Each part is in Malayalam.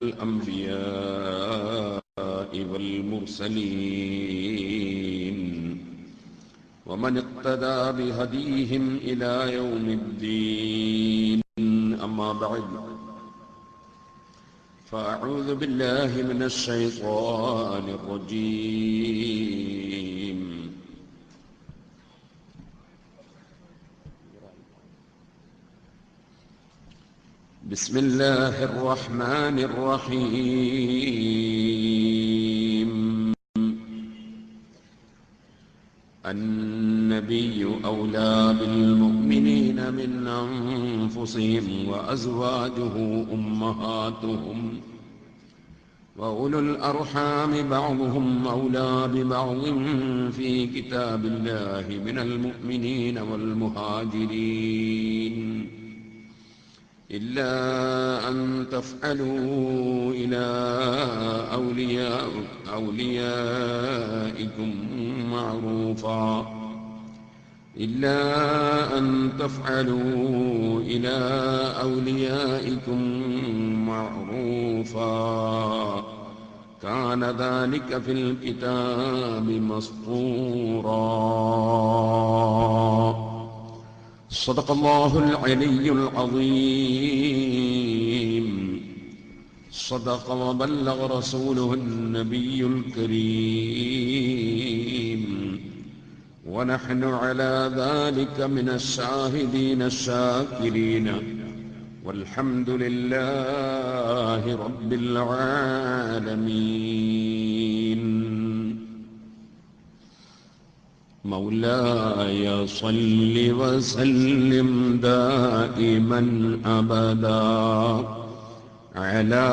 الأنبياء والمرسلين ومن اقتدى بهديهم إلى يوم الدين. أما بعد، فأعوذ بالله من الشيطان الرجيم. بسم الله الرحمن الرحيم. النبي أولى بالمؤمنين من أنفسهم وأزواجه أمهاتهم وأولو الأرحام بعضهم أولى ببعض في كتاب الله من المؤمنين والمهاجرين إلا أن تفعلوا إلى أوليائكم معروفا كان ذلك في الكتاب مسطورا. صدق الله العلي العظيم. صدق وبلغ رسوله النبي الكريم، ونحن على ذلك من الشاهدين الشاكرين، والحمد لله رب العالمين. مولاي صل وسلم دائما أبدا على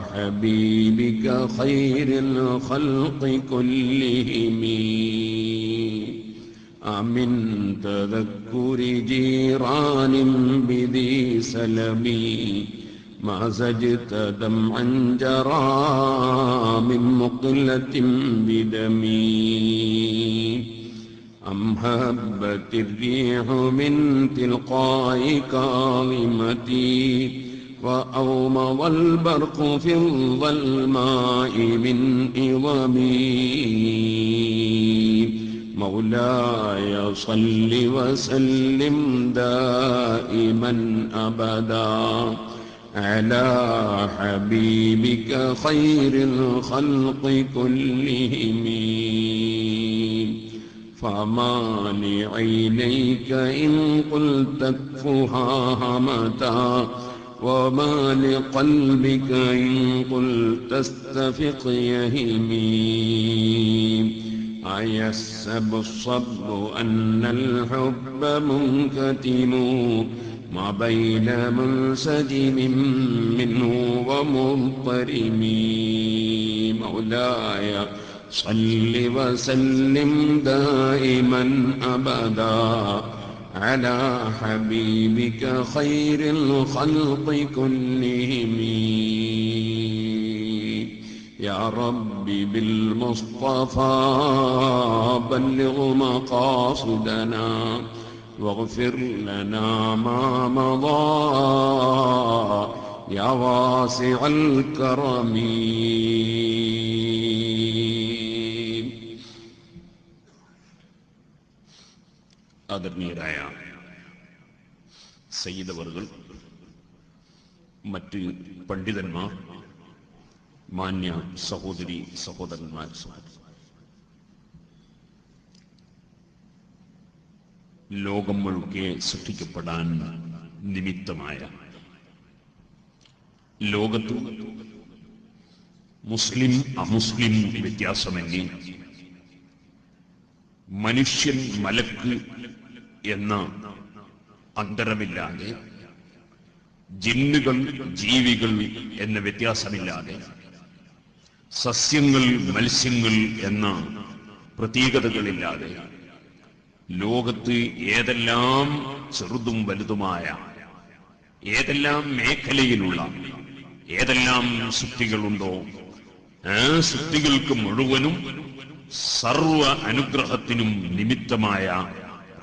حبيبك خير الخلق كلهم. من تذكر جيران بذي سلمي ما زجت دمعا جرى من مقلة بدمي. أم هبت الريح من تلقاء كاظمتي وأومض البرق في الظلماء من إظمي. مولاي صل وسلم دائما أبدا على حبيبك خير الخلق كلهم. فما لعينيك إن قلت اكفها همتا، وما لقلبك إن قلت استفق يهمي. أيحسب الصب أن الحب منكتم ما بين منسجم منه ومضطرم. مولاي صل وسلم دائما أبدا على حبيبك خير الخلق كلهم. يا رب بالمصطفى بلغ مقاصدنا واغفر لنا ما مضى يا واسع الكرم. ആദരണീയരായ സയ്യിദ് അവർകൾ, മറ്റ് പണ്ഡിതന്മാർ, മാന്യ സഹോദരി സഹോദരന്മാർ, ലോകം മുഴുക്കെ സൃഷ്ടിക്കപ്പെടാൻ നിമിത്തമായ ലോകത്ത് മുസ്ലിം അമുസ്ലിം വ്യത്യാസമന്യേ മനുഷ്യൻ മലക്ക് എന്ന അന്തരമില്ലാതെ, ജിന്നുകൾ ജീവികൾ എന്ന വ്യത്യാസമില്ലാതെ, സസ്യങ്ങൾ മത്സ്യങ്ങൾ എന്ന പ്രതീകതകളില്ലാതെ ലോകത്ത് ഏതെല്ലാം ചെറുതും വലുതുമായ ഏതെല്ലാം മേഖലയിലുള്ള ഏതെല്ലാം സൃഷ്ടികളുണ്ടോ ആ സൃഷ്ടികൾക്ക് മുഴുവനും സർവ അനുഗ്രഹത്തിനും നിമിത്തമായ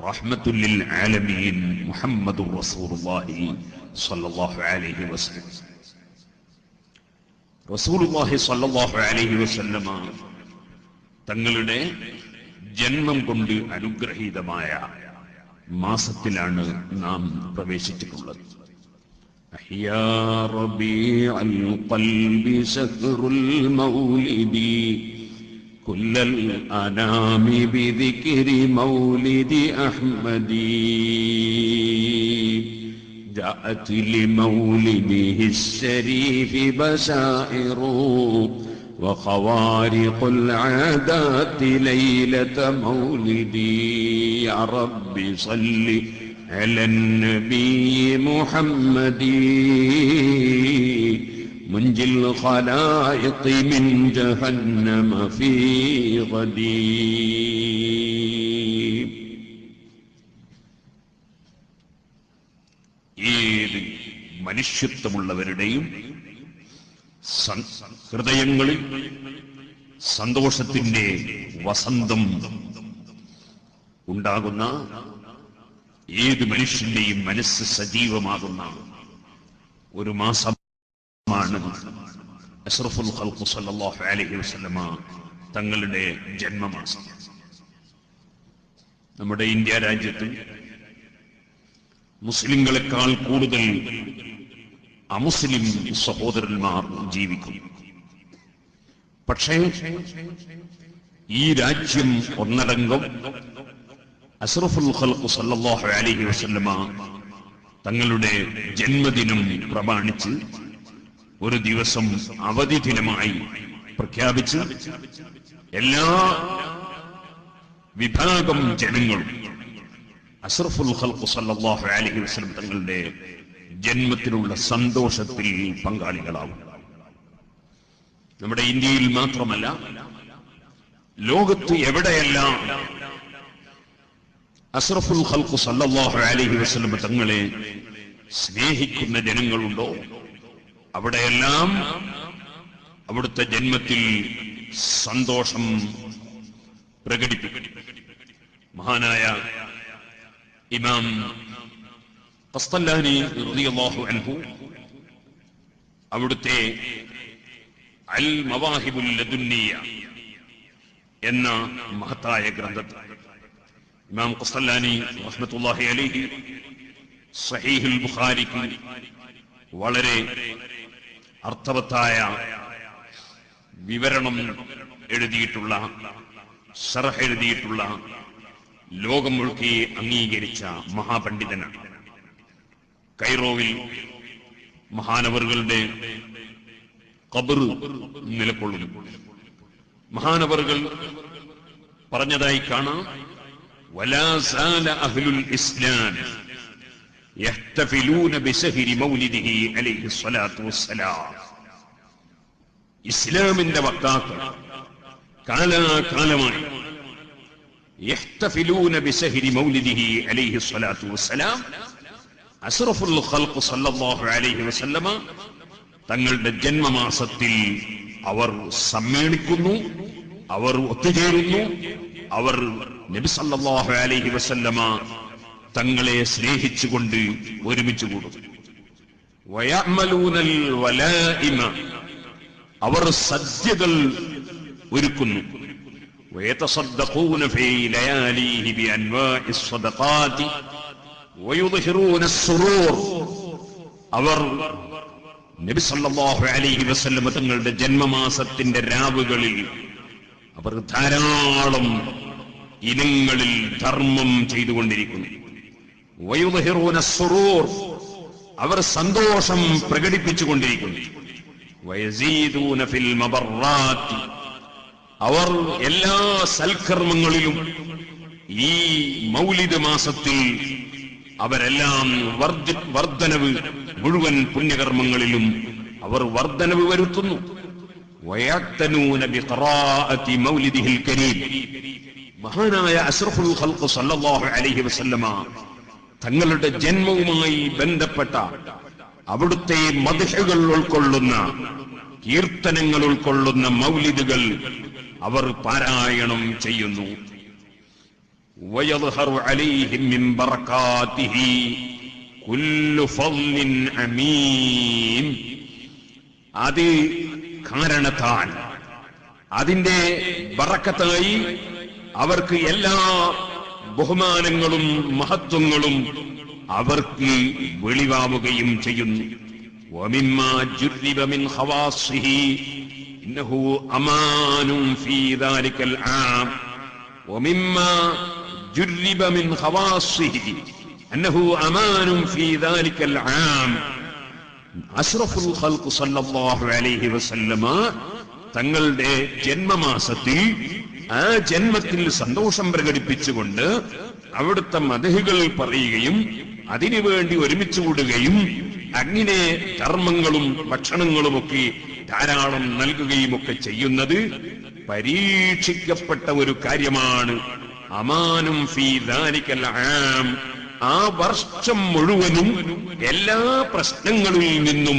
റഹ്മത്തുൽ ലിൽ ആലമീൻ മുഹമ്മദുർ റസൂലുള്ളാഹി സ്വല്ലല്ലാഹു അലൈഹി വസല്ലം. റസൂലുള്ളാഹി സ്വല്ലല്ലാഹു അലൈഹി വസല്ലമ തങ്ങളുടെ ജന്മം കൊണ്ട് അനുഗ്രഹീതമായ മാസത്തിലാണ് നാം പ്രവേശിച്ചിട്ടുള്ളത്. അഹ്യാ റബീഅൽ ഖൽബി സഹ്റുൽ മൗലിദി കുല്ലൽ അനാമി ബിദിക്രി മൗലിദി അഹ്മദി جاءت لمولده الشريف بشائر وخوارق العادات ليلة مولدي يا رب صل على النبي محمد منجي الخلائق من جهنم في غدي. ഏത് മനുഷ്യത്വമുള്ളവരുടെയും ഹൃദയങ്ങളിൽ സന്തോഷത്തിന്റെ വസന്തം ഉണ്ടാകുന്ന, ഏത് മനുഷ്യന്റെയും മനസ്സ് സജീവമാകുന്ന ഒരു മാസമാണ് അഷ്റഫുൽ ഖൽഖ് സ്വല്ലല്ലാഹു അലൈഹി വസല്ലമ തങ്ങളുടെ ജന്മമാസം. നമ്മുടെ ഇന്ത്യ രാജ്യത്ത് മുസ്ലിങ്ങളെക്കാൾ കൂടുതൽ അമുസ്ലിം സഹോദരന്മാർ ജീവിക്കും. പക്ഷേ ഈ രാജ്യം ഒന്നടങ്കം അഷ്റഫുൽ ഖൽഖ് സ്വല്ലല്ലാഹു അലൈഹി വസല്ലമ തങ്ങളുടെ ജന്മദിനം പ്രമാണിച്ച് ഒരു ദിവസം അവധി ദിനമായി പ്രഖ്യാപിച്ച് എല്ലാ വിഭാഗം ജനങ്ങളും അഷ്റഫുൽ ഖൽഖ് സ്വല്ലല്ലാഹു അലൈഹി വസല്ലം തങ്ങളുടെ ജന്മത്തിലുള്ള സന്തോഷത്തിൽ പങ്കാളികളാവും. നമ്മുടെ ഇന്ത്യയിൽ മാത്രമല്ല, ലോകത്ത് എവിടെയെല്ലാം അഷ്റഫുൽ ഖൽഖ് സ്വല്ലല്ലാഹു അലൈഹി വസല്ലം തങ്ങളെ സ്നേഹിക്കുന്ന ജനങ്ങളുണ്ടോ അവിടെയെല്ലാം അവിടുത്തെ ജന്മത്തിൽ സന്തോഷം പ്രകടിപ്പിക്കും. മഹാനായ ഇമാം ഖസ്തല്ലാനി റളിയല്ലാഹു അൻഹു അവിടുത്തെ അൽ മവാഹിബുൽ ലദുന്നിയ എന്ന മഹത്തായ ഗ്രന്ഥത്തിൽ ഇമാം ഖസ്തല്ലാനി റഹ്മത്തുള്ളാഹി അലൈഹി സഹീഹുൽ ബുഖാരിക്ക് വളരെ അർത്ഥവത്തായ വിവരണം എഴുതിയിട്ടുള്ള, ശർഹ് എഴുതിയിട്ടുള്ള, ലോകം മുഴുക്കി അംഗീകരിച്ച മഹാപണ്ഡിതനാണ്. കൈറോവിൽ മഹാനവറുകളുടെ ഖബർ നിലകൊള്ളുന്നു. മഹാനവറുകൾ പറഞ്ഞതായി കാണാം, വലാ സാല അഹ്ലുൽ ഇസ്ലാം യഹ്തഫിലൂന ബിശഹരി മൗലിദിഹി അലൈഹി സ്വലാത്തു വസ്സലാം. ഇസ്ലാമിന്റെ വക്താക്കൾ കാലാകാലമായി യഹ്തഫിലൂന ബിശഹരി മൗലിദിഹി അലൈഹി സ്വലാത്തു വസ്സലാം, അഷ്റഫുൽ ഖൽഖ് സ്വല്ലല്ലാഹു അലൈഹി വസല്ലമ തങ്ങളുടെ ജന്മമാസത്തിൽ അവർ സമ്മേളിക്കുന്നു, അവർ ഒത്തുചേരുന്നു, അവർ നബി സല്ലല്ലാഹു അലൈഹി വസല്ലമ തങ്ങളെ സ്നേഹിച്ചുകൊണ്ട് ഒരുമിച്ച് കൂടും. വയഅമലൂനൽ വലായിമ, അവർ സദ്യകൾ ഒരുക്കുന്നു. വയതസദ്ദഖൂന ഫീ ലയാലിഹി ബിഅൻവാഇ സ്വദഖാതി വയുദ്ഹിറൂന അസ്സുറൂർ, അവർ നബി സല്ലല്ലാഹു അലൈഹി വസല്ലം തങ്ങളുടെ ജന്മമാസത്തിന്റെ രാവുകളിൽ അവർ ധാരാളം ഇനങ്ങളിൽ ധർമ്മം ചെയ്തുകൊണ്ടിരിക്കുന്നു. വയുദ്ഹിറൂന അസ്സുറൂർ, അവർ സന്തോഷം പ്രകടിപ്പിച്ചുകൊണ്ടിരിക്കുന്നു. വയസീദൂന ഫിൽ മബറാത്തി, അവർ എല്ലാ സൽക്കർമ്മങ്ങളിലും ഈ മൗലിദ് മാസത്തിൽ അവരെല്ലാം വർദ്ധനവ്, മുഴുവൻ പുണ്യകർമ്മങ്ങളിലും അവർ വർദ്ധനവ് വരുത്തുന്നു. വയഅ്തനൂന ബിഖറാഅതി മൗലിദിഹിൽ കരീം, മഹാനായ അഷ്റഫുൽ ഖൽഖ് സ്വല്ലല്ലാഹു അലൈഹി വസല്ലമ തങ്ങളുടെ ജന്മവുമായി ബന്ധപ്പെട്ട അവിടുത്തെ മദ്ഹുകൾ ഉൾക്കൊള്ളുന്ന, കീർത്തനങ്ങൾ ഉൾക്കൊള്ളുന്ന മൗലിദുകൾ അവർ പാരായണം ചെയ്യുന്നു. ويظهر عليهم من بركاته كل فضل عميم, അത് കാരണത്താൽ അതിന്റെ ബറക്കത്തായി അവർക്ക് എല്ലാ ബഹുമാനങ്ങളും മഹത്വങ്ങളും അവർക്ക് വെളിവാവുകയും ചെയ്യുന്നു. وَمِمَّا جُرِّبَ مِنْ خَوَاصِّهِ إِنَّهُ أَمَانٌ فِي ذَلِكَ الْعَامِ وَمِمَّا جُرِّبَ مِنْ خَوَاصِّهِ إِنَّهُ أَمَانٌ فِي ذَلِكَ الْعَامِ അഷ്റഫുൽ ഖൽഖ് സല്ലല്ലാഹു അലൈഹി വസല്ലമ തങ്ങളുടെ ജന്മമാസത്തിൽ ആ ജന്മത്തിൽ സന്തോഷം പ്രകടിപ്പിച്ചുകൊണ്ട് അവിടുത്തെ മദ്ഹുകൾ പറയുകയും അതിനുവേണ്ടി ഒരുമിച്ച് കൂടുകയും അങ്ങനെ ധർമ്മങ്ങളും ഭക്ഷണങ്ങളുമൊക്കെ ധാരാളം നൽകുകയും ഒക്കെ ചെയ്യുന്നത് പരീക്ഷിക്കപ്പെട്ട ഒരു കാര്യമാണ്. അമാനും ഫീ ദാലികൽ ആം, ആ വർഷം മുഴുവനും എല്ലാ പ്രശ്നങ്ങളിൽ നിന്നും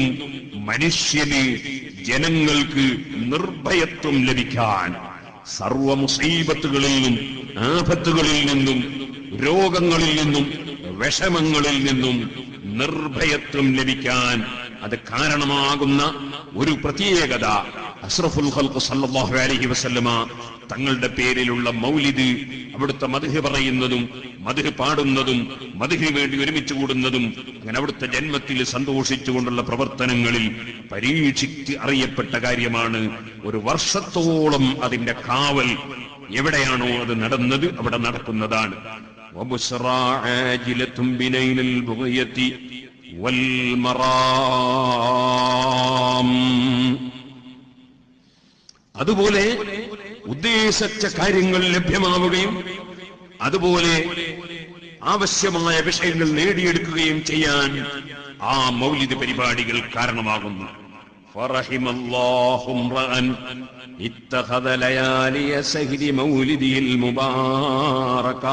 മനുഷ്യന് ജനങ്ങൾക്ക് നിർഭയത്വം ലഭിക്കാൻ, സർവ മുസീബത്തുകളിൽ നിന്നും ആപത്തുകളിൽ നിന്നും രോഗങ്ങളിൽ നിന്നും വിഷമങ്ങളിൽ നിന്നും നിർഭയത്വം ലഭിക്കാൻ അത് കാരണമാകുന്ന ഒരു പ്രത്യേകത അഷ്റഫുൽ ഖൽഖ് സല്ലല്ലാഹു അലൈഹി വസല്ലമ തങ്ങളുടെ പേരിലുള്ള മൗലിദ്, അവിടുത്തെ മദ്ഹ് പറയുന്നതും മദ്ഹ് പാടുന്നതും മദ്ഹിന് വേണ്ടി ഒരുമിച്ച് കൂടുന്നതും അങ്ങനെ അവിടുത്തെ ജന്മത്തിൽ സന്തോഷിച്ചുകൊണ്ടുള്ള പ്രവർത്തനങ്ങളിൽ പരീക്ഷിച്ച് അറിയപ്പെട്ട കാര്യമാണ്. ഒരു വർഷത്തോളം അതിന്റെ കാവൽ എവിടെയാണോ അത് നടന്നത് അവിടെ നടക്കുന്നതാണ്. وبشرى عاجلة بنيل البغية والمرام, അതുപോലെ ഉദ്ദേശിച്ച കാര്യങ്ങൾ ലഭ്യമാവുകയും അതുപോലെ ആവശ്യമായ വിഷയങ്ങൾ നേടിയെടുക്കുകയും ചെയ്യാൻ ആ മൗലിദ് പരിപാടികൾ കാരണമാകുന്നു. ഫറഹിമല്ലാഹു റഅൻ ഇത്തഖദ ലയാലിയ സഹ്രി മൗലിദിൽ മുബാറക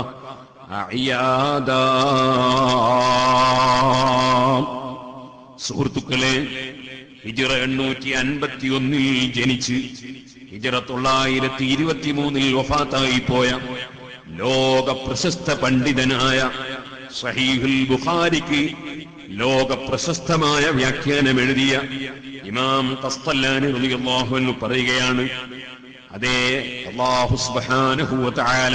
അയാദാ. സുഹൃത്തുക്കളെ, ഹിജ്റ 851 ജനിച്ച് ഹിജ്റ 923 വഫാത്തായി പോയ ലോക പ്രശസ്ത പണ്ഡിതനായ സഹീഹുൽ ബുഖാരിക്ക് ലോക പ്രശസ്തമായ വ്യാഖ്യാനം എഴുതിയ ഇമാം ഖസ്തലാനി റളിയല്ലാഹു അൻഹു പറയുകയാണ്, അതേ അല്ലാഹു സുബ്ഹാനഹു വ തആല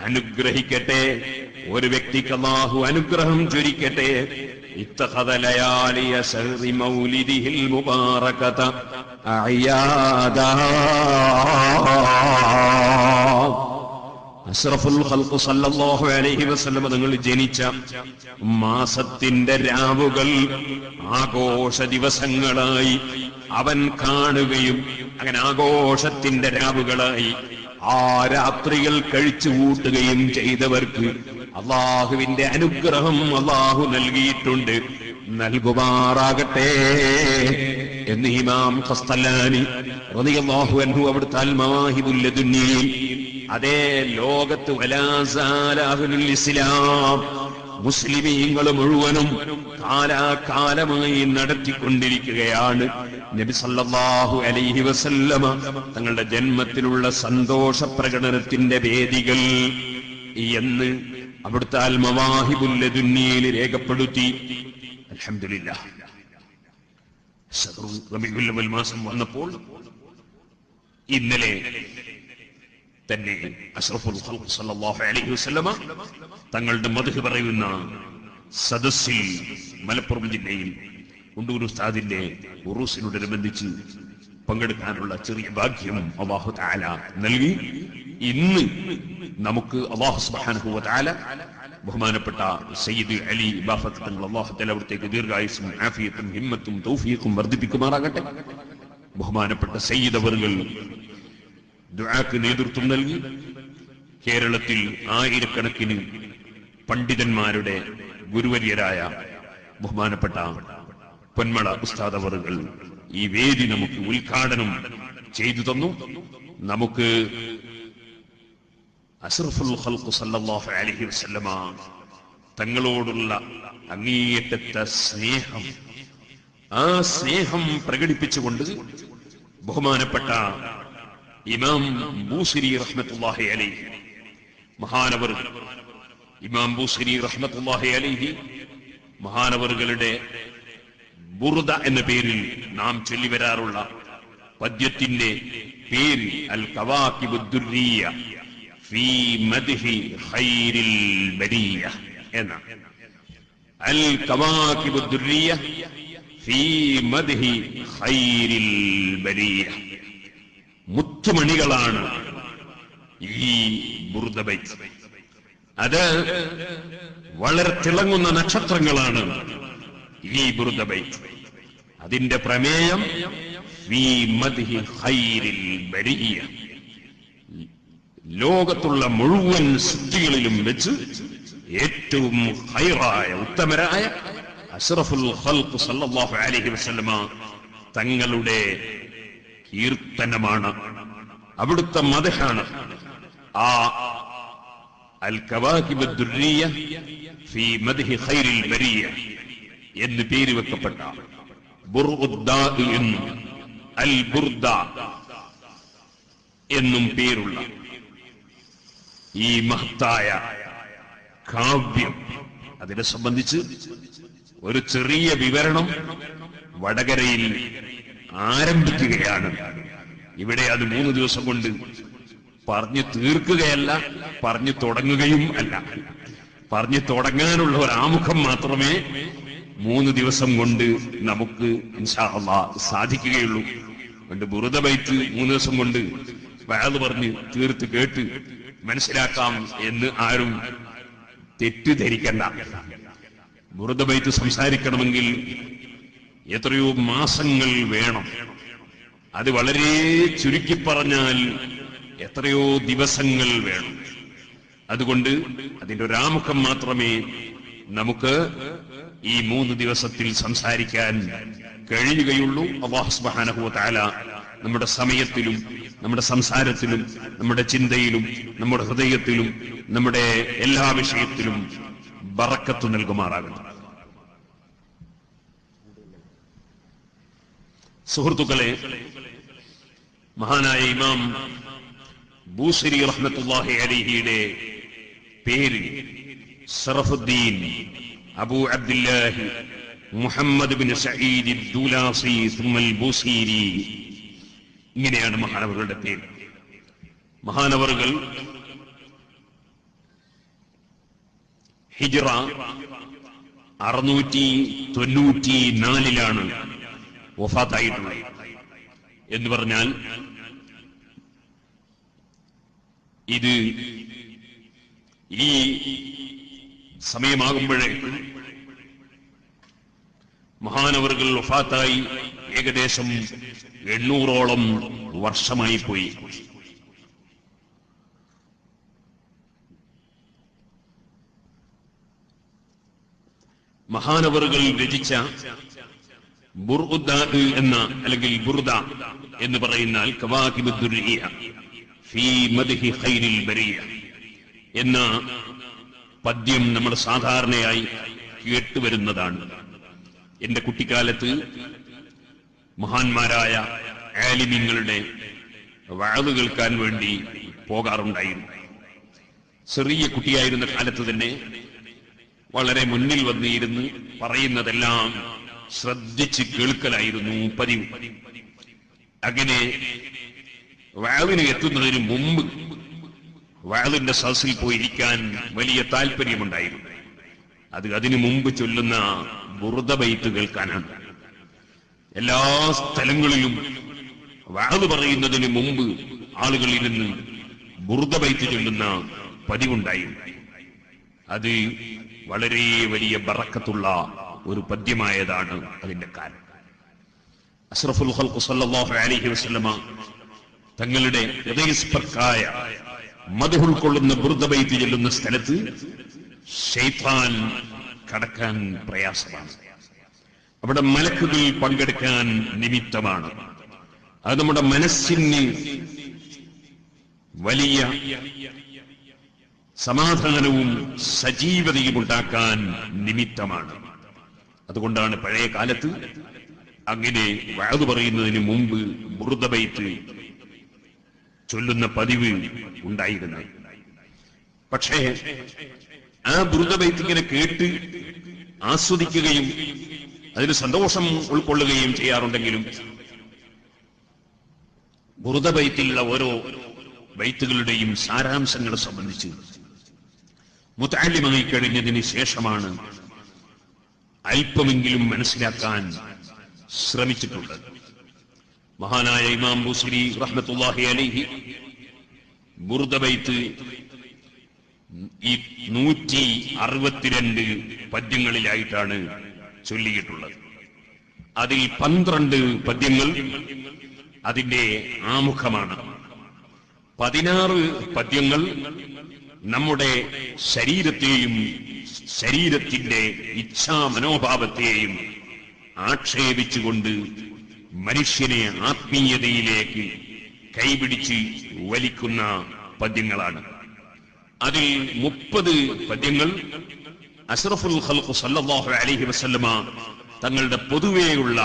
അനുഗ്രഹിക്കട്ടെ, ഒരു വ്യക്തിക്ക് അല്ലാഹു അനുഗ്രഹം ചൊരിക്കട്ടെ. ഇത്തഖദ ലയാലിയ ശഹ്രി മൗലിദിഹിൽ മുബാറകത അയാദാ. അഷ്റഫുൽ ഖൽഖ് സല്ലല്ലാഹു അലൈഹി വസല്ലം തങ്ങൾ ജനിച്ച മാസത്തിന്റെ രാവുകൾ ആഘോഷ ദിവസങ്ങളായി അവൻ കാണുകയും അങ്ങനെ ആഘോഷത്തിന്റെ രാവുകളായി ആ രാത്രികൾ കഴിച്ചു കൂട്ടുകയും ചെയ്തവർക്ക് അള്ളാഹുവിന്റെ അനുഗ്രഹം അള്ളാഹു നൽകിയിട്ടുണ്ട്, നൽകുമാറാകട്ടെ എന്ന് ഇമാം ഖസ്തലാനി റളിയല്ലാഹു അൻഹു അവിടുത്തെ അൽ മവാഹിബുൽ ലദുന്നിയിൽ അതേ ലോകത്ത് വലാസാല അഹ്ലുൽ ഇസ്ലാം മുസ്ലിമീങ്ങൾ മുഴുവനും കാലാകാലമായി നടത്തിക്കൊണ്ടിരിക്കുകയാണ് നബി സല്ലല്ലാഹു അലൈഹി വസല്ലമ തങ്ങളുടെ ജന്മത്തിലുള്ള സന്തോഷ പ്രകടനത്തിന്റെ വേദികൾ എന്ന് അവിടുത്തെ അൽ മവാഹിബുൽ ലദുന്നിയിൽ രേഖപ്പെടുത്തി. അൽഹംദുലില്ലാഹ്, റബീഉൽ അവ്വൽ മാസം വന്നപ്പോൾ ഇന്നലെ തന്നെ അഷ്റഫുൽ ഖൽഖ് സല്ലല്ലാഹു അലൈഹി വസല്ലമ തങ്ങളുടെ മദ്ഹ് പറയുന്ന സദസ്സിൽ മലപ്പുറം ജില്ലയിൽ ഉണ്ടൂർ ഉസ്താദിന്റെ ഉറൂസിനോടനുബന്ധിച്ച് പങ്കെടുക്കാനുള്ള ചെറിയ ഭാഗ്യം അല്ലാഹു തആല നൽകി. ഇന്ന് നമുക്ക് അല്ലാഹു സുബ്ഹാനഹു വ തആല ബഹുമാനപ്പെട്ട സയ്യിദ് അലി ബാഫത്ത് തങ്ങൾ അല്ലാഹു തആല അവിടത്തേക്ക് ദീർഘായുസ്സും ആഫിയത്തും ഹിമ്മത്തും തൗഫീഖും വർദ്ധിപ്പിക്കുമാറാകട്ടെ. ബഹുമാനപ്പെട്ട സയ്യിദ് അവറുകൾ ദുആക്ക് നേതൃത്വം നൽകി. കേരളത്തിൽ ആയിരക്കണക്കിന് പണ്ഡിതന്മാരുടെ ഗുരുവര്യരായ ബഹുമാനപ്പെട്ട പൊന്മള ഉസ്താദ് അവറുകൾ ഈ വേദി നമുക്ക് ഉദ്ഘാടനം ചെയ്തു തന്നു. നമുക്ക് അഷ്റഫുൽ ഖൽഖ് സല്ലല്ലാഹു അലൈഹി വസല്ലമ തങ്ങളോടുള്ള അങ്ങേയറ്റത്തെ സ്നേഹം, ആ സ്നേഹം പ്രകടിപ്പിച്ചുകൊണ്ട് ബഹുമാനപ്പെട്ട ഇമാം ബൂസിരി റഹ്മത്തുള്ളാഹി അലൈഹി മഹാനവർ ഇമാം ബൂസിരി റഹ്മത്തുള്ളാഹി അലൈഹി മഹാനവറുകളുടെ ബുർദ എന്ന പേരിൽ നാം ചൊല്ലിവരാറുള്ള പദ്യത്തിന്റെ പേര് അൽ കവാകിബുദ്ദുർരിയ ഫീ മദ്ഹി ഖൈരിൽ ബരിയ എന്നാണ്. അൽ കവാകിബുദ്ദുർരിയ ഫീ മദ്ഹി ഖൈരിൽ ബരിയ. മുത്തുമണികളാണ് ഈ ബുർദ ബൈത്ത്. അത് വളരെ തിളങ്ങുന്ന നക്ഷത്രങ്ങളാണ് ഈ ബുർദ ബൈത്ത്. അതിന്റെ പ്രമേയം ഫീ മദ്ഹി ഖൈരിൽ ബരിയ, ലോകത്തുള്ള മുഴുവൻ സൃഷ്ടികളിലും വെച്ച് ഏറ്റവും ഖൈറായ ഉത്തമരായ അഷ്റഫുൽ ഖൽഖ് സല്ലല്ലാഹു അലൈഹി വസല്ലമ തങ്ങളുടെ കീർത്തനമാണ്, അവിടുത്തെ മദ്ഹാണ്. ആ അൽ കവാകിബുദ്ദുർരിയ ഫീ മദ്ഹി ഖൈരിൽ ബരിയ എന്ന് പേര് വെക്കപ്പെട്ട ബുർദാ എന്നും അൽ ബുർദ എന്നും പേരുള്ള ഈ മഹത്തായ കാവ്യം, അതിനെ സംബന്ധിച്ച് ഒരു ചെറിയ വിവരണം വടകരയിൽ ആരംഭിക്കുകയാണ്. ഇവിടെ അത് 3 ദിവസം കൊണ്ട് പറഞ്ഞു തീർക്കുകയല്ല, പറഞ്ഞു തുടങ്ങുകയും അല്ല. പറഞ്ഞു തുടങ്ങാനുള്ള ഒരു ആമുഖം മാത്രമേ 3 ദിവസം കൊണ്ട് നമുക്ക് ഇൻഷാ അല്ലാഹ് സാധിക്കുകയുള്ളൂ. അതുകൊണ്ട് ബുർദ ബൈത്ത് 3 ദിവസം കൊണ്ട് വഅദ് പറഞ്ഞ് തീർത്ത് കേട്ട് മനസ്സിലാക്കാം എന്ന് ആരും തെറ്റിദ്ധരിക്കണ്ട. ബുർദ ബൈത്ത് സംസാരിക്കണമെങ്കിൽ എത്രയോ മാസങ്ങൾ വേണം. അത് വളരെ ചുരുക്കി പറഞ്ഞാൽ എത്രയോ ദിവസങ്ങൾ വേണം. അതുകൊണ്ട് അതിന്റെ ഒരു ആമുഖം മാത്രമേ നമുക്ക് ഈ 3 ദിവസത്തിൽ സംസാരിക്കാൻ കഴിയുകയുള്ളൂ. അല്ലാഹു സുബ്ഹാനഹു വ തആല നമ്മുടെ സമയത്തിലും നമ്മുടെ സംസാരത്തിലും നമ്മുടെ ചിന്തയിലും നമ്മുടെ ഹൃദയത്തിലും നമ്മുടെ എല്ലാ വിഷയത്തിലും ബറക്കത്ത് നൽകുമാറാകണം. സുഹൃത്തുക്കളെ, മഹാനായ ഇമാം ബൂസരി റഹ്മത്തുള്ളാഹി അലൈഹിയുടെ പേര് ശറഫുദ്ദീൻ അബൂ അബ്ദുല്ലാഹി മുഹമ്മദ് ബിൻ സഈദ് ദുലാസി സുമ്മൽ ബൂസീരി, ഇങ്ങനെയാണ് മഹാനവറുകളുടെ പേര്. മഹാനവറുകൾ ഹിജ്റ 694 വഫാത്തായിട്ടുള്ളത്. എന്ന് പറഞ്ഞാൽ ഇത് ഈ സമയമാകുമ്പോഴേക്ക് മഹാനവറുകൾ വഫാത്തായി ഏകദേശം 800ഓളം വർഷമായി പോയി. മഹാനവറുകൾ രചിച്ച ബുർദ എന്ന അല്ലെങ്കിൽ ബുർദ എന്ന് പറയുന്ന അൽ കവാകിബുദ്ദുർരിയ ഫീ മദ്ഹി ഖൈരിൽ ബരിയ എന്ന പദ്യം നമ്മൾ സാധാരണയായി കേട്ടുവരുന്നതാണ്. എന്റെ കുട്ടിക്കാലത്ത് മഹാന്മാരായ ആലിമീങ്ങളുടെ വഅദ് കേൾക്കാൻ വേണ്ടി പോകാറുണ്ടായിരുന്നു. ചെറിയ കുട്ടിയായിരുന്ന കാലത്ത് തന്നെ വളരെ മുന്നിൽ വന്നിരുന്ന് പറയുന്നതെല്ലാം ശ്രദ്ധിച്ച് കേൾക്കലായിരുന്നു പതിവ്. അങ്ങനെ വഅദിന് എത്തുന്നതിന് മുമ്പ് വഅദിന്റെ സദസ്സിൽ പോയിരിക്കാൻ വലിയ താല്പര്യമുണ്ടായിരുന്നു. അതിനു മുമ്പ് ചൊല്ലുന്ന ബുർദ ബൈത്ത് കേൾക്കാനാണ്. എല്ലാ സ്ഥലങ്ങളിലും വഅദ് പറയുന്നതിന് മുമ്പ് ആളുകളിൽ നിന്ന് ബുർദ ബൈത്ത് ചൊല്ലുന്ന പതിവുണ്ടായിരുന്നു. അത് വളരെ വലിയ ബറക്കത്തുള്ള ഒരു പദ്യമായതാണ് അതിന്റെ കാരണം. അഷ്റഫുൽ ഖൽഖ് സല്ലല്ലാഹു അലൈഹി വസല്ലമ തങ്ങളുടെ ഹൃദയസ്പർശായ മദ്ഹ് ഉൾക്കൊള്ളുന്ന ബുർദ ബൈത്ത് ചൊല്ലുന്ന സ്ഥലത്ത് ശൈത്താൻ കടക്കാൻ പ്രയാസമാണ്. അവിടെ മലക്കുകൾ പങ്കെടുക്കാൻ നിമിത്തമാണ്. അത് നമ്മുടെ മനസ്സിന് വലിയ സമാധാനവും സജീവതയും ഉണ്ടാക്കാൻ നിമിത്തമാണ്. അതുകൊണ്ടാണ് പഴയ കാലത്ത് അങ്ങനെ വഅദ് പറയുന്നതിന് മുമ്പ് ബുർദ ബൈത്ത് ചൊല്ലുന്ന പതിവ് ഉണ്ടായിരുന്നത്. പക്ഷേ ആ ബുർദ ബൈത്ത് ഇങ്ങനെ കേട്ട് ആസ്വദിക്കുകയും അതിന് സന്തോഷം ഉൾക്കൊള്ളുകയും ചെയ്യാറുണ്ടെങ്കിലും ബുർദ ബൈത്തിലുള്ള ഓരോ ബൈത്തുകളുടെയും സാരാംശങ്ങളെ സംബന്ധിച്ച് മുതഅല്ലിമായി കഴിഞ്ഞതിന് ശേഷമാണ് അല്പമെങ്കിലും മനസ്സിലാക്കാൻ ശ്രമിച്ചിട്ടുള്ളത്. മഹാനായ ഇമാം ബുസ്രി റഹ്മത്തുള്ളാഹി അലൈഹി ബുർദ ബൈത്ത് ഈ 162 പദ്യങ്ങളിലായിട്ടാണ് ചൊല്ലിയിട്ടുള്ളത്. അതിൽ 12 പദ്യങ്ങൾ അതിന്റെ ആമുഖമാണ്. 16 പദ്യങ്ങൾ നമ്മുടെ ശരീരത്തെയും ശരീരത്തിന്റെ ഇച്ഛാ മനോഭാവത്തെയും ആക്ഷേപിച്ചുകൊണ്ട് മനുഷ്യനെ ആത്മീയതയിലേക്ക് കൈപിടിച്ച് വലിക്കുന്ന പദ്യങ്ങളാണ്. അതിൽ 30 പദ്യങ്ങൾ അഷ്റഫുൽ ഖൽഖ് സല്ലല്ലാഹു അലൈഹി വസല്ലമ തങ്ങളുടെ പൊതുവെയുള്ള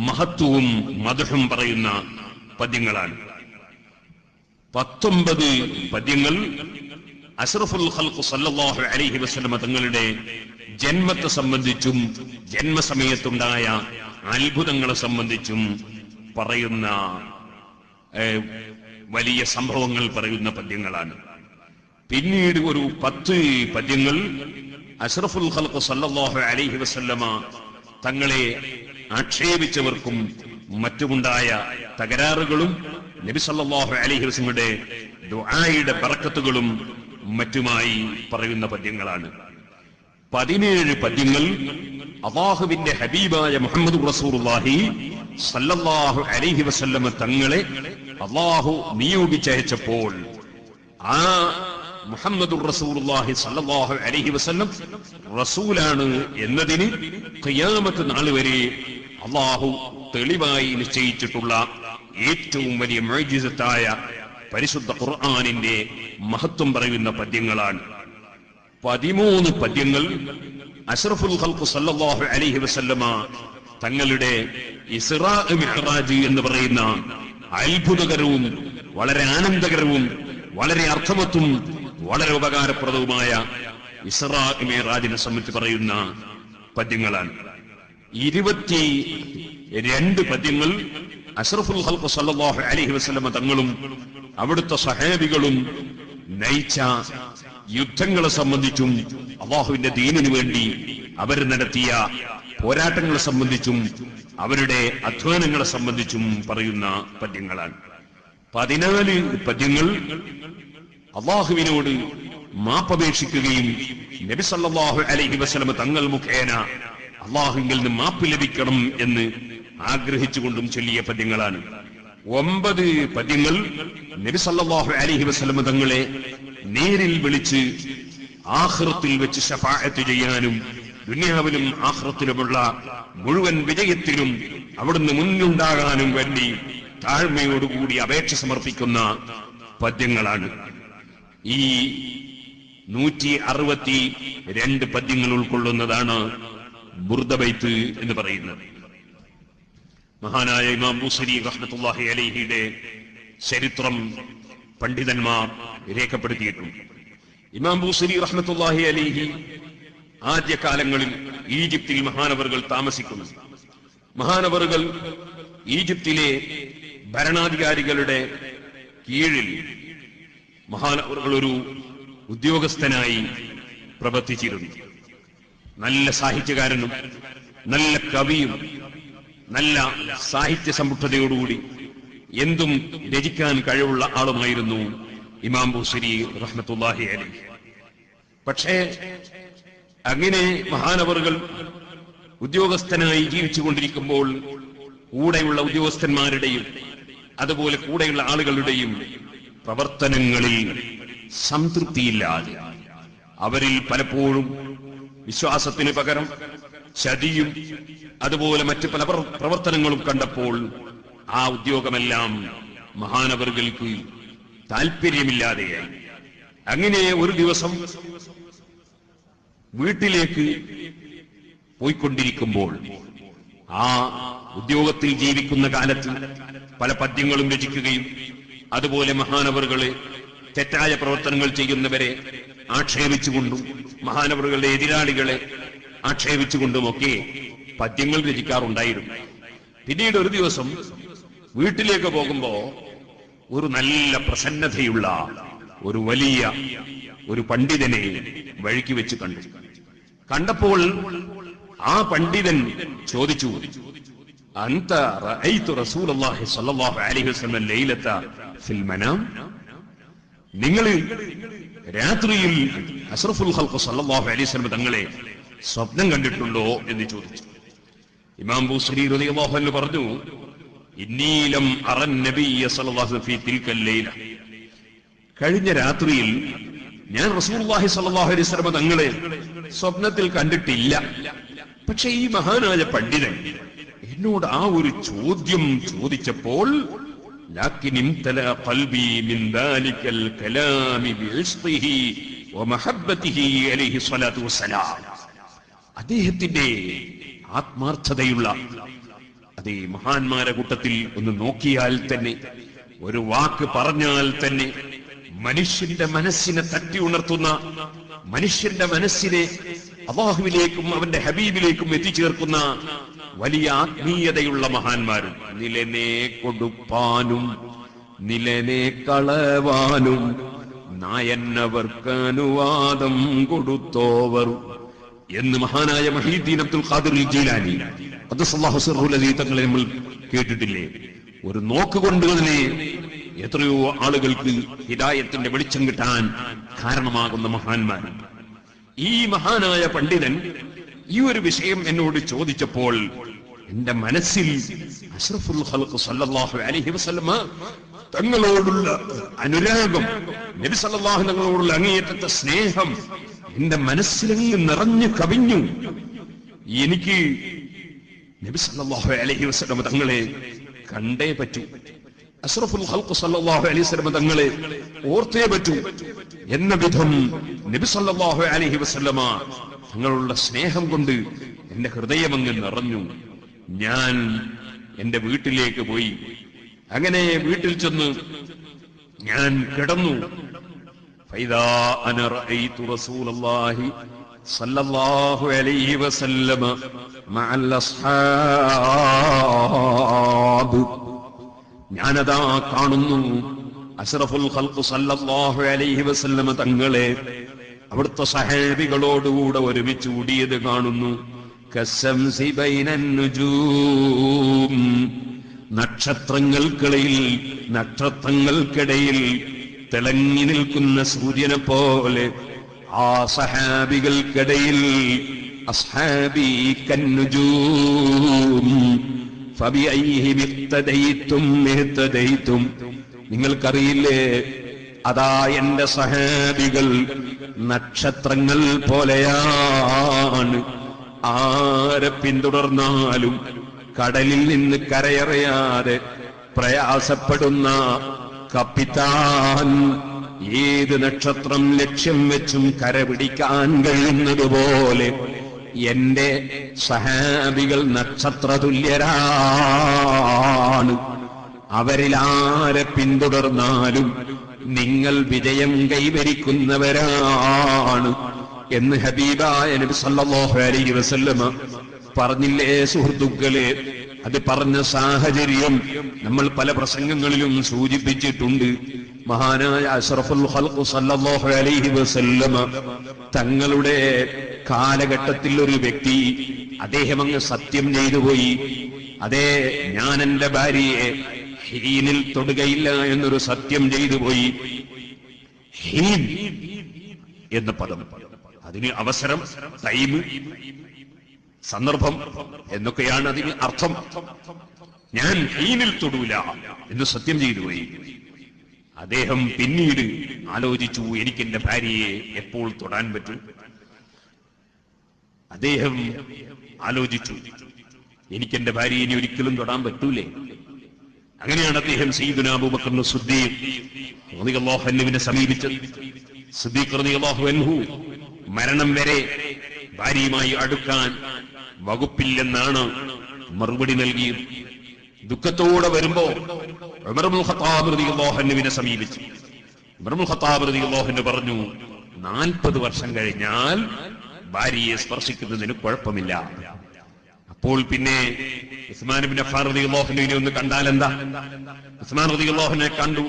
മഹത്വവും മദ്ഹും പറയുന്ന പദ്യങ്ങളാണ്. 19 പദ്യങ്ങൾ അഷ്റഫുൽ ഖൽഖ് സല്ലല്ലാഹു അലൈഹി വസല്ലമ തങ്ങളുടെ ജന്മത്തെ സംബന്ധിച്ചും ജന്മസമയത്തുണ്ടായ അത്ഭുതങ്ങളെ സംബന്ധിച്ചും പറയുന്ന വലിയ സംഭവങ്ങൾ പറയുന്ന പദ്യങ്ങളാണ്. പിന്നീട് ഒരു 10 പദ്യങ്ങൾ അഷ്റഫുൽ ഖൽഖ് സല്ലല്ലാഹു അലൈഹി വസല്ലമ തങ്ങളെ ആക്ഷേപിച്ചവർക്കും മറ്റുമുണ്ടായ തകരാറുകളും നബി സല്ലല്ലാഹു അലൈഹി വസല്ലമയുടെ ദുആയുടെ ബറക്കത്തുകളും മറ്റുമായി പറയുന്ന പദ്യങ്ങളാണ്. 17 പദ്യങ്ങൾ അല്ലാഹുവിന്റെ ഹബീബായ മുഹമ്മദ് റസൂലുള്ളാഹി സല്ലല്ലാഹു അലൈഹി വസല്ലമ തങ്ങളെ അല്ലാഹു നിയോഗിച്ചയച്ചപ്പോൾ ആ മുഹമ്മദുർ റസൂലുള്ളാഹി സല്ലല്ലാഹു അലൈഹി വസല്ലം റസൂലാണ് എന്നതിന് ഖിയാമത്ത് നാൾ വരെ അല്ലാഹു തെളിവായി നിശ്ചയിച്ചിട്ടുള്ള ഏറ്റവും വലിയ മുഅ്ജിസത്തായ പരിശുദ്ധ ഖുർആനിന്റെ മഹത്വം പറയുന്ന പദ്യങ്ങളാണ്. 13 പദ്യങ്ങൾ അഷ്റഫുൽ ഖൽഖ് സല്ലല്ലാഹു അലൈഹി വസല്ലമ തങ്ങളുടെ ഇസ്റാ മിഅ്റാജ് എന്ന് പറയുന്ന അത്ഭുതകരവും വളരെ ആനന്ദകരവും വളരെ അർത്ഥവത്തും വളരെ ഉപകാരപ്രദവുമായ ഇസ്റാ മിഅ്റാജിനെ സംബന്ധിച്ച് പറയുന്ന പദ്യങ്ങളാണ്. 22 പദ്യങ്ങൾ അഷ്റഫുൽ ഖൽഖ് സല്ലല്ലാഹു അലൈഹി വസല്ലമ തങ്ങളും അവിടുത്തെ സഹാബികളും നയിച്ച യുദ്ധങ്ങളെ സംബന്ധിച്ചും അല്ലാഹുവിന്റെ ദീനിനു വേണ്ടി അവർ നടത്തിയ പോരാട്ടങ്ങളെ സംബന്ധിച്ചും അവരുടെ അധ്വാനങ്ങളെ സംബന്ധിച്ചും പറയുന്ന പദ്യങ്ങളാണ്. 14 പദ്യങ്ങൾ അല്ലാഹുവിനോട് മാപ്പപേക്ഷിക്കുകയും നബി സല്ലല്ലാഹു അലൈഹി വസല്ലം തങ്ങൾ മുഖേന അല്ലാഹുവിൽ നിന്ന് മാപ്പ് ലഭിക്കണം എന്ന് ആഗ്രഹിച്ചുകൊണ്ടും ചൊല്ലിയ പദ്യങ്ങളാണ്. 9 പദ്യങ്ങൾ നബി സല്ലല്ലാഹു അലൈഹി വസല്ലം തങ്ങളെ നേരിൽ വിളിച്ച് ആഖിറത്തിൽ വെച്ച് ശഫാഅത്ത് ചെയ്യാനും ദുനിയാവിലും ആഖിറത്തിലുമുള്ള മുഴുവൻ വിജയത്തിനും അവിടുന്ന് മുന്നുണ്ടാകാനും വേണ്ടി താഴ്മയോടുകൂടി അപേക്ഷ സമർപ്പിക്കുന്ന പദ്യങ്ങളാണ്. ഈ 162 പദ്യങ്ങൾ ഉൾക്കൊള്ളുന്നതാണ് ബുർദ ബൈത്ത് എന്ന് പറയുന്നത്. മഹാനായ ഇമാം ബുസ്രി റഹ്മത്തുള്ളാഹി അലൈഹിയുടെ ചരിത്രം പണ്ഡിതന്മാർ രേഖപ്പെടുത്തിയിട്ടുണ്ട്. ഇമാം ബുസ്രി റഹ്മത്തുള്ളാഹി അലൈഹി ആദ്യകാലങ്ങളിൽ ഈജിപ്തിൽ മഹാനവറുകൾ താമസിക്കുന്നു. മഹാനവറുകൾ ഈജിപ്തിലെ ഭരണാധികാരികളുടെ കീഴിൽ മഹാനവറുകൾ ഒരു ഉദ്യോഗസ്ഥനായി പ്രവർത്തിച്ചിരുന്നു. നല്ല സാഹിത്യകാരനും നല്ല കവിയും നല്ല സാഹിത്യ സമ്പുഷ്ടതയോടുകൂടി എന്തും രചിക്കാൻ കഴിവുള്ള ആളുമായിരുന്നു ഇമാം ബുസ്രി റഹ്മത്തുള്ളാഹി അലൈഹി. പക്ഷേ അങ്ങനെ മഹാനവറുകൾ ഉദ്യോഗസ്ഥനായി ജീവിച്ചുകൊണ്ടിരിക്കുമ്പോൾ കൂടെയുള്ള ഉദ്യോഗസ്ഥന്മാരുടെയും അതുപോലെ കൂടെയുള്ള ആളുകളുടെയും പ്രവർത്തനങ്ങളിൽ സംതൃപ്തിയില്ലാതെ അവരിൽ പലപ്പോഴും വിശ്വാസത്തിന് പകരം ചതിയും അതുപോലെ മറ്റ് പല പ്രവർത്തനങ്ങളും കണ്ടപ്പോൾ ആ ഉദ്യോഗമെല്ലാം മഹാനവറുകൾക്ക് താല്പര്യമില്ലാതെയായി. അങ്ങനെ ഒരു ദിവസം വീട്ടിലേക്ക് പോയിക്കൊണ്ടിരിക്കുമ്പോൾ ആ ഉദ്യോഗത്തിൽ ജീവിക്കുന്ന കാലത്ത് പല പദ്യങ്ങളും രചിക്കുകയും അതുപോലെ മഹാനവറുകളെ തെറ്റായ പ്രവർത്തനങ്ങൾ ചെയ്യുന്നവരെ ആക്ഷേപിച്ചുകൊണ്ടും മഹാനവറുകളുടെ എതിരാളികളെ ആക്ഷേപിച്ചുകൊണ്ടുമൊക്കെ പദ്യങ്ങൾ രചിക്കാറുണ്ടായിരുന്നു. പിന്നീട് ഒരു ദിവസം വീട്ടിലേക്ക് പോകുമ്പോ ഒരു നല്ല പ്രസന്നതയുള്ള ഒരു വലിയ ഒരു പണ്ഡിതനെ വഴിക്ക് വെച്ച് കണ്ടപ്പോൾ ആ പണ്ഡിതൻ ചോദിച്ചു, അന്ത റഅയ്തു റസൂലുള്ളാഹി സ്വല്ലല്ലാഹു അലൈഹി വസല്ലം ലൈലത ഫിൽ മനാം, നിങ്ങൾ രാത്രിയിൽ അഷ്റഫുൽ ഖൽഖ് സ്വല്ലല്ലാഹു അലൈഹി വസല്ലം തങ്ങളെ സ്വപ്നം കണ്ടിട്ടുണ്ടോ എന്ന് ചോദിച്ചു. ഇമാം ബൂസരി റളിയല്ലാഹു അൻഹു പറഞ്ഞു, ഇന്നീ ലം അറൻ നബിയ്യ സ്വല്ലല്ലാഹു അലൈഹി വസല്ലം ഫീ തിൽക്കൽ ലൈല, കഴിഞ്ഞ രാത്രിയിൽ ഞാൻ റസൂലുള്ളാഹി സ്വല്ലല്ലാഹു അലൈഹി വസല്ലം തങ്ങളെ സ്വപ്നത്തിൽ കണ്ടിട്ടില്ല. പക്ഷെ ഈ മഹാനായ പണ്ഡിതൻ എന്നോട് ആ ഒരു ചോദ്യം ചോദിച്ചപ്പോൾ لكن امتلأ قلبي من ذلك الكلام بعشقه ومحبته عليه الصلاة والسلام. അദ്ദേഹത്തിന്റെ ആത്മാർത്ഥതയുള്ള അതേ മഹാന്മാരെ കൂട്ടത്തിൽ ഒന്ന് നോക്കിയാൽ തന്നെ, ഒരു വാക്ക് പറഞ്ഞാൽ തന്നെ മനുഷ്യന്റെ മനസ്സിനെ തട്ടി ഉണർത്തുന്ന, മനുഷ്യന്റെ മനസ്സിനെ അല്ലാഹുവിലേക്കും അവന്റെ ഹബീബിലേക്കും എത്തിച്ചേർക്കുന്ന വലിയ ആത്മീയതയുള്ള മഹാന്മാരും, നിലനെ കൊടുപ്പാനും നിലനെ കളവാനും നായന്നവർക്ക് അനുവാദം കൊടുത്തോവർ എന്ന് മഹാനായ മുഹീദ്ദീൻ അബ്ദുൽ ഖാദിർ ജീലാനി ഖദ്ദസല്ലാഹു സിർറുൽ അസീസ് തങ്ങളെ നമ്മൾ കേട്ടിട്ടില്ലേ? ഒരു നോക്കുകൊണ്ട് തന്നെ എത്രയോ ആളുകൾക്ക് ഹിദായത്തിന്റെ വെളിച്ചം കിട്ടാൻ കാരണമാകുന്ന മഹാന്മാർ. ഈ മഹാനായ പണ്ഡിതൻ ഈ ഒരു വിഷയം എന്നോട് ചോദിച്ചപ്പോൾ എന്റെ മനസ്സിൽ അഷ്റഫുൽ ഖൽഖ് സല്ലല്ലാഹു അലൈഹി വസല്ലമ തങ്ങളോടുള്ള അനുരാഗം, നബി സല്ലല്ലാഹു തങ്ങളോടുള്ള അങ്ങേയറ്റത്തെ സ്നേഹം എന്റെ മനസ്സിലങ്ങ് നിറഞ്ഞു കവിഞ്ഞു. എനിക്ക് നബി സല്ലല്ലാഹു അലൈഹി വസല്ലമ തങ്ങളെ കണ്ടേ പറ്റൂ, അഷ്റഫുൽ ഖൽഖ് സല്ലല്ലാഹു അലൈഹി വസല്ലമ തങ്ങളെ ഓർത്തേ പറ്റൂ എന്ന വിധം നബി സല്ലല്ലാഹു അലൈഹി വസല്ലമ തങ്ങളുള്ള സ്നേഹം കൊണ്ട് എന്റെ ഹൃദയമങ്ങ് നിറഞ്ഞു. ഞാൻ എന്റെ വീട്ടിലേക്ക് പോയി. അങ്ങനെ വീട്ടിൽ ചെന്ന് ഞാൻ കിടന്നു. ഫൈദാ അന റഅയ്തു റസൂലല്ലാഹി സല്ലല്ലാഹു അലൈഹി വസല്ലമ മഅൽ അസ്ഹാബ്, ഞാനതാ കാണുന്നു അഷ്റഫുൽ ഖൽഖ് സല്ലല്ലാഹു അലൈഹി വസല്ലമ തങ്ങളെ അവിടുത്തെ സഹാബികളോടുകൂടെ ഒരുമിച്ച് കൂടിയത് കാണുന്നു. കസ്സംസി ബൈനൻ നുജൂം, നക്ഷത്രങ്ങൾക്കിടയിൽ തിളങ്ങി നിൽക്കുന്ന സൂര്യനെ പോലെ ആ സഹാബികൾക്കിടയിൽ അസ്ഹാബി കന്നുജൂം ഫബിഅയ്ഹി ഇഖ്തദൈതും ഇഹ്തദൈതും, നിങ്ങൾക്കറിയില്ലേ, അതാ എന്റെ സഹാബികൾ നക്ഷത്രങ്ങൾ പോലെയാണ്. ആരെ പിന്തുടർന്നാലും കടലിൽ നിന്ന് കരയറിയാതെ പ്രയാസപ്പെടുന്ന കപ്പിത്താൻ ഏത് നക്ഷത്രം ലക്ഷ്യം വെച്ചും കരപിടിക്കാൻ കഴിയുന്നതുപോലെ എന്റെ സഹാബികൾ നക്ഷത്രതുല്യരാണ്. അവരിലാരെ പിന്തുടർന്നാലും നിങ്ങൾ വിജയം കൈവരിക്കുന്നവരാണ് എന്ന് ഹബീബായ നബി സല്ലല്ലാഹു അലൈഹി വസല്ലമ പറഞ്ഞില്ലേ സുഹൃത്തുക്കളെ? അത് പറഞ്ഞ സാഹചര്യം നമ്മൾ പല പ്രസംഗങ്ങളിലും സൂചിപ്പിച്ചിട്ടുണ്ട്. മഹാനായ അഷ്റഫുൽ ഖൽഖ് സല്ലല്ലാഹു അലൈഹി വസല്ലമ തങ്ങളുടെ കാലഘട്ടത്തിൽ ഒരു വ്യക്തി, അദ്ദേഹം അങ്ങ് സത്യം ചെയ്തുപോയി. അതേ, ഞാൻ എന്റെ ഭാര്യയെ ഹീനിൽ തൊടുകയില്ല എന്നൊരു സത്യം ചെയ്തുപോയി. ഹീൻ എന്ന പദം, അതിന് അവസരം, ടൈം, സന്ദർഭം എന്നൊക്കെയാണ് അതിന് അർത്ഥം. ഞാൻ ഹീനിൽ തൊടൂല എന്ന് സത്യം ചെയ്തുപോയി. അദ്ദേഹം പിന്നീട് ആലോചിച്ചു, എനിക്കെന്റെ ഭാര്യയെ എപ്പോൾ തൊടാൻ പറ്റും? അദ്ദേഹം ആലോചിച്ചു, എനിക്കെന്റെ ഭാര്യയെ ഇനി ഒരിക്കലും തൊടാൻ പറ്റൂലേ? അങ്ങനെയാണ് അദ്ദേഹം സയ്യിദുനാ അബൂബക്കർ സിദ്ദീഖ് റളിയല്ലാഹു അൻഹുവിനെ സമീപിച്ചത്. സിദ്ദീഖ് റളിയല്ലാഹു അൻഹു മരണം വരെ ഭാര്യയുമായി അടുക്കാൻ വകുപ്പില്ലെന്നാണ് മറുപടി നൽകിയത്. ദുഃഖത്തോടെ വരുമ്പോ ഉമർ ഇബ്നുൽ ഖത്താബ് റളിയല്ലാഹു അൻഹുവിനെ സമീപിച്ചു. ഉമർ ഇബ്നുൽ ഖത്താബ് റളിയല്ലാഹു അൻഹു പറഞ്ഞു, 40 വർഷം കഴിഞ്ഞാൽ ഭാര്യയെ സ്പർശിക്കുന്നതിന് കുഴപ്പമില്ല. അപ്പോൾ പിന്നെ ഉസ്മാൻ ഇബ്നു അഫ്ഫാൻ റളിയല്ലാഹു അൻഹുവിനെ ഒന്ന് കണ്ടാൽ എന്താ? ഉസ്മാൻ റളിയല്ലാഹു അൻഹുവിനെ കണ്ടു.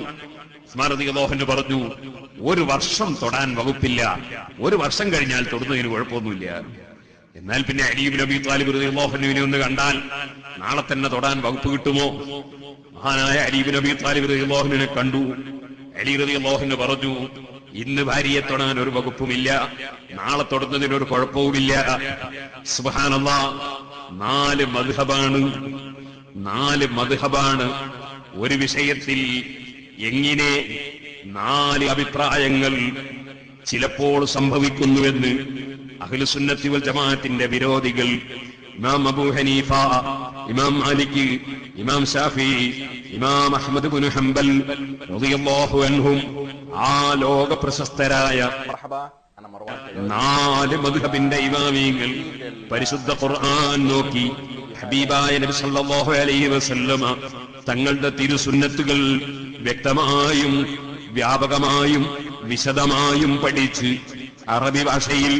ഉസ്മാൻ റളിയല്ലാഹു അൻഹു പറഞ്ഞു, 1 വർഷം തൊടാൻ വകുപ്പില്ല, 1 വർഷം കഴിഞ്ഞാൽ തൊടുന്നതിന് കുഴപ്പമൊന്നുമില്ല. എന്നാൽ പിന്നെ അലി ഇബ്നു അബീ ത്വാലിബ് റളിയല്ലാഹു അൻഹുവിനെ ഒന്ന് കണ്ടാൽ നാളെ തന്നെ തൊടാൻ വകുപ്പ് കിട്ടുമോ? മഹാനായ അലി ഇബ്നു അബീ ത്വാലിബ് റളിയല്ലാഹു അൻഹുവിനെ കണ്ടു. അലി റളിയല്ലാഹു അൻഹു പറഞ്ഞു, ഇന്ന് ഭാര്യയെ തൊടാൻ ഒരു വകുപ്പുമില്ല, നാളെ തൊടുന്നതിനൊരു കുഴപ്പവുമില്ല. സുബ്ഹാനല്ലാഹ്, 4 മദ്ഹബാണ് ഒരു വിഷയത്തിൽ. എങ്ങനെ 4 അഭിപ്രായങ്ങൾ ചിലപ്പോൾ സംഭവിക്കുന്നുവെന്ന് അഹ്ലുസുന്നത്തി വൽ ജമാഅത്തിന്റെ വിരോധികൾ ഇമാം അബൂ ഹനീഫ, ഇമാം മാലിക്, ഇമാം ശാഫിഈ, ഇമാം അഹ്മദ് ഇബ്നു ഹംബൽ റളിയല്ലാഹു അൻഹും ആ ലോക പ്രശസ്തരായ 4 മദ്ഹബിന്റെ ഇമാമികൾ പരിശുദ്ധ ഖുർആൻ നോക്കി ഹബീബായ നബി സല്ലല്ലാഹു അലൈഹി വസല്ലമ തങ്ങളുടെ തിരുസുന്നത്തുകൾ വ്യക്തമായും വ്യാപകമായും വിശദമായും പഠിച്ച് അറബി ഭാഷയിൽ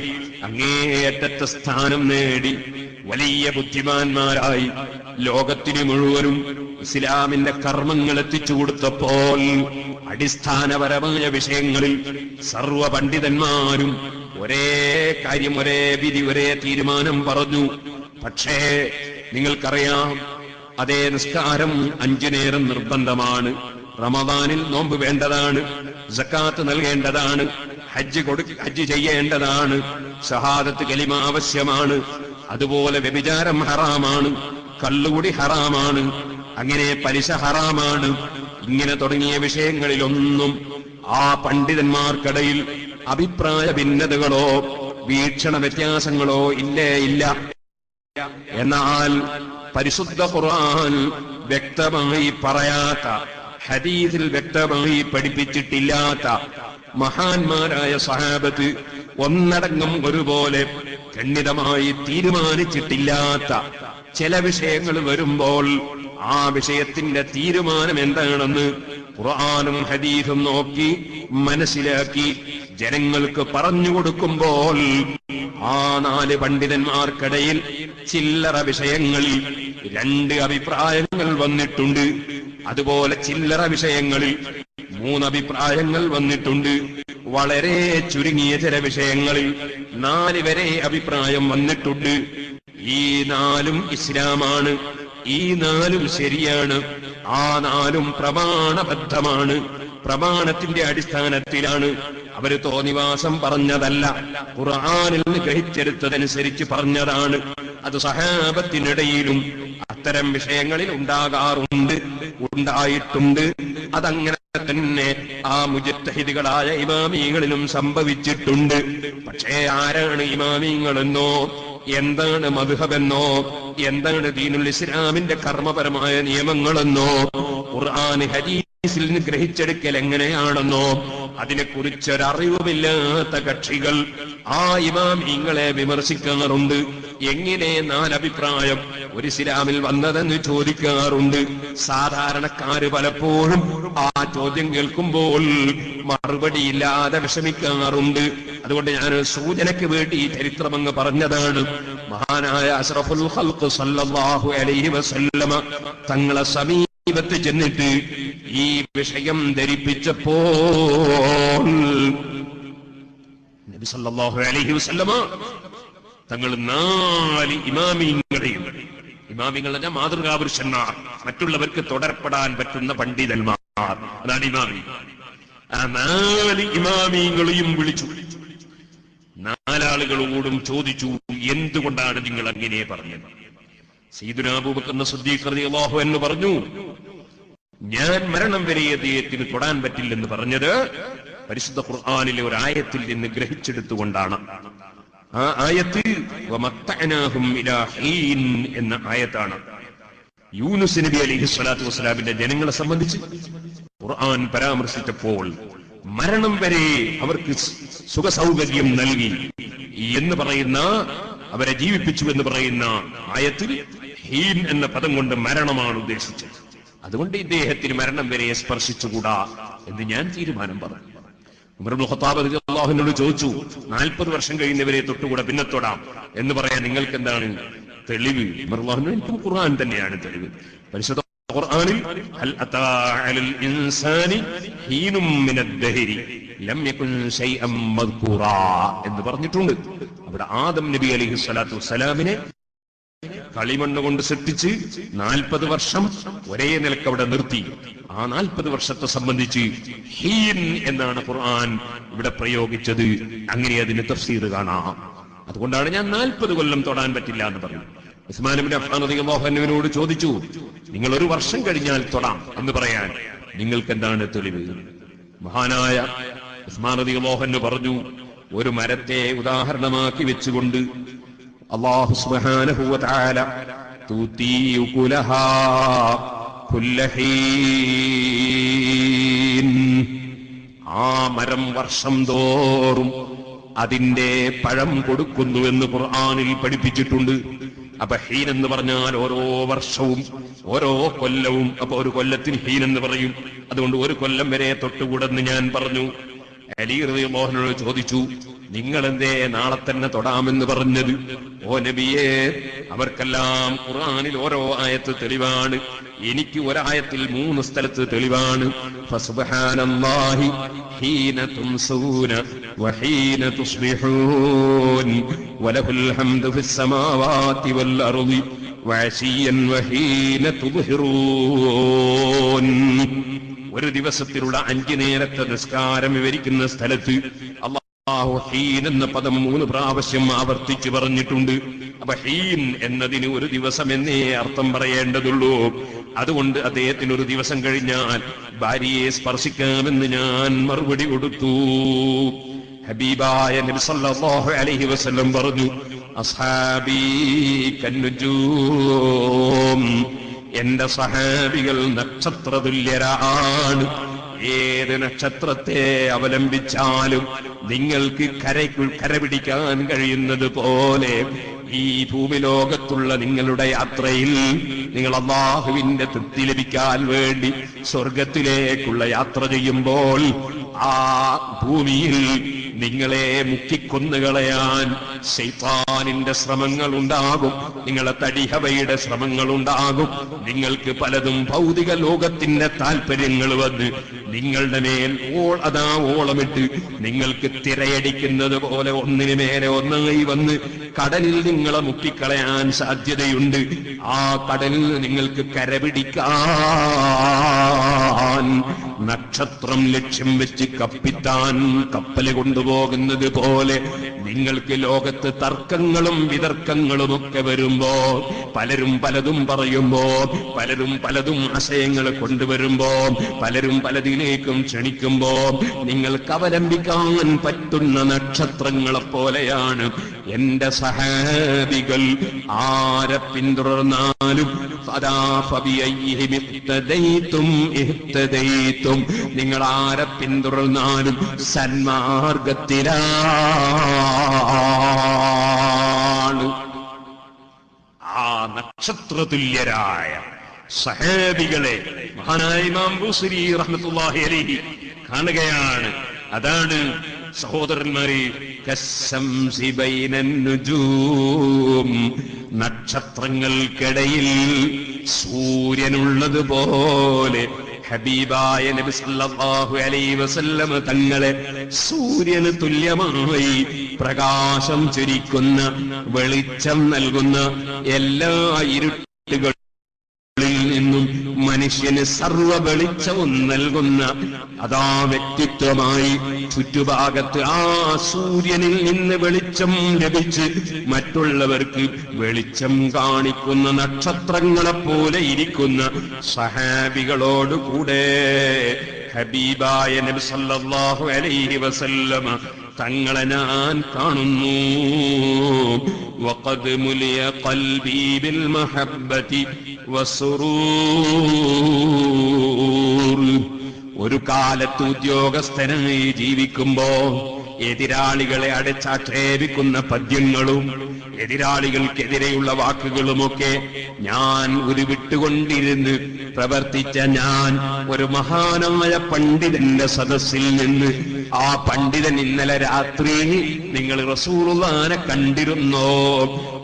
അങ്ങേയറ്റത്തെ സ്ഥാനം നേടി വലിയ ബുദ്ധിമാന്മാരായി ലോകത്തിന് മുഴുവനും ഇസ്ലാമിന്റെ കർമ്മങ്ങൾ എത്തിച്ചു കൊടുത്തപ്പോൾ അടിസ്ഥാനപരമായ വിഷയങ്ങളിൽ സർവ പണ്ഡിതന്മാരും ഒരേ കാര്യം, ഒരേ വിധി, ഒരേ തീരുമാനം പറഞ്ഞു. പക്ഷേ നിങ്ങൾക്കറിയാം, അതേ നിസ്കാരം 5 നേരം നിർബന്ധമാണ്, റമദാനിൽ നോമ്പ് വേണ്ടതാണ്, സക്കാത്ത് നൽകേണ്ടതാണ്, ഹജ്ജ് ചെയ്യേണ്ടതാണ്, ഷഹാദത്ത് കലിമ ആവശ്യമാണ്, അതുപോലെ വ്യഭിചാരം ഹറാമാണ്, കള്ളുകുടി ഹറാമാണ്, അങ്ങനെ പലിശ ഹറാമാണ്. ഇങ്ങനെ തുടങ്ങിയ വിഷയങ്ങളിലൊന്നും ആ പണ്ഡിതന്മാർക്കിടയിൽ അഭിപ്രായ ഭിന്നതകളോ വീക്ഷണ വ്യത്യാസങ്ങളോ ഇല്ല. എന്നാൽ പരിശുദ്ധ ഖുർആൻ വ്യക്തമായി പറയാത്ത, ഹദീസിൽ വ്യക്തമായി പഠിപ്പിച്ചിട്ടില്ലാത്ത, മഹാന്മാരായ സഹാബത്ത് ഒന്നടങ്കം ഒരുപോലെ ഖണ്ഡിതമായി തീരുമാനിച്ചിട്ടില്ലാത്ത ചില വിഷയങ്ങൾ വരുമ്പോൾ ആ വിഷയത്തിന്റെ തീരുമാനം എന്താണെന്ന് ഖുർആനും ഹദീസും നോക്കി മനസ്സിലാക്കി ജനങ്ങൾക്ക് പറഞ്ഞു കൊടുക്കുമ്പോൾ ആ 4 പണ്ഡിതന്മാർക്കിടയിൽ ചില്ലറ വിഷയങ്ങളിൽ 2 അഭിപ്രായങ്ങൾ വന്നിട്ടുണ്ട്. അതുപോലെ ചില്ലറ വിഷയങ്ങളിൽ 3 അഭിപ്രായങ്ങൾ വന്നിട്ടുണ്ട്. വളരെ ചുരുങ്ങിയ ചില വിഷയങ്ങളിൽ 4 വരെ അഭിപ്രായം വന്നിട്ടുണ്ട്. ഈ 4ഉം ഇസ്ലാമാണ്, ഈ 4ഉം ശരിയാണ്, ആ 4ഉം പ്രമാണബദ്ധമാണ്, പ്രമാണത്തിന്റെ അടിസ്ഥാനത്തിലാണ്. അവര് തോന്നിവാസം പറഞ്ഞതല്ല, ഖുർആനിൽ നിന്ന് ഗ്രഹിച്ചെടുത്തതനുസരിച്ച് പറഞ്ഞതാണ്. അത് സഹാബത്തിനിടയിലും അത്തരം വിഷയങ്ങളിൽ ഉണ്ടായിട്ടുണ്ട്. അതങ്ങനെ തന്നെ ആ മുജ്തഹിദുകളായ ഇമാമികളിലും സംഭവിച്ചിട്ടുണ്ട്. പക്ഷേ ആരാണ് ഇമാമിങ്ങളെന്നോ, എന്താണ് മദ്ഹബെന്നോ, എന്താണ് ദീനുൽ ഇസ്ലാമിന്റെ കർമ്മപരമായ നിയമങ്ങളെന്നോ, ഖുർആൻ ഹദീസിൽ നിന്ന് ഗ്രഹിച്ചെടുക്കൽ എങ്ങനെയാണെന്നോ അതിനെക്കുറിച്ചൊരറിവുമില്ലാത്ത കക്ഷികൾ ആ ഇമാമിങ്ങളെ വിമർശിക്കാറുണ്ട്. എങ്ങനെ 4 അഭിപ്രായം ഒരു ഇസ്ലാമിൽ വന്നതെന്ന് ചോദിക്കാറുണ്ട്. സാധാരണക്കാര് പലപ്പോഴും ആ ചോദ്യം കേൾക്കുമ്പോൾ മറുപടിയില്ലാതെ വിഷമിക്കാറുണ്ട്. അതുകൊണ്ട് ഞാൻ സൂചനയ്ക്ക് വേണ്ടി ഈ ചരിത്രമങ്ങ് പറഞ്ഞതാണ്. മഹാനായ അഷ്റഫുൽ ഖൽഖ് സല്ലല്ലാഹു അലൈഹി വസല്ലമ തങ്ങളെ സമീപത്ത് ചെന്നിട്ട് ഈ വിഷയം ധരിപ്പിച്ചപ്പോൾ നബി സല്ലല്ലാഹു അലൈഹി വസല്ലമ തങ്ങൾ 4 ഇമാമിങ്ങളെയും, ഇമാമിങ്ങളുടെ മാതൃകാപുരുഷന്മാർ, മറ്റുള്ളവർക്ക് തുടരപ്പെടാൻ പറ്റുന്ന പണ്ഡിതന്മാർ, അതാണ് ഇമാമി. ആ 4 ഇമാമിങ്ങളെയും വിളിച്ചു. 4 ആളുകളോടും ചോദിച്ചു, എന്തുകൊണ്ടാണ് നിങ്ങൾ അങ്ങനെ പറഞ്ഞത്? സയ്യിദുനാ അബൂബക്കർ സിദ്ദീഖ് റളിയല്ലാഹു അൻഹു പറഞ്ഞു, ഞാൻ മരണം വരെ അദ്ദേഹത്തിന് തൊടാൻ പറ്റില്ലെന്ന് പറഞ്ഞത് പരിശുദ്ധ ഖുർആനിലെ ഒരു ആയത്തിൽ നിന്ന് ഗ്രഹിച്ചെടുത്തുകൊണ്ടാണ്. ആ ആയത്ത് വമത്തഅനാഹും ഇലാ ഹീൻ എന്ന ആയത്താണ്. യൂനുസ് നബി അലൈഹി സ്വലാത്തു വസ്സലാമിന്റെ ജനങ്ങളെ സംബന്ധിച്ച് ഖുർആൻ പരാമർശിച്ചപ്പോൾ മരണം വരെ അവർക്ക് സുഖസൗകര്യം നൽകി എന്ന് പറയുന്ന, അവരെ ജീവിപ്പിച്ചു എന്ന് പറയുന്ന ആയത്തിൽ ഹീൻ എന്ന പദം കൊണ്ട് മരണമാണ് ഉദ്ദേശിച്ചത്. അതുകൊണ്ട് ഇദ്ദേഹത്തിന് മരണം വരെ സ്പർശിച്ചുകൂടാ എന്ന് ഞാൻ തീരുമാനം പറഞ്ഞു. ഉമർ ഇബ്നു ഖത്താബ് റളിയല്ലാഹു അൻഹു ചോദിച്ചു, 40 വർഷം കഴിയുന്നവരെ തൊട്ടുകൂടാ, പിന്നെ തൊടാം എന്ന് പറയാൻ നിങ്ങൾക്ക് എന്താണ് തെളിവ്. എനിക്കും ഖുർആൻ തന്നെയാണ് തെളിവ്. പരിശുദ്ധ ഖുർആനിൽ ഹൽ അതാ അലൽ ഇൻസാനി ഹീനും മിനദ്ദഹരി ലം യകുൻ ശൈഅൻ മദ്കൂറാ എന്ന് പറഞ്ഞിട്ടുണ്ട്. അവിടെ ആദം നബി അലൈഹിസ്സലാത്തു വസ്സലാമിനെ കളിമണ്ണ് കൊണ്ട് സൃഷ്ടിച്ച് 40 വർഷം ഒരേ നിലക്ക് അവിടെ നിർത്തി. ആ 40 വർഷത്തെ സംബന്ധിച്ച് ഹീൻ എന്നാണ് ഖുർആൻ ഇവിടെ പ്രയോഗിച്ചത്. അങ്ങനെ അതിന് തഫ്സീർ കാണാം. അതുകൊണ്ടാണ് ഞാൻ 40 കൊല്ലം തൊടാൻ പറ്റില്ല എന്ന് പറഞ്ഞു. ഉസ്മാൻ ഇബ്നു അഫ്ഫാൻ റളിയല്ലാഹു അൻഹുവിനോട് ചോദിച്ചു, നിങ്ങൾ 1 വർഷം കഴിഞ്ഞാൽ തൊടാം എന്ന് പറയാൻ നിങ്ങൾക്ക് എന്താണ് തെളിവ്? മഹാനായ ഉസ്മാൻ റളിയല്ലാഹു അൻഹു പറഞ്ഞു, ഒരു മരത്തെ ഉദാഹരണമാക്കി വെച്ചുകൊണ്ട് അല്ലാഹു സുബ്ഹാനഹു വ തആല തൂതി ഉകുലഹാ കുല്ലഹീൻ, ആ മരം വർഷം തോറും അതിന്റെ പഴം കൊടുക്കുന്നുവെന്ന് ഖുർആനിൽ പഠിപ്പിച്ചിട്ടുണ്ട്. അപ്പൊ ഹീൻ എന്ന് പറഞ്ഞാൽ ഓരോ വർഷവും ഓരോ കൊല്ലവും. അപ്പൊ ഒരു കൊല്ലത്തിന് ഹീൻ എന്ന് പറയും. അതുകൊണ്ട് 1 കൊല്ലം വരെ തൊട്ടുകൂടെന്ന് ഞാൻ പറഞ്ഞു. അലി റളിയല്ലാഹു അൻഹു ചോദിച്ചു, നിങ്ങൾ എന്തേ നാളെ തന്നെ തൊടാമെന്ന് പറഞ്ഞത്? ഓ നബിയേ, അവർക്കെല്ലാം ഖുർആനിൽ ഓരോ ആയത്ത് തെളിവാണ്. എനിക്ക് ഒരായത്തിൽ 3 സ്ഥലത്ത് തെളിവാണ്. ഫസുബ്ഹാനല്ലാഹി ഹീന തുംസൂന വഹീന തുസ്ബിഹൂൻ വലഹുൽ ഹംദു ഫിസ് സമാവാതി വൽ അർളി വഅശിയൻ വഹീന തുബ്ഹിറൂൻ. ഒരു ദിവസത്തിലുള്ള 5 നേരത്തെ നിസ്കാരം വിവരിക്കുന്ന സ്ഥലത്ത് അല്ലാഹു ഹീൻ എന്ന പദം 3 പ്രാവശ്യം ആവർത്തിച്ച് പറഞ്ഞിട്ടുണ്ട്. അപ്പൊ ഹീൻ എന്നതിന് ഒരു ദിവസം എന്നേ അർത്ഥം പറയേണ്ടതുള്ളൂ. അതുകൊണ്ട് അദ്ദേഹത്തിന് ഒരു ദിവസം കഴിഞ്ഞാൽ ഭാര്യയെ സ്പർശിക്കാമെന്ന് ഞാൻ മറുപടി കൊടുത്തു. ഹബീബായ നബി സല്ലല്ലാഹു അലൈഹി വസല്ലം പറഞ്ഞു, അസ്ഹാബീ കന്നുജൂം, എന്റെ സഹാബികൾ നക്ഷത്രതുല്യരാണ്. ഏത് നക്ഷത്രത്തെ അവലംബിച്ചാലും നിങ്ങൾക്ക് കരപിടിക്കാൻ കഴിയുന്നത് പോലെ ഈ ഭൂമിലോകത്തുള്ള നിങ്ങളുടെ യാത്രയിൽ നിങ്ങൾ അല്ലാഹുവിന്റെ തൃപ്തി ലഭിക്കാൻ വേണ്ടി സ്വർഗത്തിലേക്കുള്ള യാത്ര ചെയ്യുമ്പോൾ ആ ഭൂമിയിൽ നിങ്ങളെ മുക്കിക്കൊന്നുകളയാൻ ശൈത്താനിന്റെ ശ്രമങ്ങൾ ഉണ്ടാകും, നിങ്ങളെ തടിഹവയുടെ ശ്രമങ്ങൾ ഉണ്ടാകും. നിങ്ങൾക്ക് പലതും ഭൗതിക ലോകത്തിന്റെ താല്പര്യങ്ങൾ വന്ന് നിങ്ങളുടെ മേൽ ഓളമിട്ട് നിങ്ങൾക്ക് തിരയടിക്കുന്നത് പോലെ ഒന്നിനു മേലെ ഒന്നായി വന്ന് കടലിൽ നിങ്ങളെ മുക്കിക്കളയാൻ സാധ്യതയുണ്ട്. ആ കടലിൽ നിങ്ങൾക്ക് കരപിടിക്കാൻ നക്ഷത്രം ലക്ഷ്യം വെച്ച് കപ്പിത്താൻ കപ്പല് കൊണ്ടുപോകുന്നത് പോലെ നിങ്ങൾക്ക് ലോകത്ത് തർക്കങ്ങളും വിതർക്കങ്ങളും ഒക്കെ വരുമ്പോ, പലരും പലതും പറയുമ്പോ, പലരും പലതും ആശയങ്ങൾ കൊണ്ടുവരുമ്പോ, പലരും പലതിലേക്കും ക്ഷണിക്കുമ്പോ നിങ്ങൾക്ക് അവലംബിക്കാൻ പറ്റുന്ന നക്ഷത്രങ്ങളെ പോലെയാണ് എന്റെ സഹാബികൾ. ആരെ പിന്തുടർന്നാലും നിങ്ങൾ ആരെ പിന്തുടർന്നാലും സന്മാർഗത്തിലാണ്. ആ നക്ഷത്രതുല്യരായ സഹാബികളെ മഹാനായ ഇമാം ബൂസരി റഹ്മത്തുള്ളാഹി അലൈഹി കാണുകയാണ്. അതാണ് സഹോദരന്മാരെ, കസ്സംസി ബൈനൻ നുജൂം, നക്ഷത്രങ്ങൾക്കിടയിൽ സൂര്യനുള്ളതുപോലെ ഹബീബായ നബി സല്ലല്ലാഹു അലൈഹി വസല്ലം തങ്ങളെ സൂര്യന് തുല്യമായി പ്രകാശം ചൊരിക്കുന്ന, വെളിച്ചം നൽകുന്ന, എല്ലാ ഇരുട്ടുകൾ നിന്നും മനുഷ്യന് സർവ വെളിച്ചവും നൽകുന്ന അതാ വ്യക്തിത്വമായി ചുറ്റുഭാഗത്ത് ആ സൂര്യനിൽ നിന്ന് വെളിച്ചം ലഭിച്ച് മറ്റുള്ളവർക്ക് വെളിച്ചം കാണിക്കുന്ന നക്ഷത്രങ്ങളെപ്പോലെ ഇരിക്കുന്ന സഹാബികളോടുകൂടെ ഹബീബായ നബി സല്ലല്ലാഹു അലൈഹി വസല്ലമ തങ്ങളെ ഞാൻ കാണുന്നു. വഖദ് മുലിയ ഖൽബി ബിൽ മഹബ്ബതി വസുറൂർ. ഒരു കാലത്ത് ഉദ്യോഗസ്ഥനായി ജീവിക്കുമ്പോ എതിരാളികളെ അടച്ചാക്ഷേപിക്കുന്ന പദ്യങ്ങളും എതിരാളികൾക്കെതിരെയുള്ള വാക്കുകളുമൊക്കെ ഞാൻ ഉരുവിട്ടുകൊണ്ടിരുന്ന് പ്രവർത്തിച്ച ഞാൻ ഒരു മഹാനായ പണ്ഡിതന്റെ സദസ്സിൽ നിന്ന്, ആ പണ്ഡിതൻ ഇന്നലെ രാത്രി നിങ്ങൾ റസൂലുള്ളാഹിനെ കണ്ടിരുന്നോ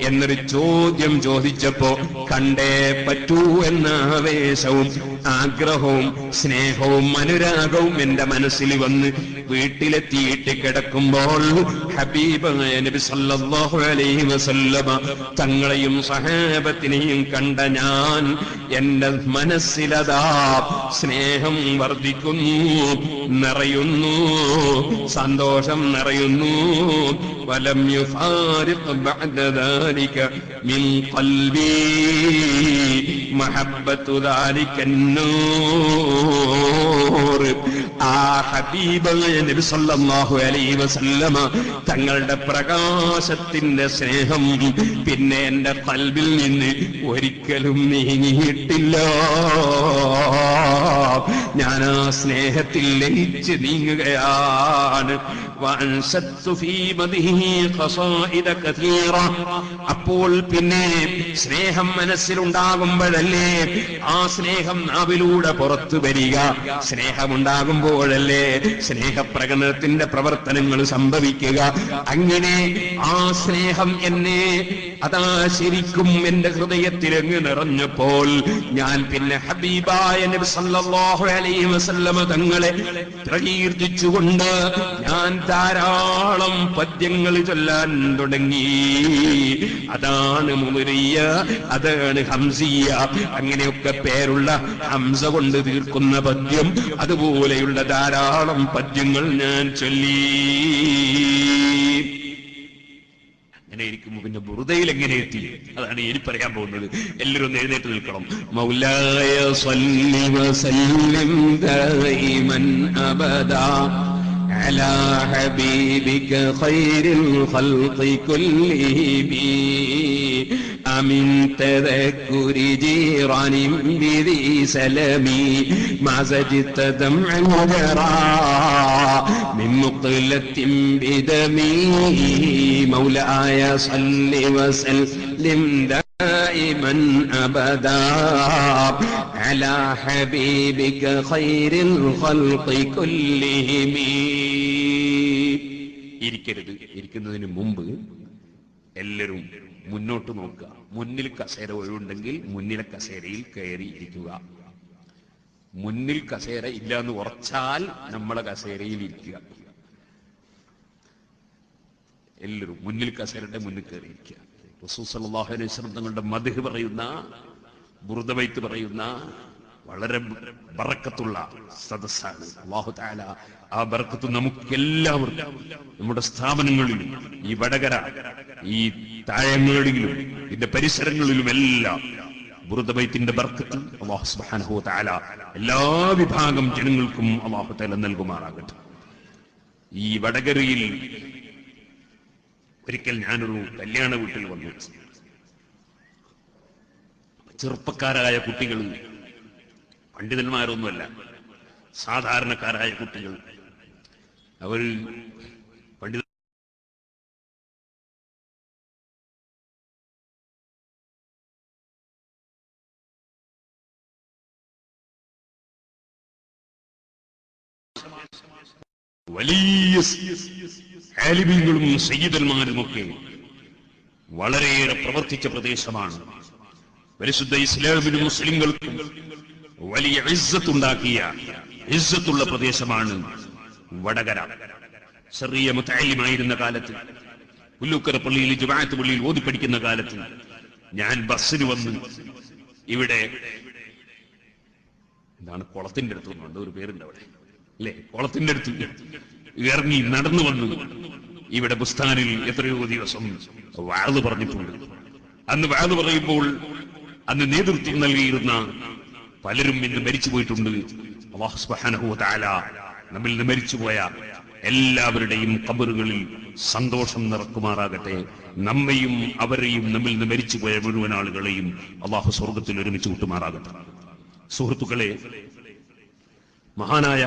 എന്നൊരു ചോദ്യം ചോദിച്ചപ്പോ കണ്ടേ പറ്റൂ എന്ന ആവേശവും ആഗ്രഹവും സ്നേഹവും അനുരാഗവും എന്റെ മനസ്സിൽ വന്ന് വീട്ടിലെത്തിയിട്ട് കിടക്കുമ്പോൾ ഹബീബായ നബി സല്ലല്ലാഹു അലൈഹി വസല്ലമ തങ്ങളെയും സഹാബത്തിനെയും കണ്ട ഞാൻ എന്റെ മനസ്സിലതാ സ്നേഹം വർദ്ധിക്കുന്നു, നിറയുന്നു, സന്തോഷം നിറയുന്നു. വലം യുഫാരിഖ് ബഅദ ദാലിക മിൻ ഖൽബി മഹബ്ബത്തു ദാലിക അന്നൂർ. ആ ഹബീബായ നബി സല്ലല്ലാഹു അലൈഹി വസല്ലമ തങ്ങളുടെ പ്രകാശത്തിന്റെ സ്നേഹം പിന്നെ എന്റെ ഖൽബിൽ നിന്ന് ഒരിക്കലും നീങ്ങിയിട്ടില്ല. ഞാൻ ആ സ്നേഹത്തിൽ ലയിച്ച് നീങ്ങുകയാണ്. അപ്പോൾ പിന്നെ സ്നേഹം മനസ്സിലുണ്ടാകുമ്പോഴല്ലേ ആ സ്നേഹം നാവിലൂടെ പുറത്തു വരിക. സ്നേഹമുണ്ടാകുമ്പോഴല്ലേ സ്നേഹപ്രകടനത്തിന്റെ പ്രവർത്തനങ്ങൾ സംഭവിക്കുക. അങ്ങനെ ആ സ്നേഹം എന്നെ അതാ ശരിക്കും എന്റെ ഹൃദയത്തിലങ്ങ് നിറഞ്ഞപ്പോൾ ഞാൻ പിന്നെ ഹബീബായ നബി സല്ലല്ലാഹു അലൈഹി വസല്ലമ തങ്ങളെ പ്രകീർത്തിച്ചുകൊണ്ട് ഞാൻ ധാരാളം പദ്യങ്ങൾ ചൊല്ലാൻ തുടങ്ങി. അതാണ് മുമരിയ, അതാണ് ഹംസിയ, അങ്ങനെയൊക്കെ പേരുള്ള ഹംസ കൊണ്ട് തീർക്കുന്ന പദ്യം, അതുപോലെയുള്ള ധാരാളം പദ്യങ്ങൾ ഞാൻ ചൊല്ലി. അങ്ങനെ ഇരിക്കുമ്പോ പിന്നെ ബുറുദയിൽ എങ്ങനെ എത്തി, അതാണ് ഇനി പറയാൻ പോകുന്നത്. എല്ലാവരും ഒന്ന് എഴുന്നേറ്റ് നിൽക്കണം. മൗലായ സ്വല്ലി വസല്ലിം ദൈമൻ അബദാ അലാ ഹബീബിക ഖൈറിൽ ഖൽഖി കുല്ലിഹിം അമിൻ തദക്കുരി ജീറാനിൻ ബിദി സലമി മസജിത ദംഅൻ ജറാ മിൻ മുഖ്ലത്തിൻ ബിദമി മൗലായ സ്വല്ലി വസല്ലിം ദൈമൻ അബദാ അലാ ഹബീബിക ഖൈറിൽ ഖൽഖി കുല്ലിഹിം. ഇരിക്കരുത്. ഇരിക്കുന്നതിന് മുമ്പ് എല്ലാവരും മുന്നോട്ട് നോക്കുക. മുന്നിൽ കസേര ഒഴിവുണ്ടെങ്കിൽ മുന്നിലെ കസേരയിൽ കയറി ഇരിക്കുക. മുന്നിൽ കസേര ഇല്ല എന്ന് ഉറച്ചാൽ നമ്മളെ കസേരയിൽ ഇരിക്കുക. എല്ലാവരും മുന്നിൽ കസേരയുടെ മുന്നിൽ കയറി ഇരിക്കുക. റസൂൽ സല്ലല്ലാഹു അലൈഹി വസല്ലം തങ്ങളുടെ മദ്ഹ് പറയുന്ന, ബുർദ ബൈത്ത് പറയുന്ന വളരെ ബറക്കത്തുള്ള സദസ്സാണ്. അല്ലാഹു തആല ആ ബറക്കത്ത് നമുക്കെല്ലാവർക്കും നമ്മുടെ സ്ഥാപനങ്ങളിലും ഈ വടകര ഈ താഴങ്ങാടിയിലും ഇതിന്റെ പരിസരങ്ങളിലുമെല്ലാം ബുർദ ബൈത്തിന്റെ ബറക്കത്ത് അല്ലാഹു സുബ്ഹാനഹു വ തആല എല്ലാ വിഭാഗം ജനങ്ങൾക്കും അല്ലാഹു തആല നൽകുമാറാകട്ടെ. ഈ വടകരയിൽ ഒരിക്കൽ ഞാനൊരു കല്യാണ വീട്ടിൽ വന്നു. ചെറുപ്പക്കാരായ കുട്ടികൾ, പണ്ഡിതന്മാരൊന്നുമല്ല, സാധാരണക്കാരായ കുട്ടികൾ. അവർ പണ്ഡിത വലിയ ആലിമീങ്ങളും സയ്യിദന്മാരുമൊക്കെ വളരെയേറെ പ്രവർത്തിച്ച പ്രദേശമാണ്. പരിശുദ്ധ ഇസ്ലാമിനും മുസ്ലിങ്ങൾക്കും വലിയ ഇസ്സത്തുണ്ടാക്കിയ ഇസ്സത്തുള്ള പ്രദേശമാണ് വടകര. ചെറിയ മുതഅല്ലിമായിരുന്ന കാലത്ത്, പുല്ലൂക്കര പള്ളിയിൽ ജുമാഅത്ത് പള്ളിയിൽ ഓതി പഠിക്കുന്ന കാലത്ത് ഞാൻ ബസ്സിന് വന്ന് ഇവിടെ എന്താണ് കുളത്തിന്റെ അടുത്ത് വന്നുണ്ട്, ഒരു പേരുണ്ട് അവിടെ അല്ലെ, കുളത്തിന്റെ അടുത്ത് ഇറങ്ങി നടന്നു വന്നു ഇവിടെ ബുസ്താനിൽ എത്രയോ ദിവസം വഅദ് പറഞ്ഞിട്ടുണ്ട്. അന്ന് വഅദ് പറയുമ്പോൾ അന്ന് നേതൃത്വം നൽകിയിരുന്ന പലരും ഇന്ന് മരിച്ചു പോയിട്ടുണ്ട്. അല്ലാഹു സുബ്ഹാനഹു വ തആല നമ്മിൽ നിന്ന് മരിച്ചുപോയ എല്ലാവരുടെയും ഖബറുകളിൽ സന്തോഷം നിറക്കുമാറാകട്ടെ. നമ്മയും അവരെയും നമ്മിൽ നിന്ന് മരിച്ചുപോയ മുഴുവൻ ആളുകളെയും അല്ലാഹു സ്വർഗ്ഗത്തിൽ ഒരുമിച്ച് കൂട്ടുമാറാകട്ടെ. സുഹൃത്തുക്കളെ, മഹാനായ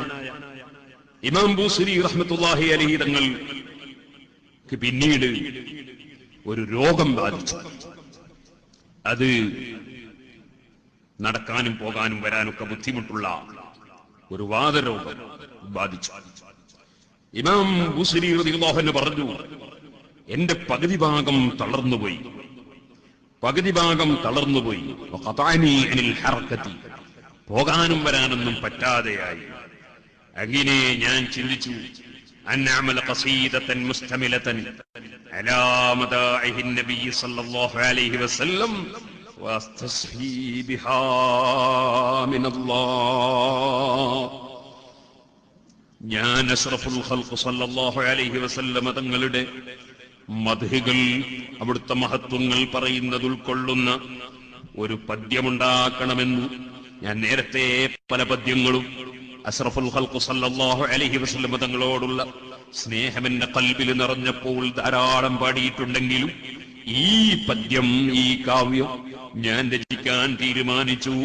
ഇമാം ബൂസരി റഹ്മത്തുള്ളാഹി അലൈഹി തങ്ങൾ പിന്നീട് ഒരു രോഗം ബാധിച്ചു. അത് നടക്കാനും പോകാനും വരാനൊക്കെ ബുദ്ധിമുട്ടുള്ള ഒരു വാതരോഗം ബാധിച്ചു. ഇമാം ബുസ്രി റളിയല്ലാഹു അൻഹു പറഞ്ഞു, എന്റെ പകുതി ഭാഗം തളർന്നുപോയി. പോകാനും വരാനൊന്നും പറ്റാതെയായി. അങ്ങനെ ഞാൻ ചിന്തിച്ചു, അൻഅമല ഖസീദതൻ മുസ്തമിലതൻ അലാ മദാഇഹിൻ നബി സല്ലല്ലാഹു അലൈഹി വസല്ലം വസ്തസ്ഫീ ബിഹാ മിനല്ലാഹ്. ഞാൻ അഷ്റഫുൽ ഖൽഖ് സല്ലല്ലാഹു അലൈഹി വസല്ലം തങ്ങളുടെ മദ്ഹുകൾ, അവിടുത്തെ മഹത്വങ്ങൾ പറയുന്നത് ഉൾക്കൊള്ളുന്ന ഒരു പദ്യമുണ്ടാക്കണമെന്ന് ഞാൻ നേരത്തെ പല പദ്യങ്ങളും അഷ്റഫുൽ ഖൽഖ് സല്ലല്ലാഹു അലൈഹി വസല്ലം തങ്ങളോടുള്ള സ്നേഹം എന്റെ ഖൽബിൽ നിറഞ്ഞപ്പോൾ ധാരാളം പാടിയിട്ടുണ്ടെങ്കിലും ഈ പദ്യം, ഈ കാവ്യം ഞാൻ രചിക്കാൻ തീരുമാനിച്ചു.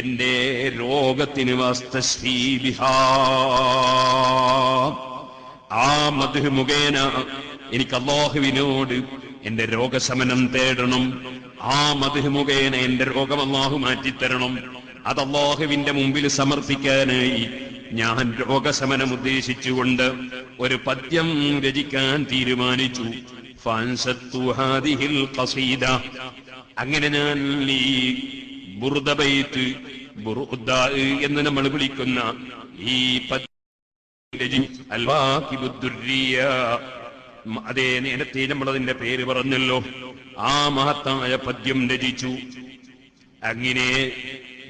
എന്റെ രോഗത്തിന് വസ്തശ്രീ ബിഹാ, ആ മദ്ഹ് മുഖേന എനിക്ക് അല്ലാഹുവിനോട് എന്റെ രോഗശമനം തേടണം. ആ മദ്ഹ് മുഖേന എന്റെ രോഗം അല്ലാഹു മാറ്റിത്തരണം. അത് അല്ലാഹുവിന്റെ മുമ്പിൽ സമർപ്പിക്കാനായി ഞാൻ രോഗശമനം ഉദ്ദേശിച്ചുകൊണ്ട് ഒരു പദ്യം രചിക്കാൻ തീരുമാനിച്ചു. ഫഅൻസത്തു ഹാദിഹിൽ ഖസീദ. അങ്ങനെ ഞാൻ ഈ ബുർദ ബൈത്ത്, ബുർദ എന്ന് നമ്മൾ വിളിക്കുന്ന ഈ അതേ നേരത്തെ നമ്മളതിന്റെ പേര് പറഞ്ഞല്ലോ, ആ മഹത്തായ പദ്യം രചിച്ചു. അങ്ങനെ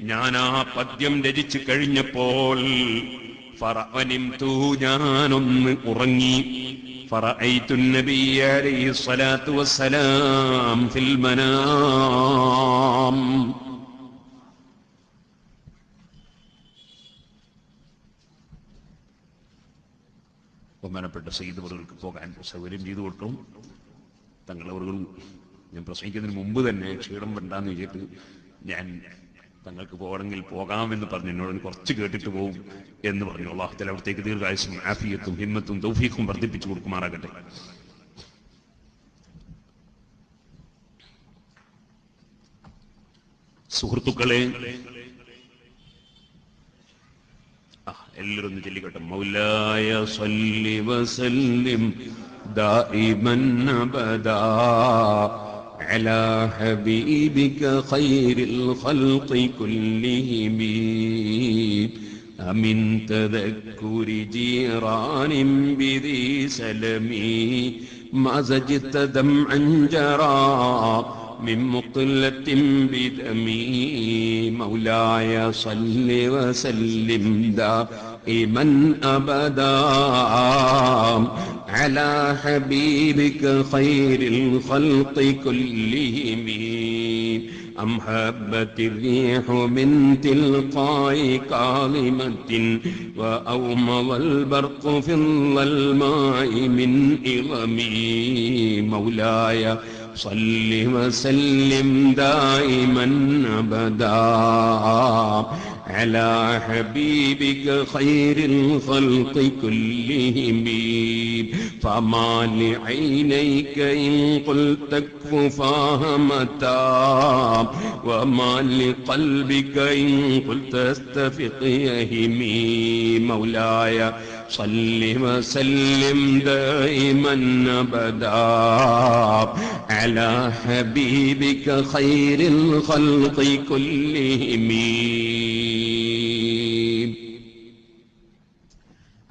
ഞാൻ ആ പദ്യം രചിച്ചു കഴിഞ്ഞപ്പോൾ ഫറഅനിംതു, ഞാനൊന്ന് ഉറങ്ങി. ഫറഅയ്തു നബിയ അലൈഹി സ്വലാത്തു വസ്സലാം ഫിൽ മനാം. ബഹുമാനപ്പെട്ട സയ്യിദ് അവർക്ക് പോകാൻ സൗകര്യം ചെയ്തു കൊടുക്കും. തങ്ങളവർ ഞാൻ പ്രസംഗിക്കുന്നതിന് മുമ്പ് തന്നെ ക്ഷീണം വേണ്ടാന്ന് വെച്ചിട്ട് ഞാൻ തങ്ങൾക്ക് പോകണമെങ്കിൽ പോകാമെന്ന് പറഞ്ഞു. എന്നോട് കുറച്ച് കേട്ടിട്ട് പോകും എന്ന് പറഞ്ഞു. അല്ലാഹു തആല അവിടത്തേക്ക് ദീർഘായുസ്സും ആഫിയത്തും ഹിമ്മത്തും തൗഫീഖും വർദ്ധിപ്പിച്ചു കൊടുക്കുമാറാകട്ടെ. സുഹൃത്തുക്കളെ, എല്ലാവരും ഒന്ന് ചൊല്ലിക്കട്ടെ. മൗലായ സ്വല്ലി വസല്ലിം ദായിമൻ അബദാ അലാ ഹബീബിക ഖൈറിൽ ഖൽഖി കുല്ലിഹിം അമിൻ തദക്കുരി ജീറാനിൻ ബിദി സലമി മസജ്ത ദംഅൻ ജറാ من مقلة بدمي مولاي صل وسلم دائما أبدا على حبيبك خير الخلق كلهم أم هبت الريح من تلقاء كاظمة وأومض البرق في الظلماء من إظمي مولاي صل وسلم دائما أبدا على حبيبك خير الخلق كلهم فما لعينيك إن قلت اكف فهمتا وما لقلبك إن قلت استفق يهمي مولاي صل وسلم دائما أبدا على حبيبك خير الخلق كلهم.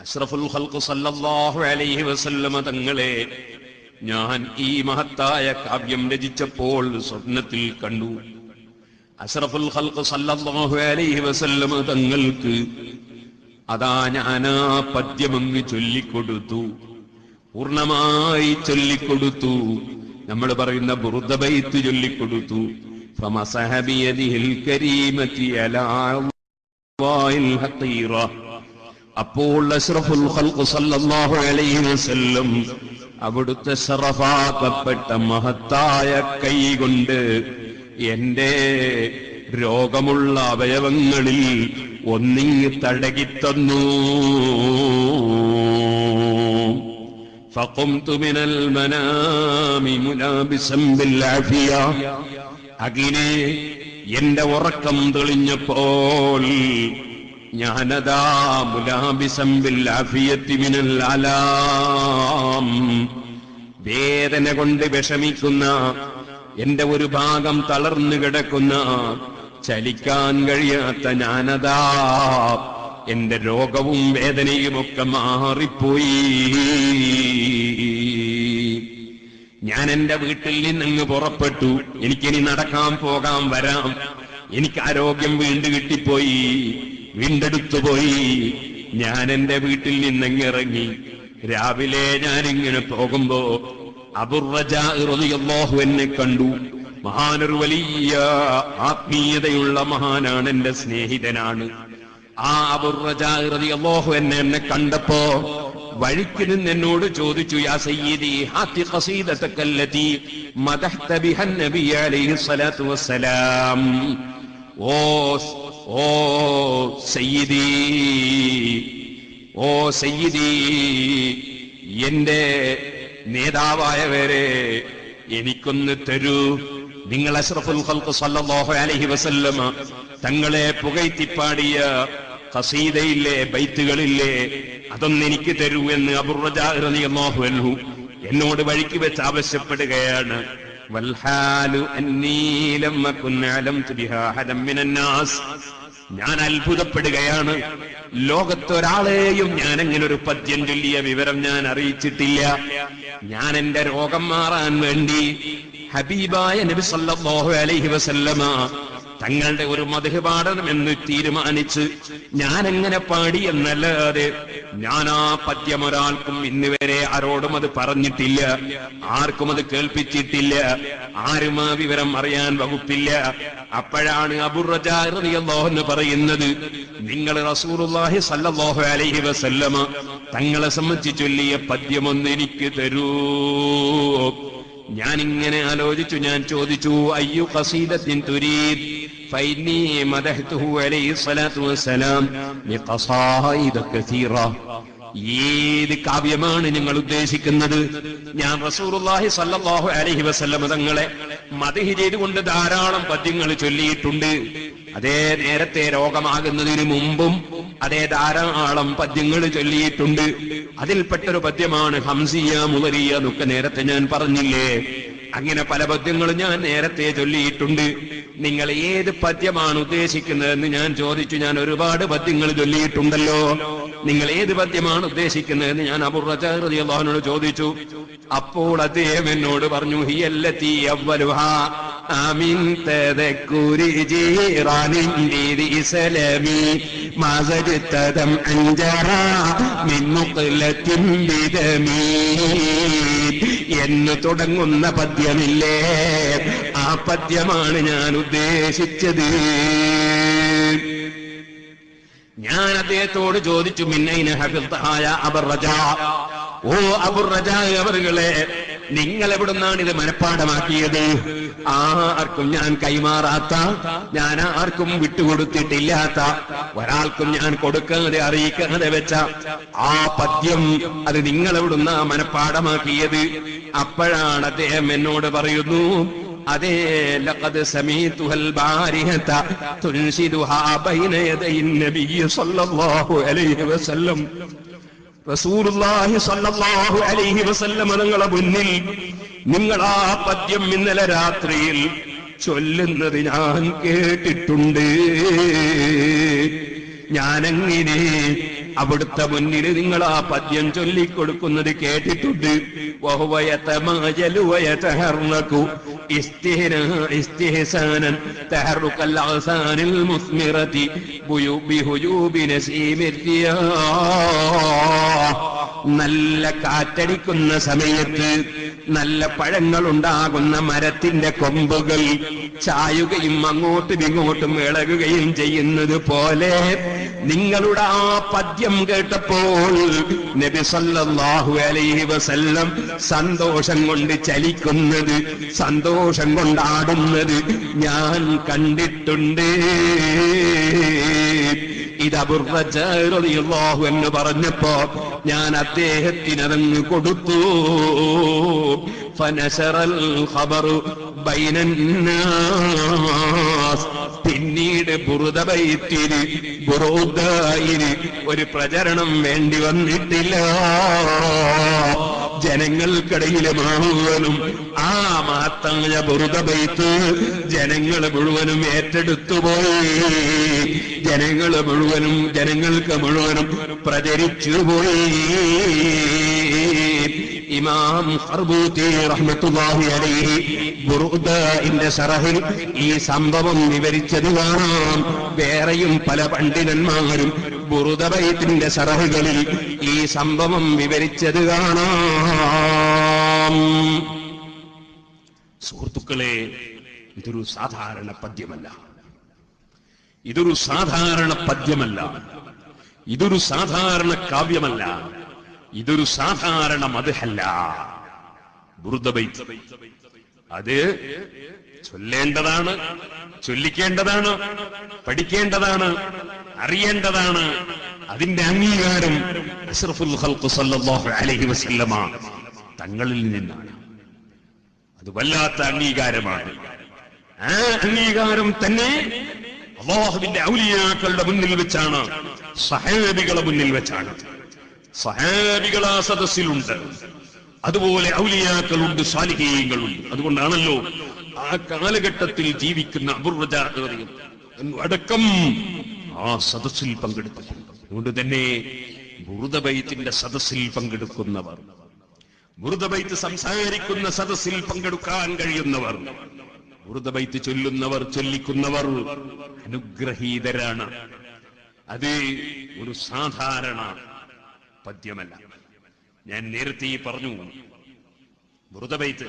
അഷ്റഫുൽ ഖൽഖ് സല്ലല്ലാഹു അലൈഹി വസല്ലമ തങ്ങളെ ഞാൻ ഈ മഹത്തായ കാവ്യം രചിച്ചപ്പോൾ സ്വപ്നത്തിൽ കണ്ടു. അഷ്റഫുൽ ഖൽഖ് സല്ലല്ലാഹു അലൈഹി വസല്ലമ തങ്ങൾക്ക് അതാ ഞാനാ പദ്യമങ്ങ് ചൊല്ലിക്കൊടുത്തു, പൂർണ്ണമായി ചൊല്ലിക്കൊടുത്തു. നമ്മൾ പറയുന്ന ബുർദ ബൈത്ത് ചൊല്ലിക്കൊടുത്തു. ഫമസഹ ബിയദിഹിൽ കരീമതി അലാ അളവാഇൽ ഹഖീറ. അപ്പോൾ അഷ്റഫുൽ ഖൽഖ് സല്ലല്ലാഹു അലൈഹി വസല്ലം അവിടുത്തെ ശറഫാക്കപ്പെട്ട മഹത്തായ കൈകൊണ്ട് എന്റെ രോഗമുള്ള അവയവങ്ങളിൽ ഒന്നിങ്ങ് തടകിത്തന്നു. فقمت من المنام ملابسا بالعافية. അങ്ങനെ എന്റെ ഉറക്കം തെളിഞ്ഞപ്പോൾ ഞാനതാ മുലാബിസം ബിൽ ആഫിയത്തി മിനൽ അലാം, വേദന കൊണ്ട് വിഷമിക്കുന്ന, എന്റെ ഒരു ഭാഗം തളർന്നു കിടക്കുന്ന, ചലിക്കാൻ കഴിയാത്ത ഞാനതാ എന്റെ രോഗവും വേദനയുമൊക്കെ മാറിപ്പോയി. ഞാൻ എന്റെ വീട്ടിൽ നിന്നങ്ങ് പുറപ്പെട്ടു. എനിക്കിനി നടക്കാൻ പോകാം, വരാം. എനിക്ക് ആരോഗ്യം വീണ്ടും കിട്ടിപ്പോയി, വീണ്ടെടുത്തുപോയി. ഞാൻ എന്റെ വീട്ടിൽ നിന്നങ്ങിറങ്ങി. രാവിലെ ഞാനിങ്ങനെ പോകുമ്പോ അബൂറജാ റളിയല്ലാഹു എന്നെ കണ്ടു. മഹാനൊരു വലിയ ആത്മീയതയുള്ള മഹാനാണ്, എന്റെ സ്നേഹിതനാണ്. ആ അബൂറജാ റളിയല്ലാഹു എന്നെ കണ്ടപ്പോ വഴിക്ക് നിന്ന് എന്നോട് ചോദിച്ചു, യാ സയ്യിദി ഹാത്തി ഖസീദതകല്ലതി മദഹ്ത ബിഹൻ നബി അലൈഹി സ്വലാത്തു വസ്സലാം. ഓ സയ്യിദി, ഓ സയ്യിദി, എന്റെ നേതാവായവരെ എനിക്കൊന്ന് തരൂ. നിങ്ങൾ അഷ്റഫുൽ ഖൽഖ് സല്ലല്ലാഹു അലൈഹി വസല്ലമ തങ്ങളെ പുകഴ്ത്തിപ്പാടിയ ഖസീദയില്ലേ, ബൈത്തുകളില്ലേ, അതൊന്ന് എനിക്ക് തരൂ എന്ന് അബൂറജാ റളിയല്ലാഹു അൻഹു എന്നോട് വഴിക്ക് വെച്ച് ആവശ്യപ്പെടുകയാണ്. വൽഹാലു അന്നീ ലം അകുൻ അലംതു ബിഹാ ഹദം മിനന്നാസ്. ഞാൻ അത്ഭുതപ്പെടുകയാണ്. ലോകത്തൊരാളെയും ഞാൻ അങ്ങനെ ഒരു പദ്യം ചൊല്ലിയ വിവരം ഞാൻ അറിയിച്ചിട്ടില്ല. ഞാൻ എന്റെ രോഗം മാറാൻ വേണ്ടി ഹബീബായ നബി സല്ലല്ലാഹു അലൈഹി വസല്ലമ തങ്ങളുടെ ഒരു മദ്ഹ് പാടണമെന്ന് തീരുമാനിച്ച് ഞാൻ എങ്ങനെ പാടി എന്നല്ലാതെ ഞാൻ ആ പദ്യം ഒരാൾക്കും ഇന്ന് വരെ ആരോടും അത് പറഞ്ഞിട്ടില്ല, ആർക്കും അത് കേൾപ്പിച്ചിട്ടില്ല, ആരും ആ വിവരം അറിയാൻ വകുപ്പില്ല. അപ്പോഴാണ് അബൂറജാ റളിയല്ലാഹു അൻഹു പറയുന്നത്, നിങ്ങൾ റസൂലുള്ളാഹി സ്വല്ലല്ലാഹു അലൈഹി വസല്ലമ തങ്ങളെ സംബന്ധിച്ച് ചൊല്ലിയ പദ്യമൊന്ന് എനിക്ക് തരൂ. ഞാനിങ്ങനെ ആലോചിച്ചു. ഞാൻ ചോദിച്ചു, അയ്യു ഖസീദത്തിൻ തുരീദ് ഫൈനി മദഹ്തുഹു അലൈഹി സ്വലാത്തു വസ്സലാം ബിഖസായിദ കസീറ. ഏത് കാവ്യമാണ് നിങ്ങൾ ഉദ്ദേശിക്കുന്നത്? ഞാൻ റസൂലുള്ളാഹി സ്വല്ലല്ലാഹു അലൈഹി വസല്ലം തങ്ങളെ മദ്ഹ് ചെയ്തുകൊണ്ട് ധാരാളം പദ്യങ്ങൾ ചൊല്ലിയിട്ടുണ്ട്. അതേ നേരത്തെ രോഗമാകുന്നതിന് മുമ്പും അതേ ധാരാളം പദ്യങ്ങൾ ചൊല്ലിയിട്ടുണ്ട്. അതിൽപ്പെട്ടൊരു പദ്യമാണ് ഹംസിയ മുളരിയ എന്നൊക്കെ നേരത്തെ ഞാൻ പറഞ്ഞില്ലേ. അങ്ങനെ പല പദ്യങ്ങളും ഞാൻ നേരത്തെ ചൊല്ലിയിട്ടുണ്ട്. നിങ്ങൾ ഏത് പദ്യമാണ് ഉദ്ദേശിക്കുന്നതെന്ന് ഞാൻ ചോദിച്ചു. ഞാൻ ഒരുപാട് പദ്യങ്ങൾ ചൊല്ലിയിട്ടുണ്ടല്ലോ, നിങ്ങൾ ഏത് പദ്യമാണ് ഉദ്ദേശിക്കുന്നതെന്ന് ഞാൻ അബൂറജാ റളിയല്ലാഹു അൻഹു ചോദിച്ചു. അപ്പോൾ അദ്ദേഹം എന്നോട് പറഞ്ഞു, ഹിയല്ലതി അവ്വലുഹാ ആമിൻ തദക്കുരി ജീറാനിൻ ബിദി സലമി മാസജതദം അൻജറാ മിൻ മുഖ്ലത്തിൻ ബിദമി എന്ന് തുടങ്ങുന്ന പദ്യമില്ലേ, ആ പദ്യമാണ് ഞാൻ ഉദ്ദേശിച്ചത്. ഞാൻ അദ്ദേഹത്തോട് ചോദിച്ചു, മിന്നൈന ഹഫിദ്തഹായ അബൂറജാ, ഓ അബൂറജാ അവറുകളെ, നിങ്ങൾ എവിടുന്നാണ് ഇത് മനഃപ്പാഠമാക്കിയത്? ആർക്കും ഞാൻ കൈമാറാത്ത, ഞാൻ ആർക്കും വിട്ടുകൊടുത്തിട്ടില്ലാത്ത, ഒരാൾക്കും ഞാൻ കൊടുക്കാതെ അറിയിക്കാതെ വെച്ച ആ പദ്യം, അത് നിങ്ങൾ എവിടുന്നാ മനഃപ്പാഠമാക്കിയത്? അപ്പോഴാണ് അദ്ദേഹം എന്നോട് പറയുന്നു, അതേ ലഖദ് സമീതുഹൽ ബാരിഹത തുൻഷിദുഹാ ബൈന യദൈൻ നബിയ്യി സ്വല്ലല്ലാഹു അലൈഹി വസല്ലം. റസൂലുള്ളാഹി സ്വല്ലല്ലാഹു അലൈഹി വസല്ലം തങ്ങളുടെ മുന്നിൽ നിങ്ങൾ ആ പദ്യം ഇന്നലെ രാത്രിയിൽ ചൊല്ലുന്നത് ഞാൻ കേട്ടിട്ടുണ്ട്. ഞാനെങ്ങനെ അവിടുത്തെ മുന്നിൽ നിങ്ങൾ ആ പദ്യം ചൊല്ലിക്കൊടുക്കുന്നത് കേട്ടിട്ടുണ്ട്. വഹുവ യതമാജലു വയതഹർനകു ഇസ്തിഹ്സാനൻ തഹറുകൽ അഗ്സാനിൽ മുസ്മിറതി ബിഹുജൂബി നസീമിർ റിയാഹ്. നല്ല കാറ്റടിക്കുന്ന സമയത്ത് നല്ല പഴങ്ങൾ ഉണ്ടാകുന്ന മരത്തിന്റെ കൊമ്പുകൾ ചായുകയും അങ്ങോട്ടും ഇങ്ങോട്ടും ഇളകുകയും ചെയ്യുന്നത് പോലെ നിങ്ങളുടെ ആ പദ്യം കേട്ടപ്പോൾ നബി സല്ലല്ലാഹു അലൈഹി വസല്ലം സന്തോഷം കൊണ്ട് ചലിക്കുന്നത്, സന്തോഷം കൊണ്ടാടുന്നത് ഞാൻ കണ്ടിട്ടുണ്ട്. ഇത് അബൂ റജാ റളിയല്ലാഹു അൻഹു പറഞ്ഞപ്പോ ഞാൻ അദ്ദേഹത്തിന് അതങ്ങ് കൊടുത്തു. ഫനശറൽ ഖബറു ബൈനന്നാസ്. പിന്നീട് ബുറുദ ബൈത്തിന് ബുറൂദായിന് ഒരു പ്രചരണം വേണ്ടി വന്നിട്ടില്ല. ജനങ്ങൾക്കിടയിൽ മുഴുവനും ആ മഹത്തായ ബുറുദ ബൈത്ത് ജനങ്ങൾ മുഴുവനും ഏറ്റെടുത്തുപോയി. ജനങ്ങൾക്ക് മുഴുവനും പ്രചരിച്ചുപോയി. ഇമാം ഖർബൂതി റഹ്മത്തുള്ളാഹി അലൈഹി ബുറുദന്റെ ശറഹിൽ ഈ സംഭവം വിവരിച്ചത് കാണാം. വേറെയും പല പണ്ഡിതന്മാരും ബുറുദ ബൈത്തിന്റെ ശറഹുകളിൽ ഈ സംഭവം വിവരിച്ചത് കാണാം. സുഹൃത്തുക്കളെ, ഇതൊരു സാധാരണ പദ്യമല്ല, ഇതൊരു സാധാരണ പദ്യമല്ല, ഇതൊരു സാധാരണ കാവ്യമല്ല, ഇതൊരു സാധാരണ മദ്ഹല്ല. ബുറുദ ബൈത്ത് അത് ചൊല്ലേണ്ടതാണ്, ചൊല്ലിക്കേണ്ടതാണ്, പഠിക്കേണ്ടതാണ്, അറിയേണ്ടതാണ്. അതിന്റെ അംഗീകാരം അഷ്റഫുൽ ഖൽഖ് സല്ലല്ലാഹു അലൈഹി വസല്ലമ തങ്ങളിൽ നിന്നാണ്. അത് വല്ലാത്ത അംഗീകാരമാണ്. ആ അംഗീകാരം തന്നെ അല്ലാഹുവിന്റെ ഔലിയാക്കളുടെ മുന്നിൽ വെച്ചാണ്, സഹാബികളുടെ മുന്നിൽ വെച്ചാണ്. സഹാബികൾ ആ സദസ്സിലുണ്ട്, അതുപോലെ ഔലിയാക്കളുണ്ട്, സാലിഹീങ്ങളുണ്ട്. അതുകൊണ്ടാണല്ലോ ആ കാലഘട്ടത്തിൽ ജീവിക്കുന്ന അബൂ റജാ അടക്കം ആ സദസ്സിൽ പങ്കെടുത്തിട്ടുണ്ട്. അതുകൊണ്ട് തന്നെ ബുറുദ ബൈത്തിന്റെ സദസ്സിൽ പങ്കെടുക്കുന്നവർ, ബുറുദ ബൈത്ത് സംസാരിക്കുന്ന സദസ്സിൽ പങ്കെടുക്കാൻ കഴിയുന്നവർ, ബുറുദ ബൈത്ത് ചൊല്ലുന്നവർ, ചൊല്ലിക്കുന്നവർ അനുഗ്രഹീതരാണ്. അത് ഒരു സാധാരണ പദ്യമല്ല. ഞാൻ നേരത്തെ പറഞ്ഞു, ബുറുദ ബൈത്ത്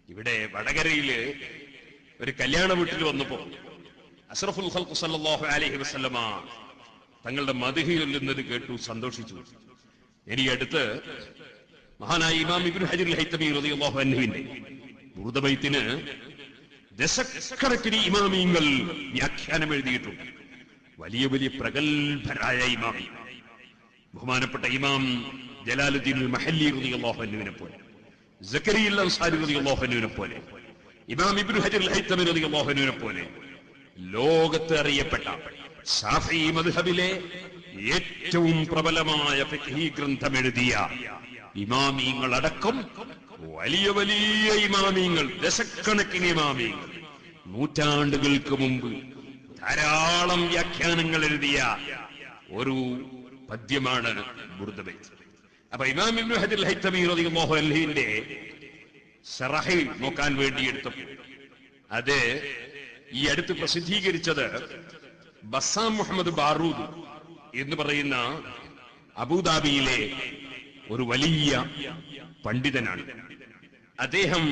ഇവിടെ വടകരയില് ഒരു കല്യാണ വീട്ടിൽ വന്നപ്പോ അഷ്റഫുൽ ഖൽഖ് സല്ലല്ലാഹു അലൈഹി വസല്ലമ തങ്ങളുടെ മദ്ഹ് ചൊല്ലുന്നത് കേട്ടു, സന്തോഷിച്ചു. ഇനി അടുത്ത് മഹാനായ ഇമാം ഇബ്നു ഹജർ അൽ-ഹൈതമി റളിയല്ലാഹു അൻഹുവിന്റെ ബുറുദ ബൈത്തിന് ദശക്കണക്കിന് ഇമാമിയങ്ങൾ വ്യാഖ്യാനം എഴുതിയിട്ടുണ്ട്. വലിയ വലിയ പ്രഗത്ഭരായ ഇമാമി, ബഹുമാനപ്പെട്ട ഇമാം ജലാലുദ്ദീൻ മഹല്ലി റളിയല്ലാഹു അൻഹുവിനെ പോലെ, സക്കരിയ അൻസാരി റളിയല്ലാഹു അൻഹുവിനെ പോലെ, ഇമാം ഇബ്നു ഹജർ അൽ-ഹൈതമി റളിയല്ലാഹു അൻഹുവിനെ പോലെ ലോകത്ത് അറിയപ്പെട്ട ശാഫിഈ മദ്ഹബിലെ ഏറ്റവും പ്രബലമായ ഫിഖ്ഹി ഗ്രന്ഥം എഴുതിയ ഇമാമിയങ്ങളടക്കം വലിയ വലിയ ഇമാമിയങ്ങൾ, ദശക്കണക്കിന് ഇമാമിയങ്ങൾ, നൂറ്റാണ്ടുകൾക്ക് മുമ്പ് ധാരാളം വ്യാഖ്യാനങ്ങൾ എഴുതിയ ഒരു പദ്യമാണ് ബുറുദ ബൈത്ത്. അപ്പൊ ഇമാം ഇബ്നു ഹജർ അൽ-ഹൈതമി റളിയല്ലാഹു അൻഹുവിന്റെ ശറഹ് നോക്കാൻ വേണ്ടി എടുത്തപ്പോൾ അത് ഈ അടുത്ത് പ്രസിദ്ധീകരിച്ചത് ബസ്സാം മുഹമ്മദ് ബാറൂദ് എന്ന് പറയുന്ന അബൂദാബിയിലെ ഒരു വലിയ പണ്ഡിതനാണ്. അദ്ദേഹം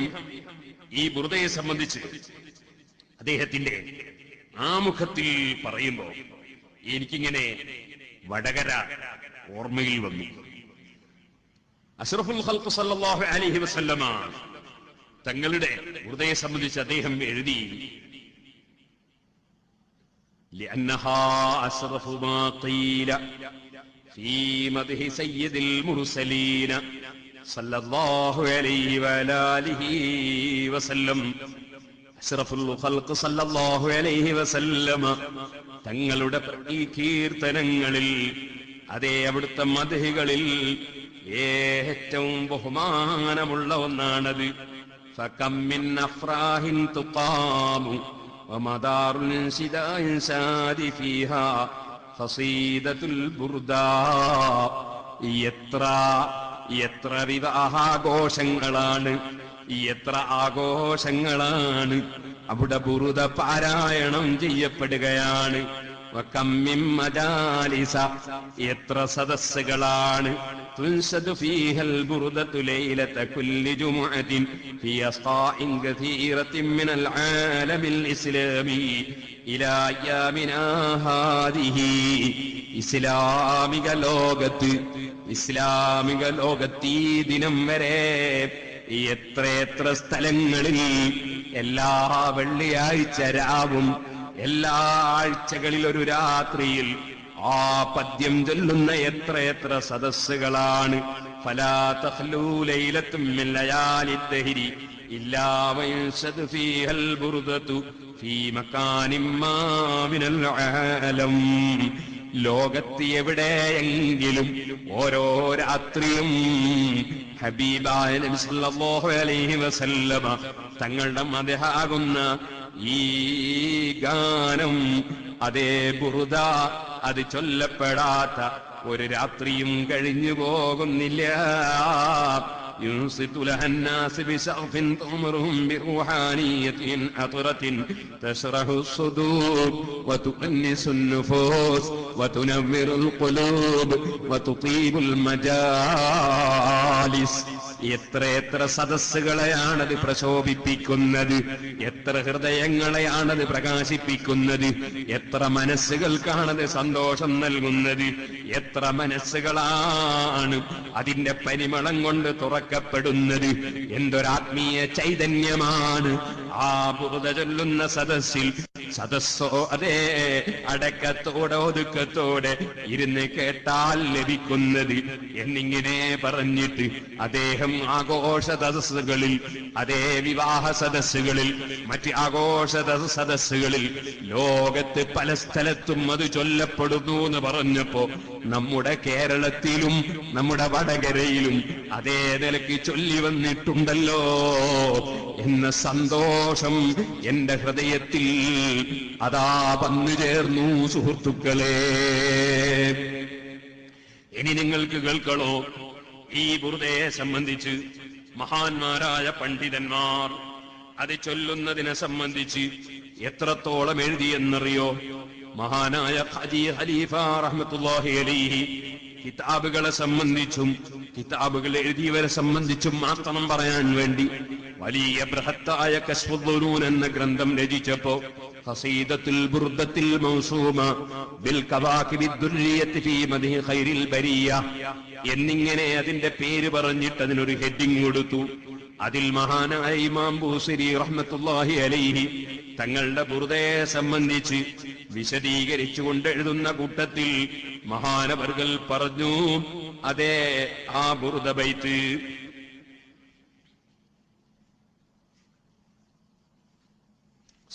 ഈ ബുറുദയെ സംബന്ധിച്ച് അദ്ദേഹത്തിന്റെ ആമുഖത്തിൽ പറയുമ്പോൾ എനിക്കിങ്ങനെ വടകര ഓർമ്മയിൽ വന്നു. അഷ്റഫുൽ ഖൽഖ് സല്ലല്ലാഹു അലൈഹി വസല്ലമ തങ്ങളുടെ ബുറുദയെ സംബന്ധിച്ച് അദ്ദേഹം എഴുതി, لأنها أشرف ما قيل في مدح سيد المرسلين صلى الله عليه وعلى آله وسلم. അഷ്റഫുൽ ഖൽഖ് സല്ലല്ലാഹു അലൈഹി വസല്ലമ തങ്ങളുടെ ഈ കീർത്തനങ്ങളിൽ, അതേ അവിടുത്തെ മദ്ഹുകളിൽ ഏറ്റവും ബഹുമാനമുള്ള ഒന്നാണത്. ഫകം മിൻ അഫ്രാഹിൻ തുഖാമു ومدار الانشداء شادي فيها قصيدة البرداء. എത്ര വിവാഹാഘോഷങ്ങളാണ്, എത്ര ആഘോഷങ്ങളാണ് അവിടെ ബുറുദ പാരായണം ചെയ്യപ്പെടുകയാണ്. വകമ്മിൻ മജാലിസ, എത്ര സദസ്സുകളാണ്. തുൻസദു ഫീഹൽ ബുറുദതു ലൈലത കുല്ലി ജുമുഅത്തിൻ ഫീ അസ്ഖാഇൻ കസീറത്തിൻ മിനൽ ആലമിൽ ഇസ്ലാമി ഇലാ അയ്യാമിനാ ഹാദിഹി. ഇസ്ലാമിക ലോകത്ത് ഈ ദിനം വരെ എത്ര സ്ഥലങ്ങളിൽ എല്ലാ വെള്ളിയാഴ്ച രാവും എല്ലാ ആഴ്ചകളിൽ ഒരു രാത്രിയിൽ ആ പദ്യം ചൊല്ലുന്ന എത്രയെത്ര സദസ്സുകളാണ്. ഫലാ തഖ്ലൂ ലൈലത്തും മിൻ ലയാലിദ്ദഹരി ഇല്ലാ വയൻശദു ഫീഹൽ ബുർദതു ഫീ മകാനിൻ മാ മിനൽ ആലം. ലോകത്ത് എവിടെയെങ്കിലും ഓരോ രാത്രിയും ഹബീബായ നബി സല്ലല്ലാഹു അലൈഹി വസല്ലമ തങ്ങളുടെ മദ്ഹാകുന്ന ഈ ഗാനം, അതേ ബുറുദ, അത് ചൊല്ലപ്പെടാത്ത ഒരു രാത്രിയും കഴിഞ്ഞു പോകുന്നില്ല. ينصت لها الناس بسقف تأمرهم بروحانية عطرة تشرح الصدور وتؤنس النفوس وتنور القلوب وتطيب المجالس. എത്ര സദസ്സുകളെയാണത് പ്രശോഭിപ്പിക്കുന്നത്, എത്ര ഹൃദയങ്ങളെയാണത് പ്രകാശിപ്പിക്കുന്നത്, എത്ര മനസ്സുകൾക്കാണത് സന്തോഷം നൽകുന്നത്, എത്ര മനസ്സുകളാണ് അതിന്റെ പരിമളം കൊണ്ട് തുറക്കപ്പെടുന്നത്. എന്തൊരാത്മീയ ചൈതന്യമാണ് ആ ബുറുദ ചൊല്ലുന്ന സദസ്സിൽ. സദസ്സോ അതേ അടക്കത്തോടെ ഒതുക്കത്തോടെ ഇരുന്ന് കേട്ടാൽ ലഭിക്കുന്നത് എന്നിങ്ങനെ പറഞ്ഞിട്ട് അദ്ദേഹം ആഘോഷ സദസ്സുകളിൽ, അതേ വിവാഹ സദസ്സുകളിൽ, മറ്റ് ആഘോഷ സദസ്സുകളിൽ ലോകത്ത് പല സ്ഥലത്തും അത് ചൊല്ലപ്പെടുന്നു എന്ന് പറഞ്ഞപ്പോ നമ്മുടെ കേരളത്തിലും നമ്മുടെ വടകരയിലും അതേ നിലയ്ക്ക് ചൊല്ലി വന്നിട്ടുണ്ടല്ലോ എന്ന സന്തോഷം എന്റെ ഹൃദയത്തിൽ അതാ വന്നു ചേർന്നു. സുഹൃത്തുക്കളെ, ഇനി നിങ്ങൾക്ക് കേൾക്കണോ ഈ ബുറുദയെ സംബന്ധിച്ച് മഹാന്മാരായ പണ്ഡിതന്മാർ അത് ചൊല്ലുന്നതിനെ സംബന്ധിച്ച് എത്രത്തോളം എഴുതിയെന്നറിയോ? മഹാനായ ഖാജി ഖലീഫ റഹ്മത്തുള്ളാഹി അലൈഹി കിതാബുകളെ സംബന്ധിച്ചും കിതാബുകൾ എഴുതിയവരെ സംബന്ധിച്ചും മാത്രം പറയാൻ വേണ്ടി വലിയ ബൃഹത്തായ കശ്ഫുൽ ദുനൂൻ എന്ന ഗ്രന്ഥം രചിച്ചപ്പോ ഖസീദത്തുൽ ബുർദത്തിൽ മൗസൂമ ബിൽ കവാകിബി ദുർരിയത്തി ഫീ മദ്ഹി ഖൈറിൽ ബരിയ എന്നിങ്ങനെ അതിന്റെ പേര് പറഞ്ഞിട്ട് അതിനൊരു ഹെഡിങ് കൊടുത്തു. അതിൽ മഹാനായ ഇമാം ബൂസിരി റഹ്മത്തുള്ളാഹി അലൈഹി തങ്ങളുടെ ബുർദയെ സംബന്ധിച്ച് വിശദീകരിച്ചുകൊണ്ട് എഴുതുന്ന കൂട്ടത്തിൽ മഹാനവർകൾ പറഞ്ഞു, അതേ ആ ബുർദ ബൈത്ത്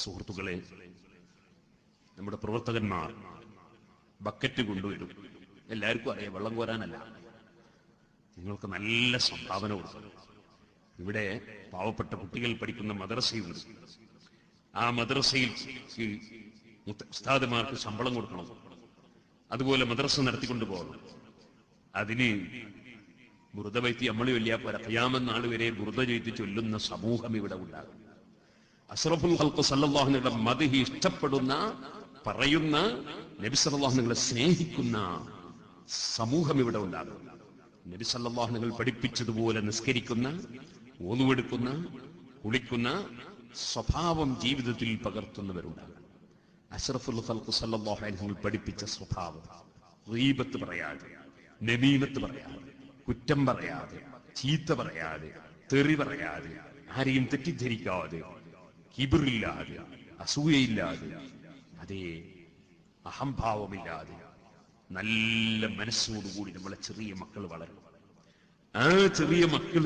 സുഹൃത്തുക്കളെ, നമ്മുടെ പ്രവർത്തകന്മാർ ബക്കറ്റ് കൊണ്ടുവരും. എല്ലാവർക്കും അറിയാം, വെള്ളം കോരാനല്ല, നിങ്ങൾക്ക് നല്ല സംഭാവന കൊടുക്കണം. ഇവിടെ പാവപ്പെട്ട കുട്ടികൾ പഠിക്കുന്ന മദ്രസയുണ്ട്. ആ മദ്രസയിൽ ഉസ്താദുമാർക്ക് ശമ്പളം കൊടുക്കണം. അതുപോലെ മദ്രസ നടത്തിക്കൊണ്ടു പോകണം. അതിന് ബുറുദ ബൈത്തി അമ്മളി വലിയ ഖിയാമത്ത് വരെ ബുറുദ ചൊല്ലി ചൊല്ലുന്ന സമൂഹം ഇവിടെ ഉണ്ടാകും. അഷ്റഫുൽ ഖൽഖ് സല്ലല്ലാഹു അലൈഹി വസല്ലം മദ്ഹി ഇഷ്ടപ്പെടുന്ന, പറയുന്ന, നബി സല്ലല്ലാഹു അലൈഹി വസല്ലം സ്നേഹിക്കുന്ന സമൂഹം ഇവിടെ ഉണ്ടാകും. നബി സല്ലല്ലാഹു അലൈഹി വസല്ലം പഠിപ്പിച്ചതുപോലെ നിസ്കരിക്കുന്ന, ഓതുവെടുക്കുന്ന, കുളിക്കുന്ന സ്വഭാവം ജീവിതത്തിൽ പകർത്തുന്നവരുണ്ടാകും. അഷ്റഫുൽ ഖൽഖ് സല്ലല്ലാഹു അലൈഹി വസല്ലം പഠിപ്പിച്ച സ്വഭാവം, ഗീബത്ത് പറയാതെ, നമീമത്ത് പറയാതെ, കുറ്റം പറയാതെ, ചീത്ത പറയാതെ, തെറി പറയാതെ, ആരെയും തെറ്റിദ്ധരിക്കാതെ, കിബിറില്ലാതെ, അസൂയയില്ലാതെ, അതേ അഹംഭാവമില്ലാതെ നല്ല മനസ്സോടുകൂടി നമ്മളെ ചെറിയ മക്കൾ വളരും. ആ ചെറിയ മക്കൾ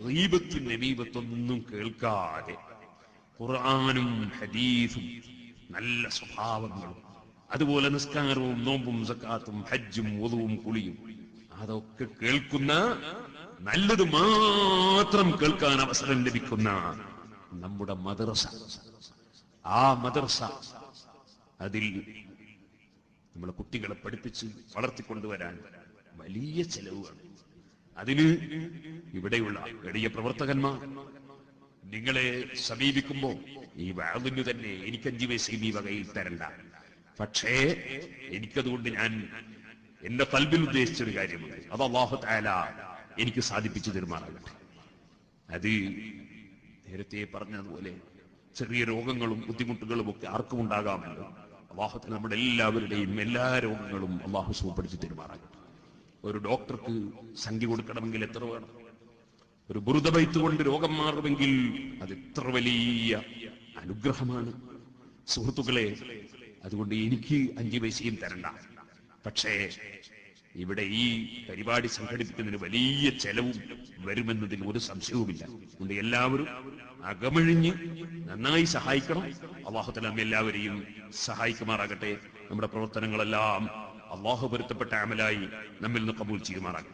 ഗീബത്തും നമീമത്തൊന്നും കേൾക്കാതെ ഖുർആനും ഹദീസും നല്ല സ്വഭാവങ്ങളും, അതുപോലെ നിസ്കാരവും നോമ്പും സക്കാത്തും ഹജ്ജും വുളുവും കുളിയും അതൊക്കെ കേൾക്കുന്ന, നല്ലത് മാത്രം കേൾക്കാൻ അവസരം ലഭിക്കുന്ന നമ്മുടെ മദ്രസ, ആ മദ്രസ അതിൽ നമ്മളെ കുട്ടികളെ പഠിപ്പിച്ച് വളർത്തിക്കൊണ്ടുവരാൻ വലിയ ചെലവുകൾ. അതിന് ഇവിടെയുള്ള വലിയ പ്രവർത്തകന്മാർ നിങ്ങളെ സമീപിക്കുമ്പോ ഈ വാദിനു തന്നെ എനിക്ക് 5 പൈസ ഈ വകയിൽ തരണ്ട. പക്ഷേ എനിക്കതുകൊണ്ട് ഞാൻ എന്റെ ഖൽബിൽ ഉദ്ദേശിച്ചൊരു കാര്യമുണ്ട്, അത് അല്ലാഹു തആല എനിക്ക് സാധിപ്പിച്ചു തരുമാറാകട്ടെ. അത് നേരത്തെ പറഞ്ഞതുപോലെ ചെറിയ രോഗങ്ങളും ബുദ്ധിമുട്ടുകളും ഒക്കെ ആർക്കും ഉണ്ടാകാമല്ലോ. അല്ലാഹു തആല നമ്മുടെ എല്ലാവരുടെയും എല്ലാ രോഗങ്ങളും അല്ലാഹു സുഖപ്പെടുത്തി തരുമാറാകട്ടെ. ഒരു ഡോക്ടർക്ക് സംഖ്യ കൊടുക്കണമെങ്കിൽ എത്ര വേണം? ഒരു ബുറുദ ബൈത്ത് കൊണ്ട് രോഗം മാറുമെങ്കിൽ അത് എത്ര വലിയ അനുഗ്രഹമാണ്. സുഹൃത്തുക്കളെ, അതുകൊണ്ട് എനിക്ക് 5 പൈസയും തരണ്ട. പക്ഷേ ഇവിടെ ഈ പരിപാടി സംഘടിപ്പിക്കുന്നതിന് വലിയ ചെലവും വരുമെന്നതിൽ ഒരു സംശയവുമില്ല. അതുകൊണ്ട് എല്ലാവരും അകമഴിഞ്ഞ് നന്നായി സഹായിക്കണം. അല്ലാഹു തആല നമ്മെ എല്ലാവരെയും സഹായിക്കുമാറാകട്ടെ. നമ്മുടെ പ്രവർത്തനങ്ങളെല്ലാം അല്ലാഹു പൊരുത്തപ്പെട്ട അമലായി നമ്മിൽ നിന്ന് കബൂൽ ചെയ്യുമാറാകട്ടെ.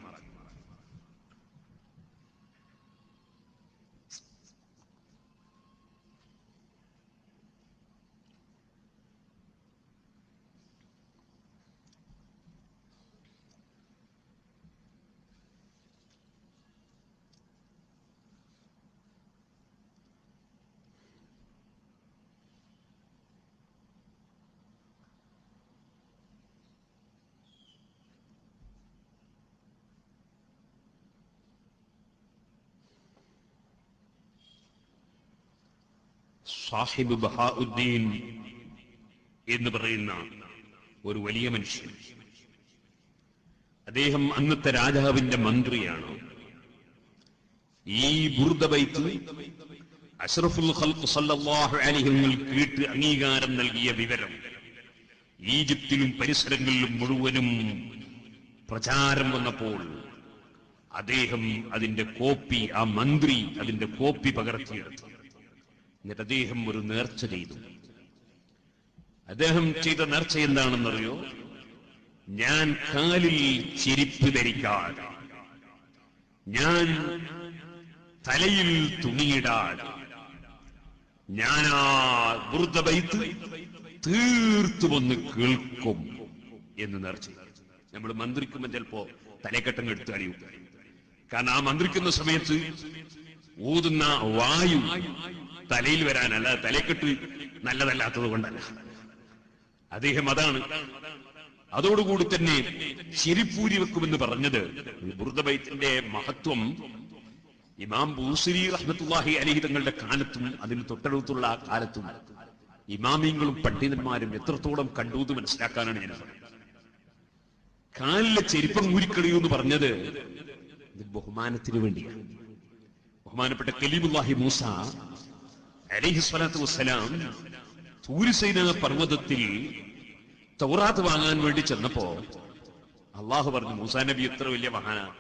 സാഹിബ് ബഹാഉദ്ദീൻ എന്ന് പറയുന്ന ഒരു വലിയ മനുഷ്യൻ, അദ്ദേഹം അന്നത്തെ രാജാവിന്റെ മന്ത്രിയാണ്. ഈ ബുർദ ബൈത്ത് അഷ്റഫുൽ ഖൽഖ് സല്ലല്ലാഹു അലൈഹി വസല്ലം കേട്ട് അംഗീകാരം നൽകിയ വിവരം ഈജിപ്തിലും പരിസരങ്ങളിലും മുഴുവനും പ്രചാരം വന്നപ്പോൾ അദ്ദേഹം അതിന്റെ കോപ്പി, ആ മന്ത്രി അതിന്റെ കോപ്പി പകർത്തിയെടുത്തു. എന്നിട്ട് അദ്ദേഹം ഒരു നേർച്ച ചെയ്തു. അദ്ദേഹം ചെയ്ത നേർച്ച എന്താണെന്നറിയോ? ഞാൻ കാലിൽ ചെരിപ്പ് ധരിക്കാതെ, ഞാൻ തലയിൽ തുണിയിടാതെ, ഞാൻ ആ ബുർദ ബൈത്ത് തീർത്തുമൊന്ന് കേൾക്കും എന്ന് നേർച്ച. നമ്മൾ മന്ത്രിക്കുമ്പോൾ ചിലപ്പോ തലക്കെട്ടം എടുത്ത് കഴിയും. കാരണം ആ മന്ത്രിക്കുന്ന സമയത്ത് ഊതുന്ന വായു തലയിൽ വരാനല്ല, തലക്കെട്ട് നല്ലതല്ലാത്തത് കൊണ്ടല്ല. അദ്ദേഹം അതാണ്. അതോടുകൂടി തന്നെ ചെരിപ്പൂരി വെക്കുമെന്ന് പറഞ്ഞത്. ബുർദ ബൈത്തിന്റെ മഹത്വം ഇമാം ബൂസിരി റഹ്മത്തുള്ളാഹി അലൈഹി തങ്ങളുടെ കാലത്തും അതിന് തൊട്ടടുത്തുള്ള കാലത്തും ഇമാമിയങ്ങളും പണ്ഡിതന്മാരും എത്രത്തോളം കണ്ടു എന്ന് മനസ്സിലാക്കാനാണ് ഞാൻ പറയുന്നത്. കാലിലെ ചെരിപ്പം ഊരിക്കളിയൂ എന്ന് പറഞ്ഞത് ഇത് ബഹുമാനത്തിന് വേണ്ടിയാണ്. ബഹുമാനപ്പെട്ട കലീമുല്ലാഹി മൂസ അലൈഹി സ്വലാത്തു വസ്സലാം തൂരിസൈന പർവ്വതത്തിൽ തൗറാത്ത് വാങ്ങാൻ വേണ്ടി ചെന്നപ്പോ അള്ളാഹു പറഞ്ഞു, മൂസാ നബി എത്ര വലിയ മഹാനാണ്.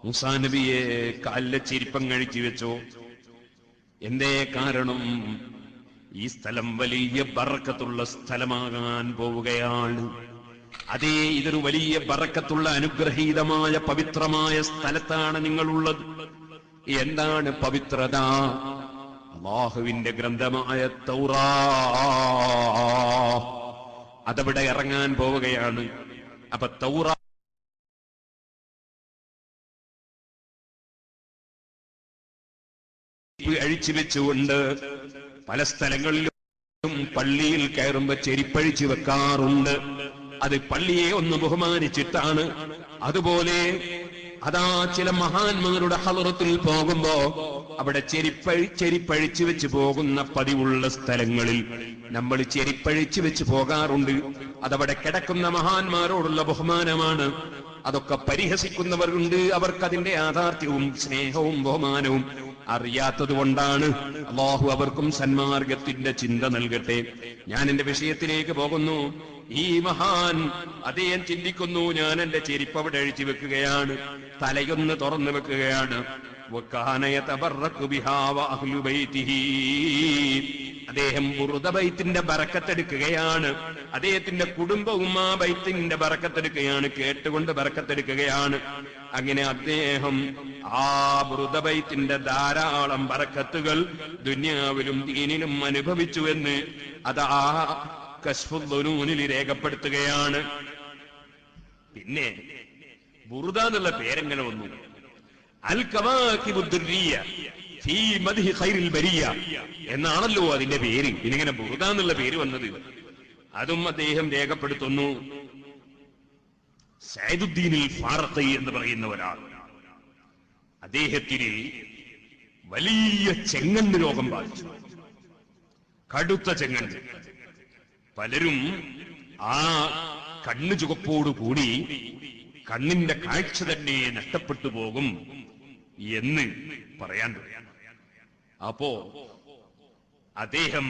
മൂസാ നബിയെ കാലിലെ ചെരിപ്പം കഴിച്ചു വെച്ചോ. എന്തേ കാരണം? ഈ സ്ഥലം വലിയ ബറക്കത്തുള്ള സ്ഥലമാകാൻ പോവുകയാണ്. അതേ, ഇതൊരു വലിയ ബറക്കത്തുള്ള അനുഗ്രഹീതമായ പവിത്രമായ സ്ഥലത്താണ് നിങ്ങളുള്ളത്. എന്താണ് പവിത്രത? അല്ലാഹുവിന്റെ ഗ്രന്ഥമായ തൗറാത്ത് അതവിടെ ഇറങ്ങാൻ പോവുകയാണ്. അപ്പൊ തൗറാത്ത് അഴിച്ചു വെച്ചുകൊണ്ട് പല സ്ഥലങ്ങളിലും പള്ളിയിൽ കയറുമ്പോ ചെരിപ്പഴിച്ചു വെക്കാറുണ്ട്. അത് പള്ളിയെ ഒന്ന് ബഹുമാനിച്ചിട്ടാണ്. അതുപോലെ അതാ ചില മഹാന്മാരുടെ ഹളറത്തിൽ പോകുമ്പോ അവിടെ ചെരിപ്പഴിച്ചു വെച്ച് പോകുന്ന പതിവുള്ള സ്ഥലങ്ങളിൽ നമ്മൾ ചെരിപ്പഴിച്ചു വെച്ച് പോകാറുണ്ട്. അതവിടെ കിടക്കുന്ന മഹാന്മാരോടുള്ള ബഹുമാനമാണ്. അതൊക്കെ പരിഹസിക്കുന്നവരുണ്ട്. അവർക്കതിന്റെ യാഥാർത്ഥ്യവും സ്നേഹവും ബഹുമാനവും അറിയാത്തത് കൊണ്ടാണ്. അല്ലാഹു അവർക്കും സന്മാർഗത്തിന്റെ ചിന്ത നൽകട്ടെ. ഞാൻ എന്റെ വിഷയത്തിലേക്ക് പോകുന്നു. ഈ മഹാൻ അദ്ദേഹം ചിന്തിക്കുന്നു, ഞാൻ എന്റെ ചെരിപ്പ് അവിടെ അഴിച്ചു വെക്കുകയാണ്, തലയൊന്ന് തുറന്നു വെക്കുകയാണ്. അദ്ദേഹം ബുർദ ബൈത്തിന്റെ ബറക്കത്തെടുക്കുകയാണ്. അദ്ദേഹത്തിന്റെ കുടുംബവും ആ ബൈത്തിന്റെ ബറക്കത്തെടുക്കുകയാണ്, കേട്ടുകൊണ്ട് ബറക്കത്തെടുക്കുകയാണ്. അങ്ങനെ അദ്ദേഹം ആ ബുർദ ബൈത്തിന്റെ ധാരാളം ബറക്കത്തുകൾ ദുനിയാവിലും ദീനിലും അനുഭവിച്ചുവെന്ന് അത് ആ കശ്ഫുൽ ദുനൂനിൽ രേഖപ്പെടുത്തുകയാണ്. പിന്നെ ബുർദ എന്നുള്ള പേരെങ്ങനെ വന്നു? അൽ കവാകിബു ദുർരിയ ഫീ മദ്ഹി ഖൈറിൽ ബരിയ എന്നാണല്ലോ അതിന്റെ പേര്. ഇങ്ങനെ ബുർദ എന്നുള്ള പേര് വന്നത് അതും അദ്ദേഹം രേഖപ്പെടുത്തുന്നു. സൈദുദ്ദീനിൽ ഫാറഖി എന്ന് പറയുന്ന ഒരാൾ, അദ്ദേഹത്തിന് വലിയ ചെങ്ങണ്ണ് രോഗം ബാധിച്ചു, കടുത്ത ചെങ്ങണ്ണ്. പലരും ആ കണ്ണു ചുവപ്പോടുകൂടി കണ്ണിന്റെ കാഴ്ച തന്നെ നഷ്ടപ്പെട്ടു പോകും എന്ന് പറയാൻ. അപ്പോ അദ്ദേഹം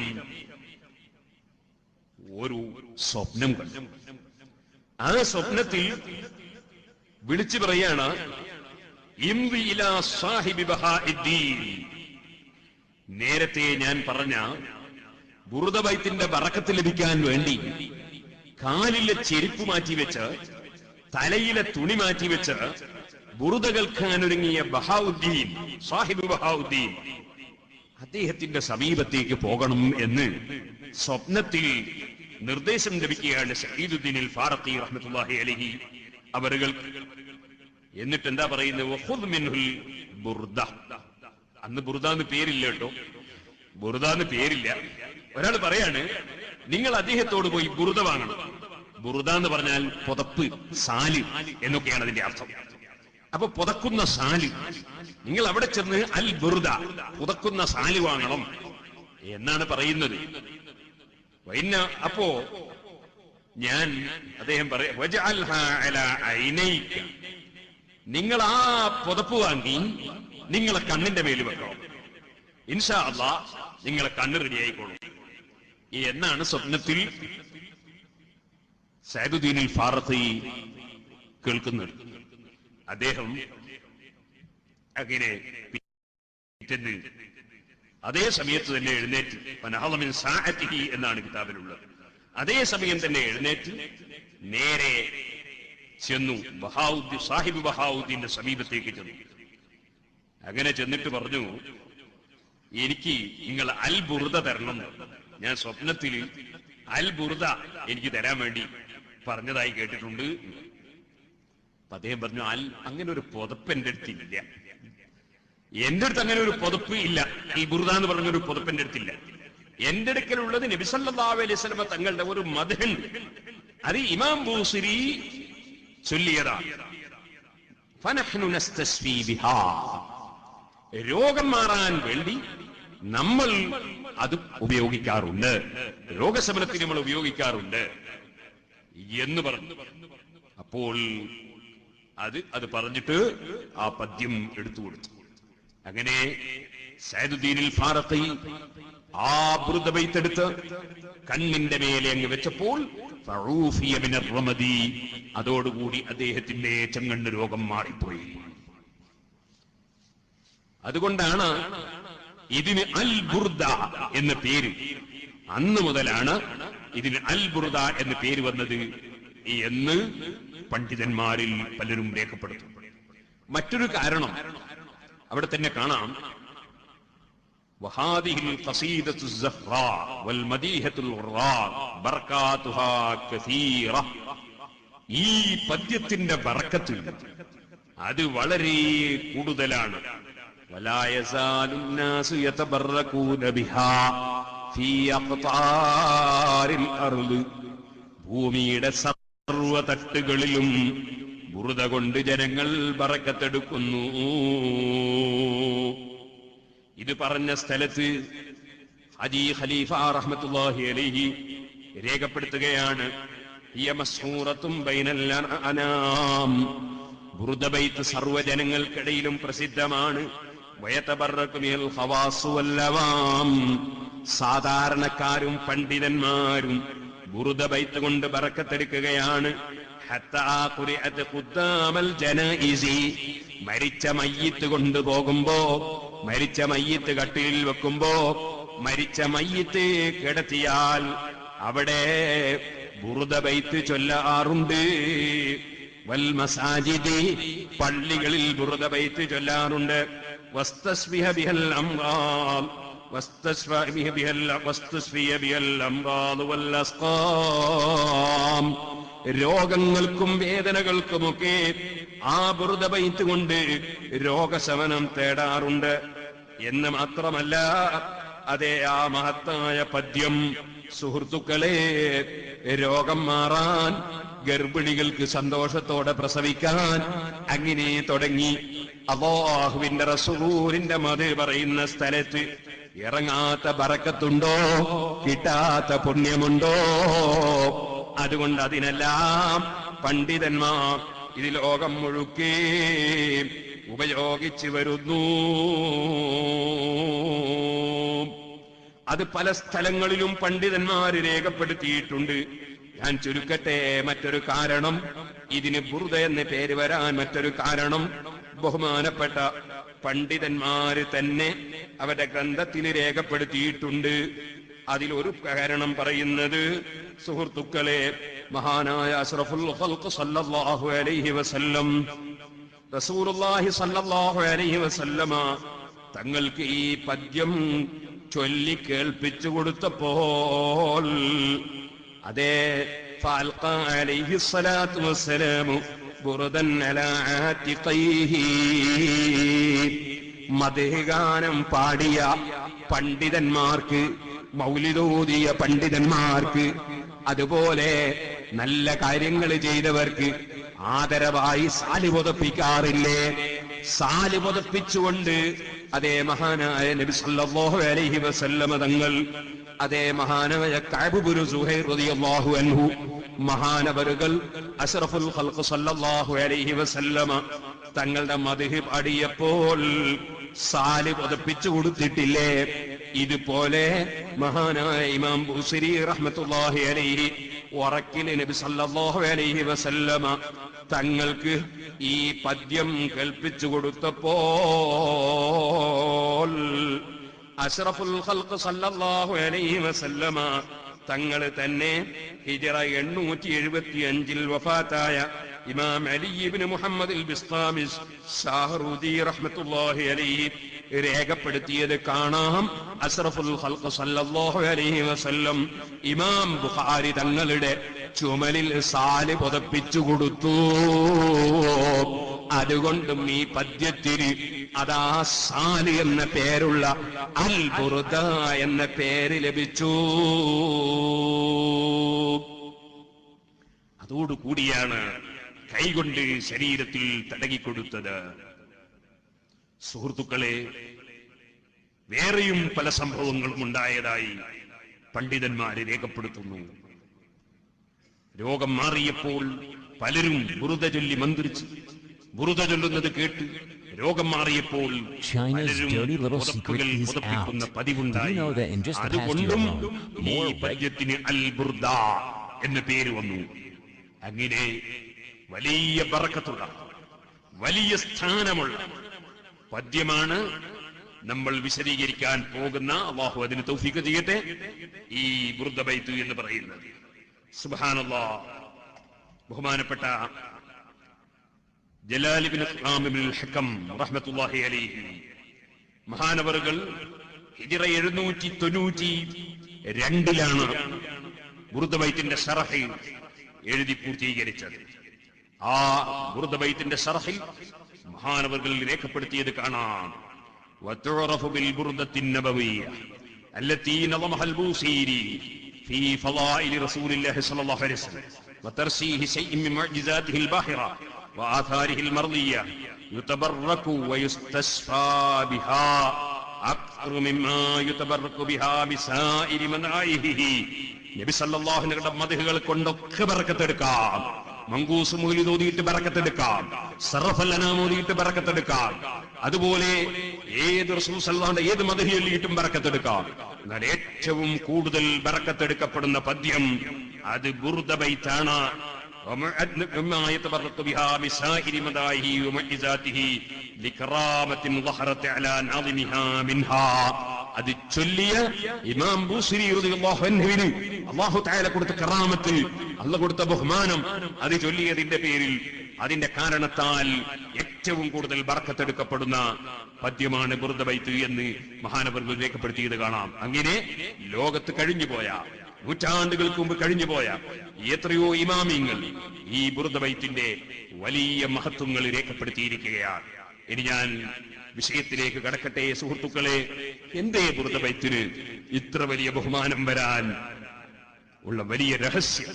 ഒരു സ്വപ്നം കണ്ടു. ആ സ്വപ്നത്തിൽ വിളിച്ചു പറയാണ്, ഇംദി ഇലാ സാഹിബി ബഹാഇദ്ദീൻ. നേരത്തെ ഞാൻ പറഞ്ഞ ബുറുദ ബൈത്തിന്റെ ബറക്കത്ത് ലഭിക്കാൻ വേണ്ടി കാലിലെ ചെരുപ്പ് മാറ്റിവെച്ച് തലയിലെ തുണി മാറ്റിവെച്ച് ബുറുദ കേൾക്കാനൊരുങ്ങിയ ബഹാഉദ്ദീൻ, സാഹിബ് ബഹാഉദ്ദീൻ, അദ്ദേഹത്തിന്റെ സമീപത്തേക്ക് പോകണം എന്ന് സ്വപ്നത്തിൽ നിർദ്ദേശം ലഭിക്കുകയാണ് സഈദുദ്ദീൻ അൽ ഫാറഖി റഹ്മത്തുള്ളാഹി അലൈഹി അവരുകൾ. എന്നിട്ട് എന്താ പറയുന്നത്, വഖുദ് മിൻഹുൽ ബുർദ. അന്ന് ബുർദ എന്ന് പേരില്ല കേട്ടോ, ബുർദ എന്ന് പേരില്ല. ഒരാൾ പറയാണ്, നിങ്ങൾ അദ്ദേഹത്തോട് പോയി ബുർദ വാങ്ങണം. ബുർദ എന്ന് പറഞ്ഞാൽ പുതപ്പ്, സാല് എന്നൊക്കെയാണ് അതിന്റെ അർത്ഥം. അപ്പൊ പുതക്കുന്ന സാല്, നിങ്ങൾ അവിടെ ചെന്ന് അൽ ബുർദ, പുതക്കുന്ന സാല് വാങ്ങണം എന്നാണ് പറയുന്നത്. അപ്പോ ഞാൻ അദ്ദേഹം പറയാ, നിങ്ങൾ ആ പുതപ്പ് വാങ്ങി നിങ്ങളെ കണ്ണിന്റെ മേൽ വെക്കണം, ഇൻഷാ അല്ലാഹ് നിങ്ങളെ കണ്ണ് റെഡിയായിക്കോളും എന്നാണ് സ്വപ്നത്തിൽ സൈദുദ്ദീൻ അൽ ഫാറഖി കേൾക്കുന്നത്. അദ്ദേഹം അങ്ങനെ പിറ്റേന്ന് അതേ സമയത്ത് തന്നെ എഴുന്നേറ്റ്, ഫനഹള മിൻ സാഅതിഹി എന്നാണ് കിതാബിലുള്ളത്, അതേ സമയം തന്നെ എഴുന്നേറ്റ് നേരെ ചെന്നു സാഹിബ് ബഹാഉദ്ദീന്റെ സമീപത്തേക്ക് ചെന്നു. അങ്ങനെ ചെന്നിട്ട് പറഞ്ഞു, എനിക്ക് നിങ്ങൾ അൽ ബുർദ തരണം. ഞാൻ സ്വപ്നത്തിൽ അൽ ബുർദ എനിക്ക് തരാൻ വേണ്ടി പറഞ്ഞതായി കേട്ടിട്ടുണ്ട്. അദ്ദേഹം പറഞ്ഞു, അങ്ങനെ ഒരു പുതപ്പ് എന്റെ അടുത്തില്ല, എന്റെ അടുത്ത് അങ്ങനെ ഒരു പുതപ്പ് ഇല്ല. അൽ ബുർദ എന്ന് പറഞ്ഞൊരു പുതപ്പ് എന്റെ അടുത്തില്ല. എന്റെ അടുക്കലുള്ളത് നബി സല്ലല്ലാഹു അലൈഹി വസല്ലം തങ്ങളുടെ ഒരു മദ്ഹുണ്ട്, അത് ഇമാം ബൂസിരി ചൊല്ലിയതാണ്. ഫനഹ്നു നസ്തസ്ഫി ബിഹാ, രോഗം മാറാൻ വേണ്ടി നമ്മൾ അത് ഉപയോഗിക്കാറുണ്ട്, രോഗശമനത്തിന് നമ്മൾ ഉപയോഗിക്കാറുണ്ട് എന്ന് പറഞ്ഞു. അപ്പോൾ അത് പറഞ്ഞിട്ട് ആ പദ്യം എടുത്തു കൊടുത്തു. അങ്ങനെ സൈദുദ്ദീൻ അൽ ഫാറഖി ആ ബുർദ ബൈത്തെടുത്ത് കണ്ണിന്റെ മേലെ അങ്ങ് വെച്ചപ്പോൾ ഫഊഫിയ മിൻ അർ-റമദി, അതോടുകൂടി അദ്ദേഹത്തിന്റെ ചെങ്കണ്ണ് രോഗം മാറിപ്പോയി. അതുകൊണ്ടാണ് ഇതിന് അൽ ബുർദ എന്ന പേര്. അന്ന് മുതലാണ് ഇതിന് അൽ ബുർദ എന്ന പേര് വന്നത് എന്ന് പണ്ഡിതന്മാരിൽ പലരും രേഖപ്പെടുത്തും. മറ്റൊരു കാരണം അവിടെ തന്നെ കാണാം, വഹാദിഹിൽ ഖസീദത്തു الزഹ്റാ വൽ മദീഹത്തുൽ ഖുറാ ബർകാതുഹാ കസീറ. ഈ പദ്യത്തിന്റെ ബർക്കത്ത് അത് വളരെ കൂടുതലാണ്. വലാ യസാലു الناس يتبركون بها في أقطار الأرض. ഭൂമിയുടെ സർവ്വ തട്ടുകളിലും ബുർദ കൊണ്ട് ജനങ്ങൾ ബറക്കത്തെടുക്കുന്നു. ഇത് പറഞ്ഞ സ്ഥലത്ത് ഹജി ഖലീഫ റഹ്മത്തുള്ളാഹി അലൈഹി രേഖപ്പെടുത്തുകയാണ്, ഹിയ മസ്ഹൂറത്തും ബൈനൽ അനാം. ബുർദ ബൈത്ത് സർവ്വജനങ്ങൾക്കിടയിലും പ്രസിദ്ധമാണ്. വയതബറകു മിനൽ ഖവാസ് വൽ അവാം, സാധാരണക്കാരും പണ്ഡിതന്മാരും ബുർദ ബൈത്ത് കൊണ്ട് ബറക്കത്തെടുക്കുകയാണ്. ഹത്താ ഖുരിഅത് ഖുദ്ദാമൽ ജനായിസി, മരിച്ച മയ്യിത്ത് കൊണ്ടുപോകുമ്പോ, മരിച്ച മയ്യിത്ത് കട്ടിലിൽ വെക്കുമ്പോ, മരിച്ച മയ്യിത്ത് കിടത്തിയാൽ അവിടെ ബുർദ ബൈത്ത് ചൊല്ലാറുണ്ട്. വൽ മസാജിദി, പള്ളികളിൽ ബുർദ ബൈത്ത് ചൊല്ലാറുണ്ട്. വസ്തസ്ബിഹ ബിഹൽ അംറാൽ, രോഗങ്ങൾക്കും വേദനകൾക്കുമൊക്കെ ആ ബുർദ ബൈത്ത് കൊണ്ട് രോഗശമനം തേടാറുണ്ട്. എന്ന് മാത്രമല്ല, അതേ ആ മഹത്തായ പദ്യം സുഹൃത്തുക്കളെ, രോഗം മാറാൻ, ഗർഭിണികൾക്ക് സന്തോഷത്തോടെ പ്രസവിക്കാൻ, അങ്ങനെ തുടങ്ങി അല്ലാഹുവിന്റെ റസൂലിന്റെ മദ് പറയുന്ന സ്ഥലത്ത് ഇറങ്ങാത്ത ബറക്കത്തുണ്ടോ, കിട്ടാത്ത പുണ്യമുണ്ടോ? അതുകൊണ്ട് അതിനെല്ലാം പണ്ഡിതന്മാർ ഇത് ലോകം മുഴുക്കെ ഉപയോഗിച്ചു വരുന്നു. അത് പല സ്ഥലങ്ങളിലും പണ്ഡിതന്മാര് രേഖപ്പെടുത്തിയിട്ടുണ്ട്. ഞാൻ ചുരുക്കട്ടെ. മറ്റൊരു കാരണം, ഇതിന് ബുർദ എന്ന പേര് വരാൻ മറ്റൊരു കാരണം ബഹുമാനപ്പെട്ട പണ്ഡിതന്മാര് തന്നെ അവരുടെ ഗ്രന്ഥത്തിൽ രേഖപ്പെടുത്തിയിട്ടുണ്ട്. അതിലൊരു കാരണം പറയുന്നത്, സുഹൃത്തുക്കളെ, മഹാനായ അഷ്റഫുൽ ഖൽഖ് സല്ലല്ലാഹു അലൈഹി വസല്ലം, റസൂലുള്ളാഹി സല്ലല്ലാഹു അലൈഹി വസല്ലമ തങ്ങൾക്ക് ഈ പദ്യം ചൊല്ലി കേൾപ്പിച്ചു കൊടുത്തപ്പോൾ, അതേ, ഫഅൽഖാ അലൈഹി സ്വലാത്തു വസ്സലാമു ബുർദൻ അലാ ആതിഖൈഹി, മദ്ഹ് ഗാനം പാടിയ പണ്ഡിതന്മാർക്ക്, മൗലിദോദിയ പണ്ഡിതന്മാർക്ക്, അതുപോലെ നല്ല കാര്യങ്ങൾ ചെയ്തവർക്ക് ആദരവായി സാലി പുതപ്പിക്കാറില്ലേ? സാലി പുതപ്പിച്ചുകൊണ്ട് അതേ മഹാനായ നബി സല്ലല്ലാഹു അലൈഹി വസല്ലമ തങ്ങൾ, അതേ മഹാനായ കഅബ് ഇബ്നു സുഹൈർ റളിയല്ലാഹു അൻഹു മഹാനവറുകൾ അഷ്റഫുൽ ഖൽഖ് സല്ലല്ലാഹു അലൈഹി വസല്ലമ തങ്ങളുടെ മദ്ഹ് പാടിയപ്പോൾ സാലി പുതപ്പിച്ചു കൊടുത്തിട്ടില്ലേ? ഇതുപോലെ മഹാനായ ഇമാം ബുഖാരി റഹ്മത്തുള്ളാഹി അലൈഹി ഉറക്കിൽ നബി സല്ലല്ലാഹു അലൈഹി വസല്ലമ തങ്ങൾക്ക് ഈ പദ്യം കേൾപ്പിച്ചു കൊടുത്തപ്പോൾ അഷ്റഫുൽ ഖൽഖ് സല്ലല്ലാഹു അലൈഹി വസല്ലമ തങ്ങൾ തന്നെ ഹിജ്റ 875 വഫാത്തായ ഇമാം അലി ഇബ്നു മുഹമ്മദ് അൽ ബിസ്താമി ഷാഹ്റൂദി റഹ്മത്തുള്ളാഹി അലൈഹി രേഖപ്പെടുത്തിയത് കാണാം. അഷ്റഫുൽ ഖൽഖ് സല്ലല്ലാഹു അലൈഹി വസല്ലം ഇമാം ബുഖാരി തങ്ങളുടെ ചുമലിൽ സാല് പുതപ്പിച്ചു കൊടുത്തു. അതുകൊണ്ടും ഈ പദ്യത്തിന് അതാ സാല് എന്ന പേരുള്ള അൽ ബുർദ എന്ന പേര് ലഭിച്ചു. അതോടുകൂടിയാണ് കൈകൊണ്ട് ശരീരത്തിൽ തടകിക്കൊടുത്തത്. സുഹൃത്തുക്കളെ, വേറെയും പല സംഭവങ്ങളും ഉണ്ടായതായി പണ്ഡിതന്മാര് രേഖപ്പെടുത്തുന്നു. രോഗം മാറിയപ്പോൾ പലരും ബുർദ ചൊല്ലി മന്ത്രിച്ചു. ബുർദ ചൊല്ലുന്നത് കേട്ട് രോഗം മാറിയപ്പോൾ പലരും പുതപ്പിക്കുന്ന പതിവുണ്ടായി. അതുകൊണ്ടും ഈ പദ്യത്തിന് അൽ ബുർദ എന്ന പേര് വന്നു. അങ്ങനെ വലിയ ബറക്കത്തുള്ള, വലിയ സ്ഥാനമുള്ള പദ്യമാണ് നമ്മൾ വിശദീകരിക്കാൻ പോകുന്ന. അല്ലാഹു അതിന് തൗഫീഖ് ചെയ്യട്ടെ. ഈ ബുർദ ബൈത്ത് എന്ന് പറയുന്നത്, സുബ്ഹാനല്ലാഹ്, ബഹുമാനപ്പെട്ട ജലാൽ ഇബ്നു ഖാം ഇബ്നുൽ ഹക്കം റഹ്മത്തുള്ളാഹി അലൈഹി മഹാനവറുകൾ ഹിജ്റ 792 ബുർദ ബൈത്തിന്റെ ശറഹ് എഴുതി പൂർത്തീകരിച്ചത്. ആ ബുർദ ബൈത്തിന്റെ ശറഹിൽ മഹാനവറുകൾ രേഖപ്പെടുത്തിയത് കാണാം. വതുറഫു ബിൽ ബുർദത്തിൻ നബവിയ്യ അല്ലതി നളമഹ അൽ ബൂസീരി ഫീ ഫളാഇൽ റസൂലില്ലാഹി സ്വല്ലല്ലാഹു അലൈഹി വസല്ലം വതർസീഹി ശൈഇൻ മിൻ മുഅ്ജിസാതിഹി അൽ ബാഹിറ വആഥാരിഹി അൽ മർദിയ്യ യുതബറകു വയുസ്തശ്ഫാ ബിഹാ അക്തറു മിമ്മാ യുതബറകു ബിഹാ ബിസായിരി മനായിഹി. നബി സല്ലല്ലാഹു അലൈഹി വസല്ലം മദ്ഹുകൾ കൊണ്ടൊക്കെ ബറക്കത്തെടുക്കാം. മങ്കൂസ് മൗലിദ് ഓതിയിട്ട് ബറക്കത്തെടുക്കാം, സറഫൽ അനാം ഓതിയിട്ട് ബറക്കത്തെടുക്കാം. അതുപോലെ ഏത് റസൂൽ സല്ലല്ലാഹു അലൈഹി ഏത് മദ്ഹ് ചൊല്ലിയിട്ടും ബറക്കത്തെടുക്കാം. എന്നാൽ ഏറ്റവും കൂടുതൽ ബറക്കത്തെടുക്കപ്പെടുന്ന പദ്യം അത് ബുർദ ബൈത്താണ്. അത് ചൊല്ലിയ ഇമാം ബൂസരി റളിയല്ലാഹു അൻഹുവിന് അല്ലാഹു തആല കൊടുത്ത കറാമത്ത്, അല്ലാഹു കൊടുത്ത ബഹുമാനം, അത് ചൊല്ലിയതിന്റെ പേരിൽ, അതിന്റെ കാരണത്താൽ ഏറ്റവും കൂടുതൽ ബർക്കത്തെടുക്കപ്പെടുന്ന പദ്യമാണ് ബുർദ ബൈത്ത് എന്ന് മഹാനവറുകൾ രേഖപ്പെടുത്തിയത് കാണാം. അങ്ങനെ ലോകത്ത് കഴിഞ്ഞുപോയ, നൂറ്റാണ്ടുകൾക്ക് മുമ്പ് കഴിഞ്ഞുപോയ എത്രയോ ഇമാമിങ്ങൾ ഈ ബുർദ ബൈത്തിന്റെ വലിയ മഹത്വങ്ങൾ രേഖപ്പെടുത്തിയിരിക്കുകയാണ്. ഇനി ഞാൻ വിഷയത്തിലേക്ക് കടക്കട്ടെ. സുഹൃത്തുക്കളെ, എന്തേ ബുർദ ബൈത്തിന് ഇത്ര വലിയ ബഹുമാനം വരാൻ ഉള്ള വലിയ രഹസ്യം?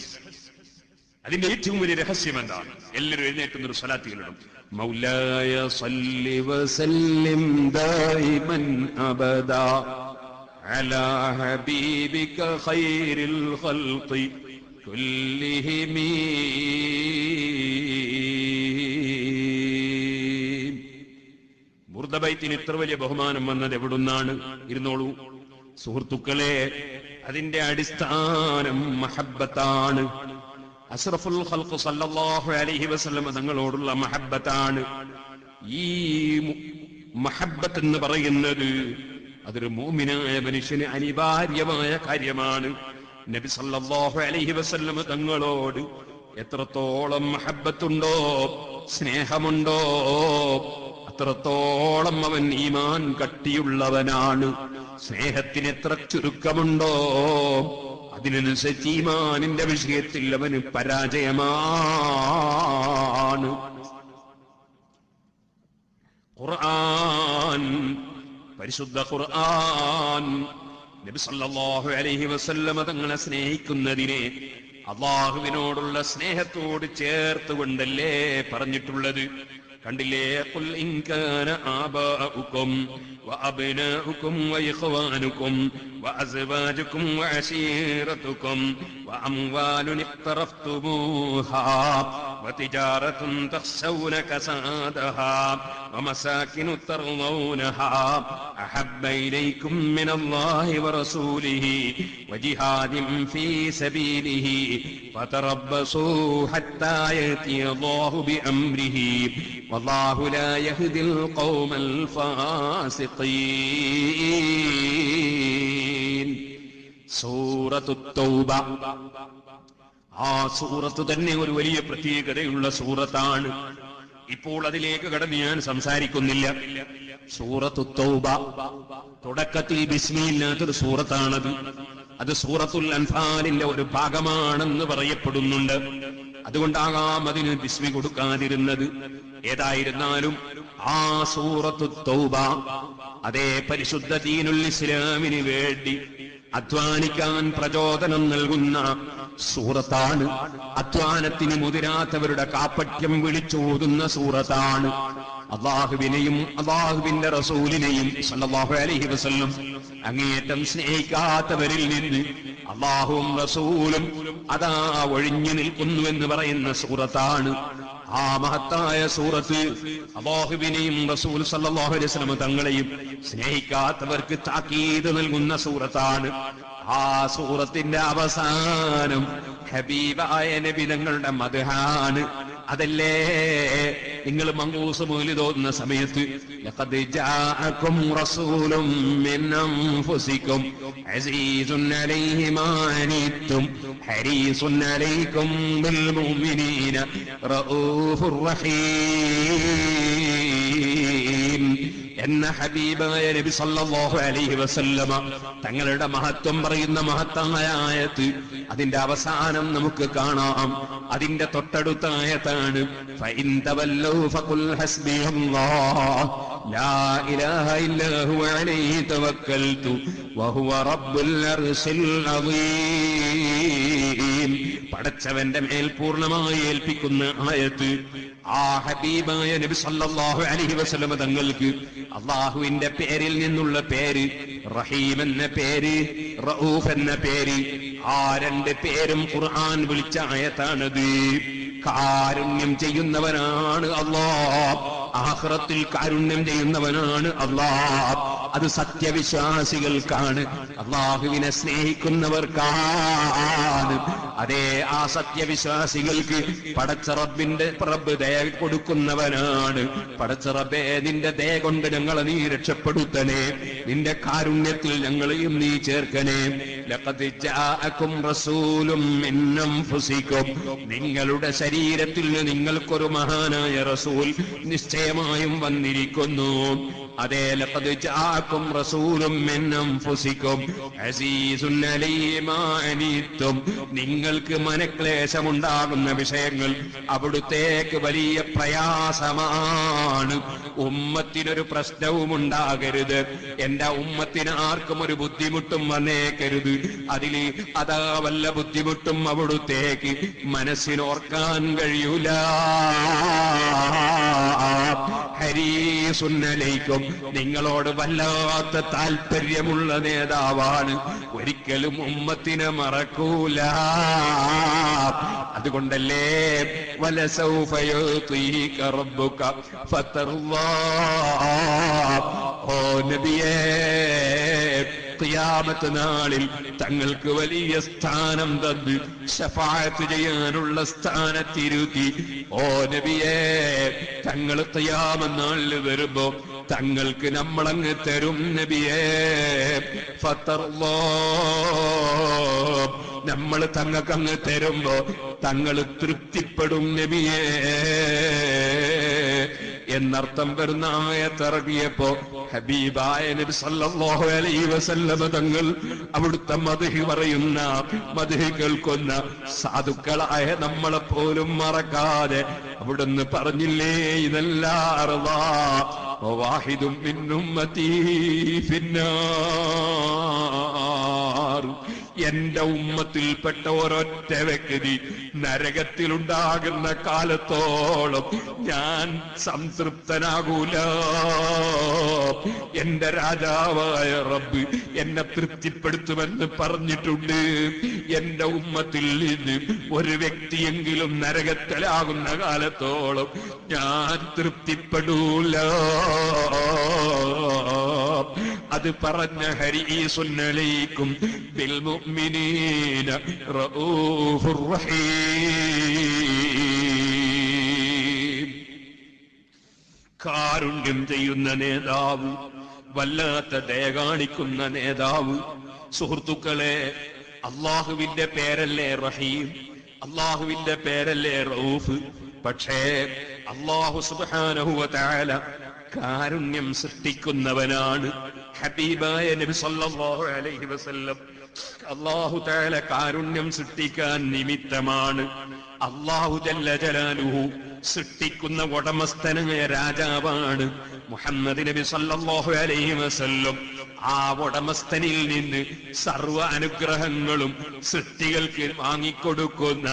അതിന്റെ ഏറ്റവും വലിയ രഹസ്യം എന്താണ്? എല്ലാവരും എഴുന്നേറ്റുന്നൊരു സ്വലാത്തുകളിടും. മൗലായ സല്ലി വസല്ലിം ദായിമൻ അബദാ അലാ ഹബീബിക ഖൈറിൽ ഖൽഖി കുല്ലിഹിം. ബൈത്തിന് ഇത്ര വലിയ ബഹുമാനം വന്നത് എവിടുന്നാണ്? ഇരുന്നോളൂ സുഹൃത്തുക്കളെ, അതിന്റെ അടിസ്ഥാനം മഹബ്ബത്താണ്. അഷ്റഫുൽ ഖൽഖ് സല്ലല്ലാഹു അലൈഹി വസല്ലം തങ്ങളോടുള്ള മഹബ്ബത്താണ്. ഈ മഹബ്ബത്ത് എന്ന് പറയുന്നത് അതൊരു മുഅ്മിനായ മനുഷ്യന് അനിവാര്യമായ കാര്യമാണ്. നബി സല്ലല്ലാഹു അലൈഹി വസല്ലം തങ്ങളോട് എത്രത്തോളം മഹബ്ബത്തുണ്ടോ, സ്നേഹമുണ്ടോ, അത്രത്തോളം അവൻ ഈമാൻ കട്ടിയുള്ളവനാണ്. സ്നേഹത്തിന് എത്ര ചുരുക്കമുണ്ടോ അതിനനുസരിച്ച് ഈമാനിന്റെ വിഷയത്തിൽ അവന് പരാജയമാണ്. ഖുർആൻ, പരിശുദ്ധ ഖുർആൻ നബി സല്ലല്ലാഹു അലൈഹി വസല്ലം തങ്ങളെ സ്നേഹിക്കുന്നതിനെ അല്ലാഹുവിനോടുള്ള സ്നേഹത്തോട് ചേർത്തുകൊണ്ടല്ലേ പറഞ്ഞിട്ടുള്ളത്? കണ്ടില്ലേ? ഖുൽ ഇൻ കാന ആബാഉകും വഅബ്നാഉകും വഇഖ്വാനുകും വഅസ്വാജുകും വഅശീറതുകും വഅംവാലുൻ ഇഖ്തറഫ്തുമൂഹാ വതിജാറത്തുൻ തഖ്ശൗന കസാദഹാ വമസാകിനു തർളൗനഹാ അഹബ്ബ ഇലൈകും മിനല്ലാഹി വറസൂലിഹി വജിഹാദിൻ ഫീ സബീലിഹി ഫതറബ്ബസൂ ഹത്താ യഅതിയല്ലാഹു ബിഅംരിഹി വല്ലാഹു ലാ യഹ്ദിൽ ഖൗമൽ ഫാസിഖീൻ. സൂറത്തുത് തൗബ. ആ സൂറത്ത് തന്നെ ഒരു വലിയ പ്രത്യേകതയുള്ള സൂറത്താണ്. ഇപ്പോൾ അതിലേക്ക് കടന്ന് ഞാൻ സംസാരിക്കുന്നില്ല. സൂറത്തുത് തൗബ തുടക്കത്തിൽ ബിസ്മില്ലാത്തൊരു സൂറത്താണത്. അത് സൂറത്തുൽ അൻഫാലിന്റെ ഒരു ഭാഗമാണെന്ന് പറയപ്പെടുന്നുണ്ട്. അതുകൊണ്ടാകാം അതിന് ബിസ്മി കൊടുക്കാതിരുന്നത്. ഏതായിരുന്നാലും ആ സൂറത്തുത് തൗബ അതേ പരിശുദ്ധ ദീനുൽ ഇസ്ലാമിന് വേണ്ടി അധ്വാനിക്കാൻ പ്രചോദനം നൽകുന്ന സൂറത്താണ്. അധ്വാനത്തിന് മുതിരാത്തവരുടെ കാപ്പട്യം വിളിച്ചോതുന്ന സൂറത്താണ്. അല്ലാഹുവിനെയും അല്ലാഹുവിന്റെ റസൂലിനെയും സല്ലല്ലാഹു അലൈഹി വസല്ലം അങ്ങേയറ്റം സ്നേഹിക്കാത്തവരിൽ നിന്ന് അല്ലാഹുവും റസൂലും അതാ ഒഴിഞ്ഞു നിൽക്കുന്നുവെന്ന് പറയുന്ന സൂറത്താണ്. ആ മഹത്തായ സൂറത്ത് അല്ലാഹുവിനെയും റസൂൽ സല്ലല്ലാഹു അലൈഹി വസല്ലം തങ്ങളെയും സ്നേഹിക്കാത്തവർക്ക് താക്കീത് നൽകുന്ന സൂറത്താണ്. ആ സൂറത്തിന്റെ അവസാനം ഹബീബായ നബി തങ്ങളുടെ മദ്ഹാണ്. അതല്ലേ നിങ്ങൾ മങ്കൂസ് മൗലിദ് ഓതുന്ന സമയത്ത് ലഖദ് ജാഅകും റസൂലും മിൻ അൻഫുസികും അസീസുൻ അലൈഹി മാ അനിത്തും ഹരീസുൻ അലൈക്കും ബിൽ മുഅ്മിനീന റഊഫുർ റഹീം എന്ന ഹബീബായ നബി സല്ലല്ലാഹു അലൈഹി വസല്ലമ തങ്ങളുടെ മഹത്വം പറയുന്ന മഹത്തായ ആയത്ത് അതിന്റെ അവസാനം നമുക്ക് കാണാം. അതിന്റെ തൊട്ടടുത്ത ആയത്താണ് ഫഇൻ തവല്ലൂ ഫഖുൽ ഹസ്ബിയല്ലാഹ് ലാ ഇലാഹ ഇല്ലാ ഹുവ അലൈഹി തവക്കൽതു വഹുവ റബ്ബുൽ അർശിൽ അദീം. പടച്ചവന്റെ മേൽ പൂർണ്ണമായി ഏൽപ്പിക്കുന്ന ആയത്ത്. ആ ഹബീബായ നബി സല്ലല്ലാഹു അലൈഹി വസല്ലം തങ്ങൾക്ക് അല്ലാഹുവിന്റെ പേരിൽ നിന്നുള്ള പേര് റഹീം എന്ന പേര്, റഊഫ് എന്ന പേര്. ആ രണ്ട് പേരും ഖുർആൻ വിളിച്ച ആയത്താണത്. കാരുണ്യം ചെയ്യുന്നവനാണ് അല്ലാഹ്. ആഖിറത്തിൽ കാരുണ്യം ചെയ്യുന്നവനാണ് അല്ലാഹ്. അത് സത്യവിശ്വാസികൾക്കാണ്, അല്ലാഹുവിനെ സ്നേഹിക്കുന്നവർക്കാണ്. അതേ ആ സത്യവിശ്വാസികൾക്ക് പടച്ച റബ്ബിന്റെ റബ്ബ് ദയ കൊടുക്കുന്നവനാണ്. പടച്ച റബ്ബേ, നിന്റെ ദയ കൊണ്ട് ഞങ്ങളെ നീ രക്ഷപ്പെടുത്തണേ, നിന്റെ കാരുണ്യത്തിൽ ഞങ്ങളെയും നീ ചേർക്കണേ. ലഖദ് ജാഅകും റസൂലും മിൻ അൻഫുസികും, നിങ്ങളുടെ ശരീരത്തിൽ നിങ്ങൾക്കൊരു മഹാനായ റസൂൽ നിശ്ചയമായും വന്നിരിക്കുന്നു. അതേ ലഖദ് ജാഅകും റസൂലും മിൻ അൻഫുസികും അസീസുൻ അലൈഹി മാ അനിത്തും, നിങ്ങൾക്ക് മനക്ലേശമുണ്ടാകുന്ന വിഷയങ്ങൾ അവിടുത്തേക്ക് വലിയ പ്രയാസമാണ്. ഉമ്മത്തിനൊരു പ്രശ്നവും ഉണ്ടാകരുത്, എന്റെ ഉമ്മത്തിന് ആർക്കും ഒരു ബുദ്ധിമുട്ടും വന്നേക്കരുത്. അതിൽ അതാ വല്ല ബുദ്ധിമുട്ടും അവിടുത്തേക്ക് മനസ്സിനോർക്കാൻ കഴിയൂല. ഹരീസുൻ അലൈക്കും, നിങ്ങളോട് വല്ലാത്ത താല്പര്യമുള്ള നേതാവാണ്, ഒരിക്കലും ഉമ്മത്തിനെ മറക്കൂല. അതുകൊണ്ടല്ലേ വലസൗഫ യുതീക റബ്ബുക ഫതർളാ. ഓ നബിയേ, ഖിയാമത്ത് നാളിൽ തങ്ങൾക്ക് വലിയ സ്ഥാനം തന്ന് ശഫാഅത്ത് ചെയ്യാനുള്ള സ്ഥാനത്തിരുത്തി. ഓ നബിയേ, തങ്ങൾ ഖിയാമത്ത് നാളിൽ വരുമ്പോ തങ്ങൾക്ക് നമ്മളങ്ങ് തരും നബിയേ. ഫതർളാ, നമ്മൾ തങ്ങൾക്കങ്ങ് തരുമ്പോ തങ്ങൾ തൃപ്തിപ്പെടും നബിയേ എന്നർത്ഥം വരുന്ന ആയത്തിറങ്ങിയപ്പോ ഹബീബായ നബി സല്ലല്ലാഹു അലൈഹി വസല്ലമ തങ്ങൾ അവിടുത്തെ മദ്ഹ് പറയുന്ന, മദ്ഹ് കേൾക്കുന്ന സാധുക്കളായ നമ്മളെ പോലും മറക്കാതെ അവിടുന്ന് പറഞ്ഞില്ലേ, ഇതല്ലാ വാഹിദും മിൻ ഉമ്മതീ ഫിന്നാർ. എന്റെ ഉമ്മത്തിൽപ്പെട്ട ഒരൊറ്റ വ്യക്തി നരകത്തിലുണ്ടാകുന്ന കാലത്തോളം ഞാൻ സംതൃപ്തനാകൂല. എന്റെ രാജാവായ റബ്ബ് എന്നെ തൃപ്തിപ്പെടുത്തുമെന്ന് പറഞ്ഞിട്ടുണ്ട്. എന്റെ ഉമ്മത്തിൽ നിന്ന് ഒരു വ്യക്തിയെങ്കിലും നരകത്തിലാകുന്ന കാലത്തോളം ഞാൻ തൃപ്തിപ്പെടൂല. അത് പറഞ്ഞ ഹരീസുൻ അലൈക്കും ബിൽ മുഅ്മിനീന റഊഫുർ റഹീം. കാരുണ്യം ചെയ്യുന്ന നേതാവ്, വല്ലാത്ത ദയ കാണിക്കുന്ന നേതാവ്. സുഹൃത്തുക്കളെ, അള്ളാഹുവിന്റെ പേരല്ലേ റഹീം, അള്ളാഹുവിന്റെ പേരല്ലേ റഊഫ്. പക്ഷേ അള്ളാഹു സുബ്ഹാനഹു വ തആല കാരുണ്യം സൃഷ്ടിക്കുന്നവനാണ്. ഹബീബായ നബി സല്ലല്ലാഹു അലൈഹി വസല്ലം അല്ലാഹു തആല കാരുണ്യം സൃഷ്ടിക്കാൻ നിമിത്തമാണ്. അല്ലാഹു ജല്ല ജലാലുഹു സൃഷ്ടിക്കുന്ന ഉടമസ്ഥനായ രാജാവാണ് മുഹമ്മദ് നബി സല്ലല്ലാഹു അലൈഹി വസല്ലം. ആ ഉടമസ്ഥനിൽ നിന്ന് സർവ്വ അനുഗ്രഹങ്ങളും സൃഷ്ടികൾക്ക് വാങ്ങിക്കൊടുക്കുന്ന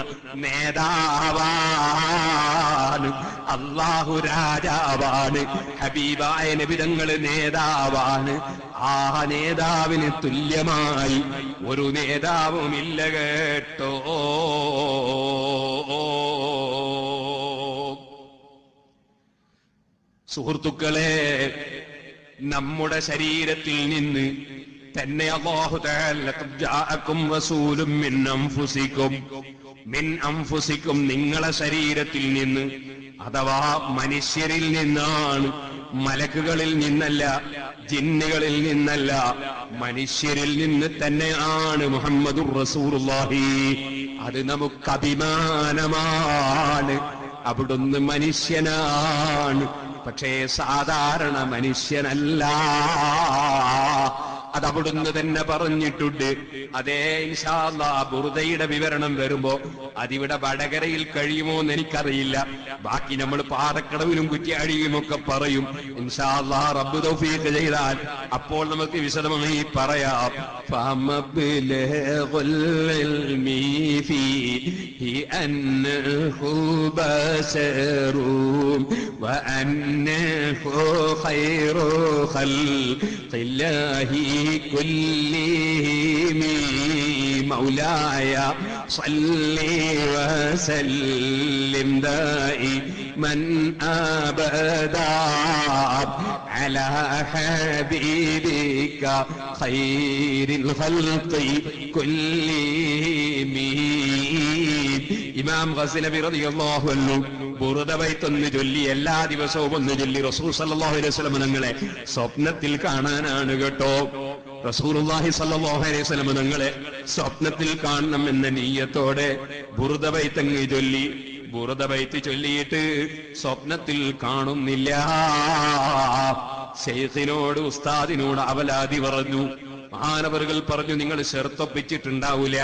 നേതാവാണ്. അല്ലാഹു രാജാവാണ്, ഹബീബായ നബി തങ്ങള് നേതാവാണ്. ആ നേതാവിന് തുല്യമായി ഒരു നേതാവുമില്ല കേട്ടോ. സുഹൃത്തുക്കളെ, നമ്മുടെ ശരീരത്തിൽ നിന്ന് തന്നെ അല്ലാഹു തആല ജാഅകും റസൂലും മിൻ അൻഫുസികും നിങ്ങളെ ശരീരത്തിൽ നിന്ന്, അഥവാ മനുഷ്യരിൽ നിന്നാണ്, മലക്കുകളിൽ നിന്നല്ല, ജിന്നുകളിൽ നിന്നല്ല, മനുഷ്യരിൽ നിന്ന് തന്നെയാണ് മുഹമ്മദുർ റസൂലുള്ളാഹി. അത് നമുക്ക് അഭിമാനമാണ്. അവിടുന്ന് മനുഷ്യനാണ്, പക്ഷേ സാധാരണ മനുഷ്യനല്ല. അതവിടുന്ന് തന്നെ പറഞ്ഞിട്ടുണ്ട്. അതേ ഇൻഷാ അല്ലാഹ് ബുർദയുടെ വിവരണം വരുമ്പോ അതിവിടെ വടകരയിൽ കഴിയുമോ എന്ന് എനിക്കറിയില്ല. ബാക്കി നമ്മൾ പാറക്കടവിലും കുറ്റ്യാടിയും ഒക്കെ പറയും. ഇൻഷാ അല്ലാഹ് റബ്ബ് തൗഫീഖ് ചെയ്താൽ അപ്പോൾ നമുക്ക് വിശദമായി പറയാം. ഫമബ്ലഗുൽ ഇൽമി ഫീഹി അന്നഹു ബശറും വഅന്നഹു ഖൈറു ഖൽഖില്ലാഹി كلهم مولاي صل وسلم دائما أبدا على حبيبك خير الخلق كلهم. ഇമാം ഗസ്നവി റളിയല്ലാഹു അൻഹു ബുർദ ബൈത്തൊന്ന് ചൊല്ലി, എല്ലാ ദിവസവും ഒന്ന് ചൊല്ലി റസൂൽ സല്ലല്ലാഹു അലൈഹി വസല്ലം തങ്ങളെ സ്വപ്നത്തിൽ കാണാനാണ് കേട്ടോ. റസൂലുള്ളാഹി സ്വല്ലല്ലാഹു അലൈഹി വസല്ലം തങ്ങളെ സ്വപ്നത്തിൽ കാണണം എന്ന നിയ്യത്തോടെ ബുർദ ബൈത്തങ്ങ് ചൊല്ലി. ബുർദ ബൈത്ത് ചൊല്ലിയിട്ട് സ്വപ്നത്തിൽ കാണുന്നില്ല. ശൈഖിനോട്, ഉസ്താദിനോട് അവലാതി പറഞ്ഞു. മഹാനവറുകൾ പറഞ്ഞു, നിങ്ങൾ ഷെർത്തൊപ്പിച്ചിട്ടുണ്ടാവൂല,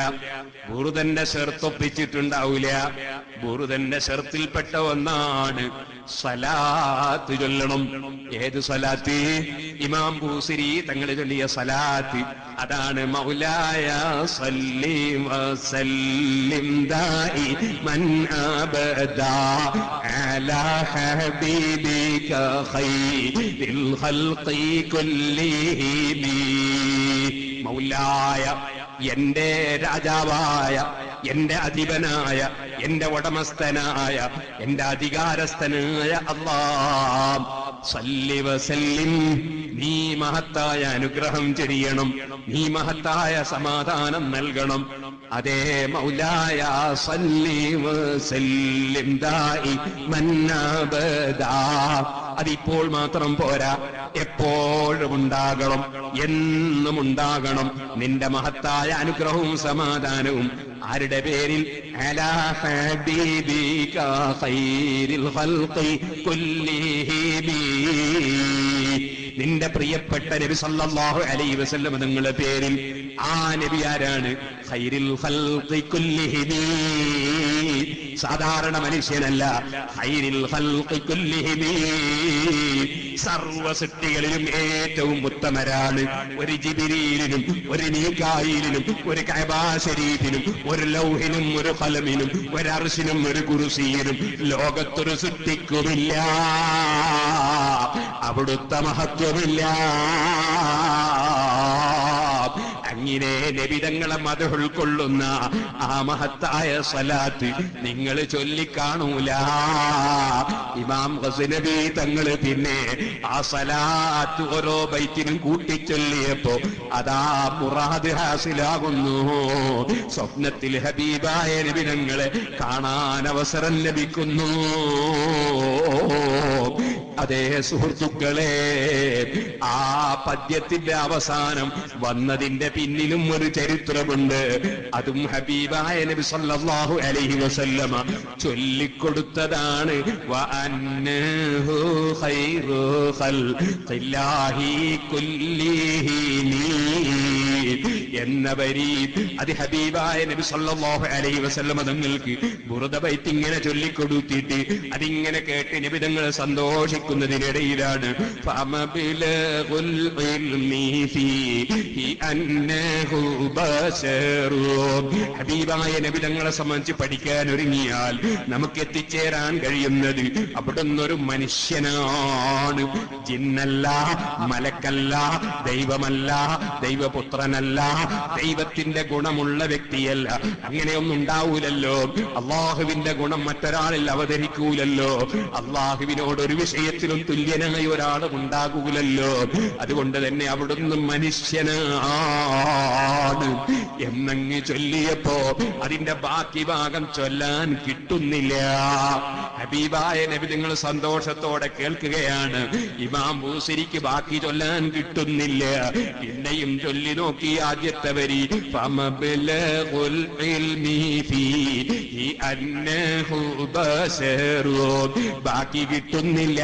ബുറുദന്റെ ഷെർത്തൊപ്പിച്ചിട്ടുണ്ടാവൂല. ബുറുദന്റെ ഷെർത്തിൽപ്പെട്ട ഒന്നാണ് സലാത്ത് ചൊല്ലണം. ഏത് സലാത്ത്? ഇമാം ബൂസിരി തങ്ങൾ ചൊല്ലിയ സലാത്ത്. അതാണ് മൗലായ സല്ലി വസല്ലിം ദായിമൻ അബദാ അലാ ഹബീബിക ഖൈറിൽ ഖൽഖി കുല്ലിഹിം. മൗലായ, എന്റെ രാജാവായ, എന്റെ അധിപനായ, എന്റെ ഉടമസ്ഥനായ, എന്റെ അധികാരസ്ഥനായ അല്ലാഹ്, സല്ലി വസല്ലിം, നീ മഹത്തായ അനുഗ്രഹം ചൊരിയണം, നീ മഹത്തായ സമാധാനം നൽകണം. അതേ മൗലായ സല്ലി വസല്ലിം ദായിമൻ അബദാ. അതിപ്പോൾ മാത്രം പോരാ, എപ്പോഴും ഉണ്ടാകണം, എന്നും ഉണ്ടാകണം നിന്റെ മഹത്തായ അനുഗ്രഹവും സമാധാനവും. ആരുടെ പേരിൽ? അലാ ഹബീബിക ഖൈറിൽ ഖൽഖി കുല്ലിഹിം. നിന്റെ പ്രിയപ്പെട്ട നബി സല്ലല്ലാഹു അലൈഹി വസല്ലം തങ്ങളുടെ പേരിൽ. ആ നബി ആരാണ്? ഖൈറിൽ ഖൽഖി കുല്ലിഹിം. സാധാരണ മനുഷ്യനല്ല, ഖൈറിൽ ഖൽഖി കുല്ലിഹിം. സർവ സൃഷ്ടികളിലും ഏറ്റവും ഉത്തമരാണ്. ഒരു ജിബ്രീലിനും, ഒരു മീകായിലിനും, ഒരു കഅബാ ശരീഫിനും, ഒരു ലൗഹിനും, ഒരു ഖലമിനും, ഒരു അർശിനും, ഒരു കുർസിയിനും ലോകത്തൊരു സൃഷ്ടിക്കുമില്ല അവിടുത്തെ മഹത്വമില്ല. അങ്ങനെ നബിതങ്ങളെ മദഹ് ഉൾക്കൊള്ളുന്ന ആ മഹത്തായ സലാത്ത് നിങ്ങൾ ചൊല്ലിക്കാണൂല. ഇമാം ഗസ്നവി തങ്ങള് പിന്നെ ആ സലാത്ത് ഓരോ ബൈത്തിനും കൂട്ടിച്ചൊല്ലിയപ്പോ അതാ മുറാദ് ഹാസിലാകുന്നു. സ്വപ്നത്തിൽ ഹബീബായ നബിതങ്ങളെ കാണാൻ അവസരം ലഭിക്കുന്നു. അതേ സുഹൃത്തുക്കളെ, ആ പദ്യത്തിന്റെ അവസാനം വന്നതിന്റെ പിന്നിലും ഒരു ചരിത്രമുണ്ട്. അതും ഹബീബായ നബി സല്ലല്ലാഹു അലൈഹി വസല്ലമ ചൊല്ലിക്കൊടുത്തതാണ്. വഅന്നഹു ഖൈറു ഖൽഖില്ലാഹി കുല്ലിഹിം എന്ന വരി അത് ഹബീബായ നബി സല്ലല്ലാഹു അലൈഹി വസല്ലമ തങ്ങൾക്ക് ബുർദ ബൈത്ത് ഇങ്ങനെ ചൊല്ലിക്കൊടുത്തിട്ട് അതിങ്ങനെ കേട്ട് നബി തങ്ങൾ സന്തോഷിക്കുന്നതിനിടയിലാണ് ഫമബിലഗുൽ ഇൽമി ഫീഹി അന്നഹു ബശറു. ഹബീബായ നബി തങ്ങളെ സംബന്ധിച്ച് പഠിക്കാൻ ഒരുങ്ങിയാൽ നമുക്ക് എത്തിച്ചേരാൻ കഴിയുന്നത് അവിടുന്നൊരു മനുഷ്യനാണ്. ജിന്നല്ല, മലക്കല്ല, ദൈവമല്ല, ദൈവപുത്രനല്ല, ദൈവത്തിന്റെ ഗുണമുള്ള വ്യക്തിയല്ല. അങ്ങനെയൊന്നും ഉണ്ടാവൂലല്ലോ. അള്ളാഹുവിന്റെ ഗുണം മറ്റൊരാളിൽ അവതരിക്കൂലല്ലോ. അള്ളാഹുവിനോട് ഒരു വിഷയത്തിലും തുല്യനായ ഒരാളും ഉണ്ടാകൂലല്ലോ. അതുകൊണ്ട് തന്നെ അവിടുന്ന് മനുഷ്യനാണ് എന്നങ്ങ് ചൊല്ലിയപ്പോ അതിന്റെ ബാക്കി ഭാഗം ചൊല്ലാൻ കിട്ടുന്നില്ല. ഹബീബായ നബി നിങ്ങൾ സന്തോഷത്തോടെ കേൾക്കുകയാണ്. ഇമാം ബൂസിരിക്ക് ബാക്കി ചൊല്ലാൻ കിട്ടുന്നില്ല. പിന്നെയും ചൊല്ലി നോക്കി ആദ്യത്തെ വരി ഫമബിലഗുൽ ഇൽമി ഫീഹി അന്നഹു ബശറു. ബാക്കി കിട്ടുന്നില്ല.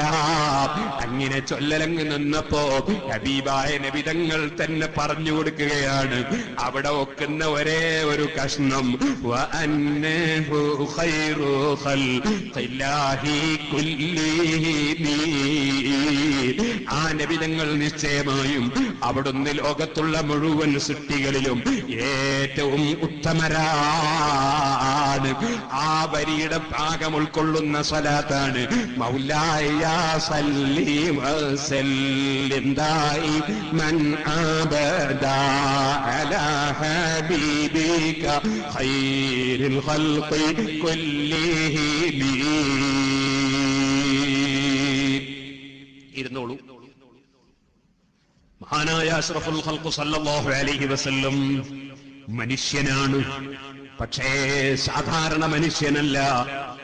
അങ്ങനെ ചൊല്ലലങ്ങ് നിന്നപ്പോ ഹബീബായ നബി തങ്ങൾ തന്നെ പറഞ്ഞു കൊടുക്കുകയാണ്. അവിടെ ഒക്കുന്ന ഒരേ ഒരു കഷ്ണം വഅന്നഹു ഖൈറു ഖൽഖില്ലാഹി കുല്ലിഹിം. ആ നബി തങ്ങൾ നിശ്ചയമായും അവിടുന്ന് ലോകത്തുള്ള മുഴുവൻ സൃഷ്ടികളിലും ഏറ്റവും ഉത്തമരാണ്. ആ വരിയുടെ ഭാഗം ഉൾക്കൊള്ളുന്ന സ്വലാത്താണ് മൗലായ സല്ലി വസല്ലിം ദായിമൻ അബദാ അലാ ഹബീബിക ഖൈറിൽ ഖൽഖി കുല്ലിഹിം. ഇരുന്നോളൂ. മഹാനായ അഷ്റഫുൽ ഖൽഖ് സല്ലല്ലാഹു അലൈഹി വസല്ലം മനുഷ്യനാണ്. പക്ഷേ സാധാരണ മനുഷ്യനല്ല.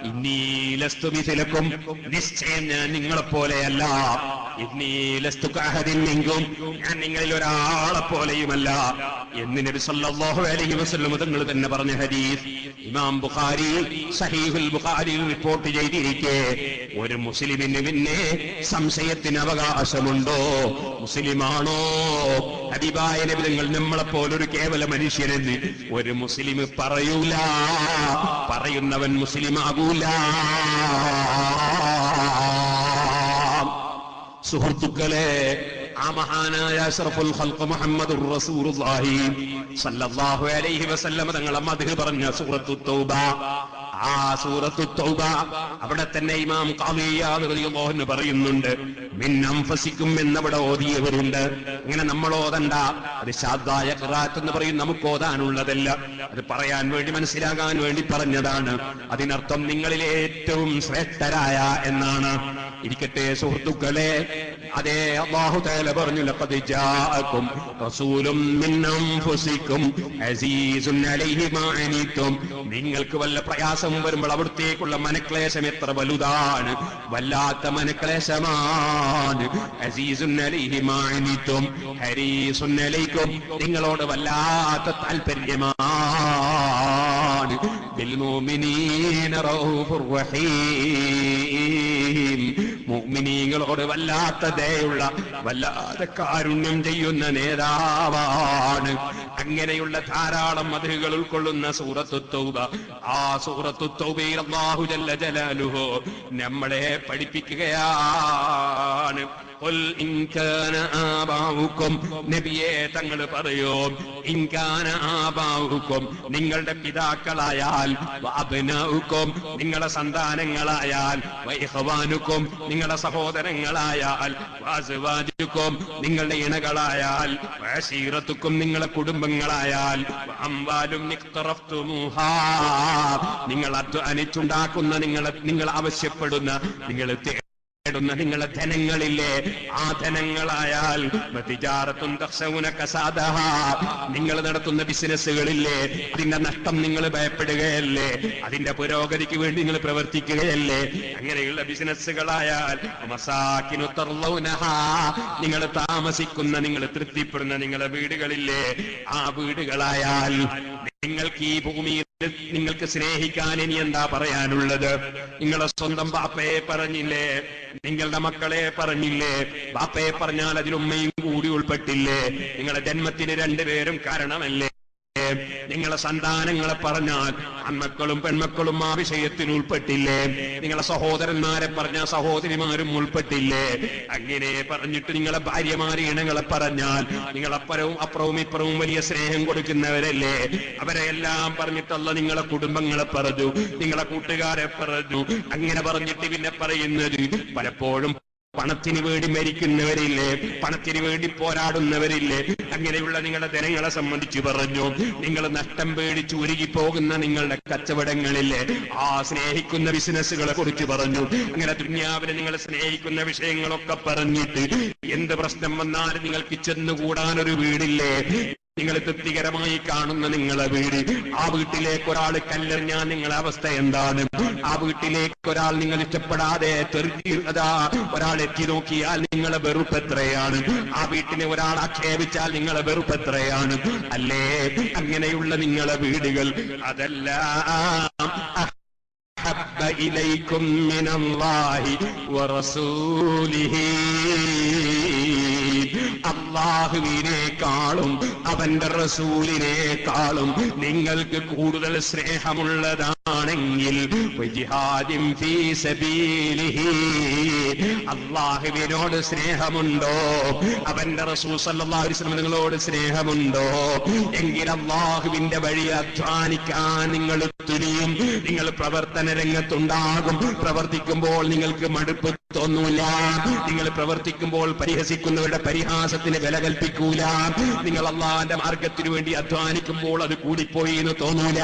ഇന്നീ ലസ്തു മിഥിലക്കും, നിശ്ചയം ഞാൻ നിങ്ങളെപ്പോലെയല്ല. ഇന്നീ ലസ്തു കഅഹദിൻ മിൻകും, ഞാൻ നിങ്ങളിൽ ഒരാളെ പോലെയുമല്ല എന്ന് നബി സല്ലല്ലാഹു അലൈഹി വസല്ലം തങ്ങൾ തന്നെ പറഞ്ഞ ഹദീസ് ഇമാം ബുഖാരി സഹീഹുൽ ബുഖാരിയിൽ റിപ്പോർട്ട് ചെയ്തിരിക്കെ ഒരു മുസ്ലിമിന് പിന്നെ സംശയത്തിന് അവകാശമുണ്ടോ? മുസ്ലിമാണോ ഹബീബായ നബി തങ്ങൾ നമ്മളെപ്പോലൊരു കേവല മനുഷ്യനെന്ന് ഒരു മുസ്ലിം പറയൂല. പറയുന്നവൻ മുസ്ലിം ആകൂല. സുഹൃത്തുക്കളെ, ആ മഹാനായ അഷ്റഫുൽ ഖൽഖ് മുഹമ്മദുർ റസൂലുള്ളാഹി സ്വല്ലല്ലാഹു അലൈഹി വസല്ലം തങ്ങളെ മദ്ഹ് പറഞ്ഞ സൂറത്തു തൗബ, ആ സൂറത്തു തൗബ അവിടെ തന്നെ ഇമാം ഖാദി ഇയാദ് റളിയല്ലാഹു അൻഹു പറയുന്നുണ്ട്, മിൻ അൻഫസിക്കും എന്നവിടെ ഓതിയവരുണ്ട്. അങ്ങനെ നമ്മൾ ഓതണ്ട, അത് ശാദ്ദായ ഖിറാഅത്ത് എന്ന് പറയും, നമുക്ക് ഓതാനുള്ളതല്ല. അത് പറയാൻ വേണ്ടി, മനസ്സിലാകാൻ വേണ്ടി പറഞ്ഞതാണ്. അതിനർത്ഥം നിങ്ങളിൽ ഏറ്റവും ശ്രേഷ്ഠരായ എന്നാണ്. ഇരിക്കട്ടെ സുഹൃത്തുക്കളെ, അതേ അല്ലാഹു തആല പറഞ്ഞു, ലഖദ് ജാഅകും റസൂലും മിൻ അൻഫുസിക്കും അസീസുൻ അലൈഹി മാ അനിതും. നിങ്ങൾക്ക് വല്ല പ്രയാസം വരുമ്പോൾ അവിടത്തേക്കുള്ള മനക്ലേശം എത്ര വലുതാണ്, വല്ലാത്ത മനക്ലേശമാണ്. അസീസുൻ അലൈഹി മാ അനിതും ഹരീസുൻ അലൈക്കും, നിങ്ങളോട് വല്ലാത്ത താല്പര്യമാണ്. ബിൽ മുഅ്മിനീന റഊഫുർ റഹീം, മുഅ്മിനീങ്ങളോട് വല്ലാത്ത ദയുള്ള, വല്ലാതെ കാരുണ്യം ചെയ്യുന്ന നേതാവാണ്. അങ്ങനെയുള്ള ധാരാളം മദ്ഹുകൾ ഉൾക്കൊള്ളുന്ന സൂറത്തു തൗബ, ആ സൂറത്തു തൗബയിൽ അല്ലാഹു ജല്ല ജലാലുഹു നമ്മളെ പഠിപ്പിക്കുകയാണ്. ഖുൽ ഇൻ കാന ആബാഉക്കും, നബിയേ തങ്ങൾ പറയോ, ഇൻ കാന ആബാഉക്കും, നിങ്ങളുടെ പിതാക്കളായാൽ, വഅബ്നാഉക്കും, നിങ്ങളുടെ സന്താനങ്ങളായാൽ, വഇഖ്വാനുക്കും, നിങ്ങളുടെ സഹോദരങ്ങളായാൽ, വഅസ്വാജുക്കും, നിങ്ങളുടെ ഇണകളായാൽ, വഅശീറത്തുക്കും, നിങ്ങളുടെ കുടുംബങ്ങളായാൽ, വഅംവാലും ഇഖ്തറഫ്തുമുഹാ, നിങ്ങൾ അധ്വാനിച്ചുണ്ടാക്കുന്ന, നിങ്ങൾ ആവശ്യപ്പെടുന്ന, നിങ്ങൾ നിങ്ങളുടെ ധനങ്ങളില്ലേ, ആ ധനങ്ങളായാൽ, നിങ്ങൾ നടത്തുന്ന ബിസിനസ്സുകളില്ലേ, അതിന്റെ നഷ്ടം നിങ്ങൾ ഭയപ്പെടുകയല്ലേ, അതിന്റെ പുരോഗതിക്ക് വേണ്ടി നിങ്ങൾ പ്രവർത്തിക്കുകയല്ലേ, അങ്ങനെയുള്ള ബിസിനസ്സുകളായാൽ, നിങ്ങൾ താമസിക്കുന്ന, നിങ്ങൾ തൃപ്തിപ്പെടുന്ന നിങ്ങളുടെ വീടുകളില്ലേ, ആ വീടുകളായാൽ, നിങ്ങൾക്ക് ഈ ഭൂമിയിൽ നിങ്ങൾക്ക് സ്നേഹിക്കാൻ ഇനി എന്താ പറയാനുള്ളത്? നിങ്ങളെ സ്വന്തം ബാപ്പയെ പറഞ്ഞില്ലേ, നിങ്ങളുടെ മക്കളെ പറഞ്ഞില്ലേ, ബാപ്പയെ പറഞ്ഞാൽ അതിലുമ്മയും കൂടി ഉൾപ്പെട്ടില്ലേ, നിങ്ങളുടെ ജന്മത്തിന് രണ്ടുപേരും കാരണമല്ലേ, നിങ്ങളെ സന്താനങ്ങളെ പറഞ്ഞാൽ ആൺമക്കളും പെൺമക്കളും ആ വിഷയത്തിൽ ഉൾപ്പെട്ടില്ലേ, നിങ്ങളെ സഹോദരന്മാരെ പറഞ്ഞാൽ സഹോദരിമാരും ഉൾപ്പെട്ടില്ലേ, അങ്ങനെ പറഞ്ഞിട്ട് നിങ്ങളെ ഭാര്യമാരെ ഇണകളെ പറഞ്ഞാൽ നിങ്ങൾ അപ്പുറവും ഇപ്പുറവും വലിയ സ്നേഹം കൊടുക്കുന്നവരല്ലേ, അവരെ എല്ലാം പറഞ്ഞിട്ടല്ല നിങ്ങളെ കുടുംബങ്ങളെ പറഞ്ഞു, നിങ്ങളെ കൂട്ടുകാരെ പറഞ്ഞു. അങ്ങനെ പറഞ്ഞിട്ട് പിന്നെ പറയുന്നത് പലപ്പോഴും പണത്തിന് വേണ്ടി മരിക്കുന്നവരില്ലേ, പണത്തിന് വേണ്ടി പോരാടുന്നവരില്ലേ, അങ്ങനെയുള്ള നിങ്ങളുടെ ധനങ്ങളെ സംബന്ധിച്ച് പറഞ്ഞു. നിങ്ങൾ നഷ്ടം പേടിച്ച് ഉരുകിപ്പോകുന്ന നിങ്ങളുടെ കച്ചവടങ്ങളില്ലേ, ആ സ്നേഹിക്കുന്ന ബിസിനസ്സുകളെ കുറിച്ച് പറഞ്ഞു. അങ്ങനെ ദുനിയാവിനെ നിങ്ങൾ സ്നേഹിക്കുന്ന വിഷയങ്ങളൊക്കെ പറഞ്ഞിട്ട് എന്ത് പ്രശ്നം വന്നാലും നിങ്ങൾക്ക് ചെന്നുകൂടാനൊരു വീടില്ലേ, നിങ്ങൾ തൃപ്തികരമായി കാണുന്ന നിങ്ങളെ വീട്, ആ വീട്ടിലേക്ക് ഒരാൾ കല്ലെറിഞ്ഞാൽ നിങ്ങളുടെ അവസ്ഥ എന്താണ്? ആ വീട്ടിലേക്ക് ഒരാൾ നിങ്ങൾ ഇഷ്ടപ്പെടാതെ ഒരാൾ എത്തി നോക്കിയാൽ നിങ്ങളെ വെറുപ്പ് എത്രയാണ്? ആ വീട്ടിനെ ഒരാൾ ആക്ഷേപിച്ചാൽ നിങ്ങളെ വെറുപ്പ് എത്രയാണ്? അല്ലേ? അങ്ങനെയുള്ള നിങ്ങളെ വീടുകൾ അതെല്ലാം ഇലൈക്കും മിനല്ലാഹി വറസൂലിഹി, അല്ലാഹുവിനേക്കാളും അവന്റെ റസൂലിനേക്കാളും നിങ്ങൾക്ക് കൂടുതൽ സ്നേഹമുള്ളതാണെങ്കിൽ ജിഹാദിൻ ഫീ സബീലിഹി, അല്ലാഹുവിനോട് സ്നേഹമുണ്ടോ, അവന്റെ റസൂൽ സല്ലല്ലാഹു അലൈഹി വസല്ലം നിങ്ങളോട് സ്നേഹമുണ്ടോ എങ്കിൽ അല്ലാഹുവിന്റെ വഴി അധ്വാനിക്കാൻ നിങ്ങൾ തുനിയും, നിങ്ങൾ പ്രവർത്തന രംഗത്തുണ്ടാകും. പ്രവർത്തിക്കുമ്പോൾ നിങ്ങൾക്ക് മടുപ്പ് തോന്നൂല, നിങ്ങൾ പ്രവർത്തിക്കുമ്പോൾ പരിഹസിക്കുന്നവരുടെ പരിഹാസത്തിന് വില കൽപ്പിക്കൂല, നിങ്ങൾ അല്ലാഹുവിന്റെ മാർഗത്തിനു വേണ്ടി അധ്വാനിക്കുമ്പോൾ അത് കൂടിപ്പോയി എന്ന് തോന്നൂല.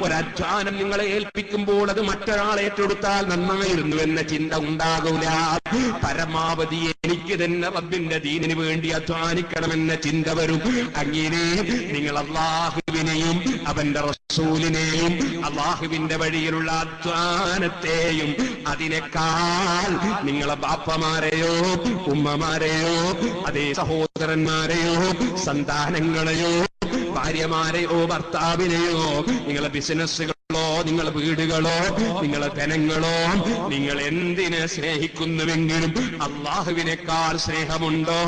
ഒരധ്വാനം നിങ്ങളെ ഏൽപ്പിക്കുമ്പോൾ അത് മറ്റൊരാളെ ഏറ്റെടുത്താൽ നന്നായിരുന്നു എന്ന ചിന്ത ഉണ്ടാകൂല. പരമാവധി എനിക്ക് തന്നെ റബ്ബിന്റെ ദീനിന് വേണ്ടി അധ്വാനിക്കണമെന്ന ചിന്ത വരും. അങ്ങനെ നിങ്ങൾ അല്ലാഹുവിനെയും അവന്റെ റസൂലിനെയും അല്ലാഹുവിന്റെ വഴിയിലുള്ള അധ്വാനത്തെയും അതിനേക്കാൾ നിങ്ങളെ ബാപ്പമാരെയോ ഉമ്മമാരെയോ അതേ സഹോദരന്മാരെയോ സന്താനങ്ങളെയോ ഭാര്യമാരെയോ ഭർത്താവിനെയോ നിങ്ങളെ ബിസിനസ്സുകളോ നിങ്ങളെ വീടുകളോ നിങ്ങളെ ധനങ്ങളോ നിങ്ങൾ എന്തിനെ സ്നേഹിക്കുന്നുവെങ്കിലും അള്ളാഹുവിനേക്കാൾ സ്നേഹമുണ്ടോ,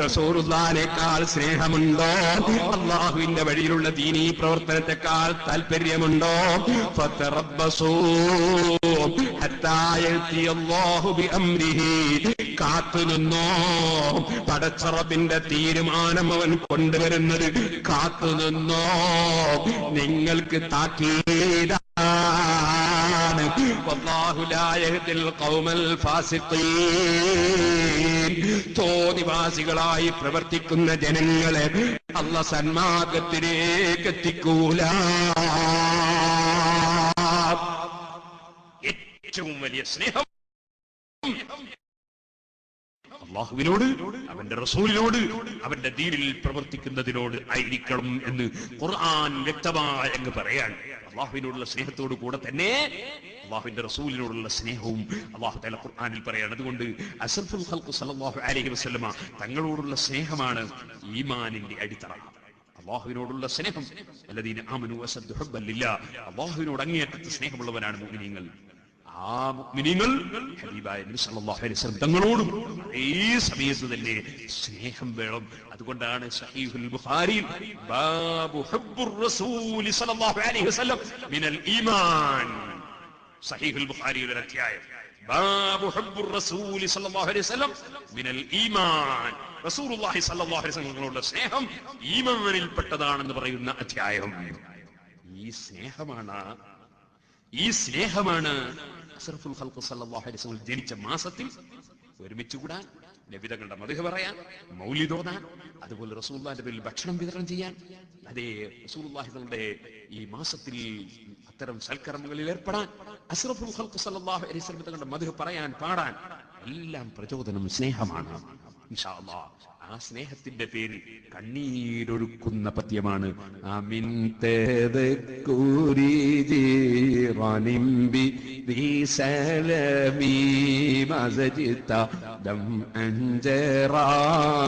റസൂലുള്ളാഹിനേക്കാൾ സ്നേഹമുണ്ടോ, അള്ളാഹുവിന്റെ വഴിയിലുള്ള ദീനീ പ്രവർത്തനത്തെക്കാൾ താല്പര്യമുണ്ടോ? ഫതറബ്ബസൂ ഹത്താ യഅതി അല്ലാഹു ബിഅംരിഹി, കാത്തുനിന്നോ, പടച്ച റബ്ബിന്റെ തീരുമാനം അവൻ കൊണ്ടുവരുന്നത് കാത്തുനിന്നോ. നിങ്ങൾക്ക് താക്കീതാണ്. വല്ലാഹു ലാ യഹ്ദിൽ ഖൗമൽ ഫാസിഖീൻ, തോന്നിവാസികളായി പ്രവർത്തിക്കുന്ന ജനങ്ങളെ അല്ലാഹു സന്മാർഗത്തിലേക്ക് എത്തിക്കൂല. ഏറ്റവും വലിയ സ്നേഹം അള്ളാഹുവിനോട്, അവന്റെ റസൂലിനോട്, അവന്റെ ദീനിൽ പ്രവർത്തിക്കുന്നതിനോട് ആയിരിക്കണം എന്ന് ഖുർആൻ വ്യക്തമായി അങ്ങ് പറയാൻ. അള്ളാഹുവിനോടുള്ള സ്നേഹത്തോടു കൂടെ തന്നെ അള്ളാഹുവിന്റെ റസൂലിനോടുള്ള സ്നേഹവും അള്ളാഹു തആല ഖുർആനിൽ പറയാണ്. അതുകൊണ്ട് അസ്റഫുൽ ഖൽഖ് സല്ലല്ലാഹു അലൈഹി വസല്ലമ തങ്ങളോടുള്ള സ്നേഹമാണ് ഈമാനിന്റെ അടിത്തറ. അള്ളാഹുവിനോടുള്ള സ്നേഹം, അല്ലദീന ആമനു അശദ്ദു ഹുബ്ബൻ ലില്ലാഹ്, അള്ളാഹുവിനോട് അങ്ങേയറ്റത്തെ സ്നേഹമുള്ളവരാണ് മുഅ്മിനീങ്ങൾ. ആ മുഅ്മിനീങ്ങൾ ഹബീബായ നബി സല്ലല്ലാഹു അലൈഹി വസല്ലം തങ്ങളോടും ഈ സമയത്ത് തന്നെ സ്നേഹം വേണം. അതുകൊണ്ടാണ് സഹീഹുൽ ബുഖാരി ബാബു ഹുബ്ബുർ റസൂലി സല്ലല്ലാഹു അലൈഹി വസല്ലം മിനൽ ഈമാൻ, സഹീഹുൽ ബുഖാരിയുടെ ഒരു അധ്യായം, ബാബു ഹുബ്ബുർ റസൂലി സല്ലല്ലാഹു അലൈഹി വസല്ലം മിനൽ ഈമാൻ, റസൂലുള്ളാഹി സല്ലല്ലാഹു അലൈഹി വസല്ലമയുടെ സ്നേഹം ഈമാനിൽപ്പെട്ടതാണെന്ന് പറയുന്ന അധ്യായം. ഈ സ്നേഹമാണ് അസ്റഫുൽ ഖൽഖ് സല്ലല്ലാഹു അലൈഹി വസല്ലം ജനിച്ച മാസത്തിൽ ഒരുമിച്ച് കൂടാൻ, നബി തങ്ങളുടെ മദ്ഹ് പറയാൻ, മൗലിദ് ഓതാൻ, അതുപോലെ റസൂലുള്ളാഹിന്റെ പേരിൽ ഭക്ഷണം വിതരണം ചെയ്യാൻ, അതേ റസൂലുള്ളാഹി തങ്ങളുടെ ഈ മാസത്തിൽ അത്തരം സൽക്കർമ്മങ്ങളിൽ ഏർപ്പെടാൻ, അസ്റഫുൽ ഖൽഖ് സല്ലല്ലാഹു അലൈഹി വസല്ലം തങ്ങളുടെ മദ്ഹ് പറയാൻ, പാടാൻ എല്ലാം പ്രചോദനം സ്നേഹമാണ്. ഇൻഷാ അല്ലാഹ് ആ സ്നേഹത്തിന്റെ പേരിൽ കണ്ണീരൊഴുക്കുന്ന പദ്യമാണ് ആമിൻ തദക്കുരി ജീറാനിം ബി സലമി മസജിത ദം അൻജറാ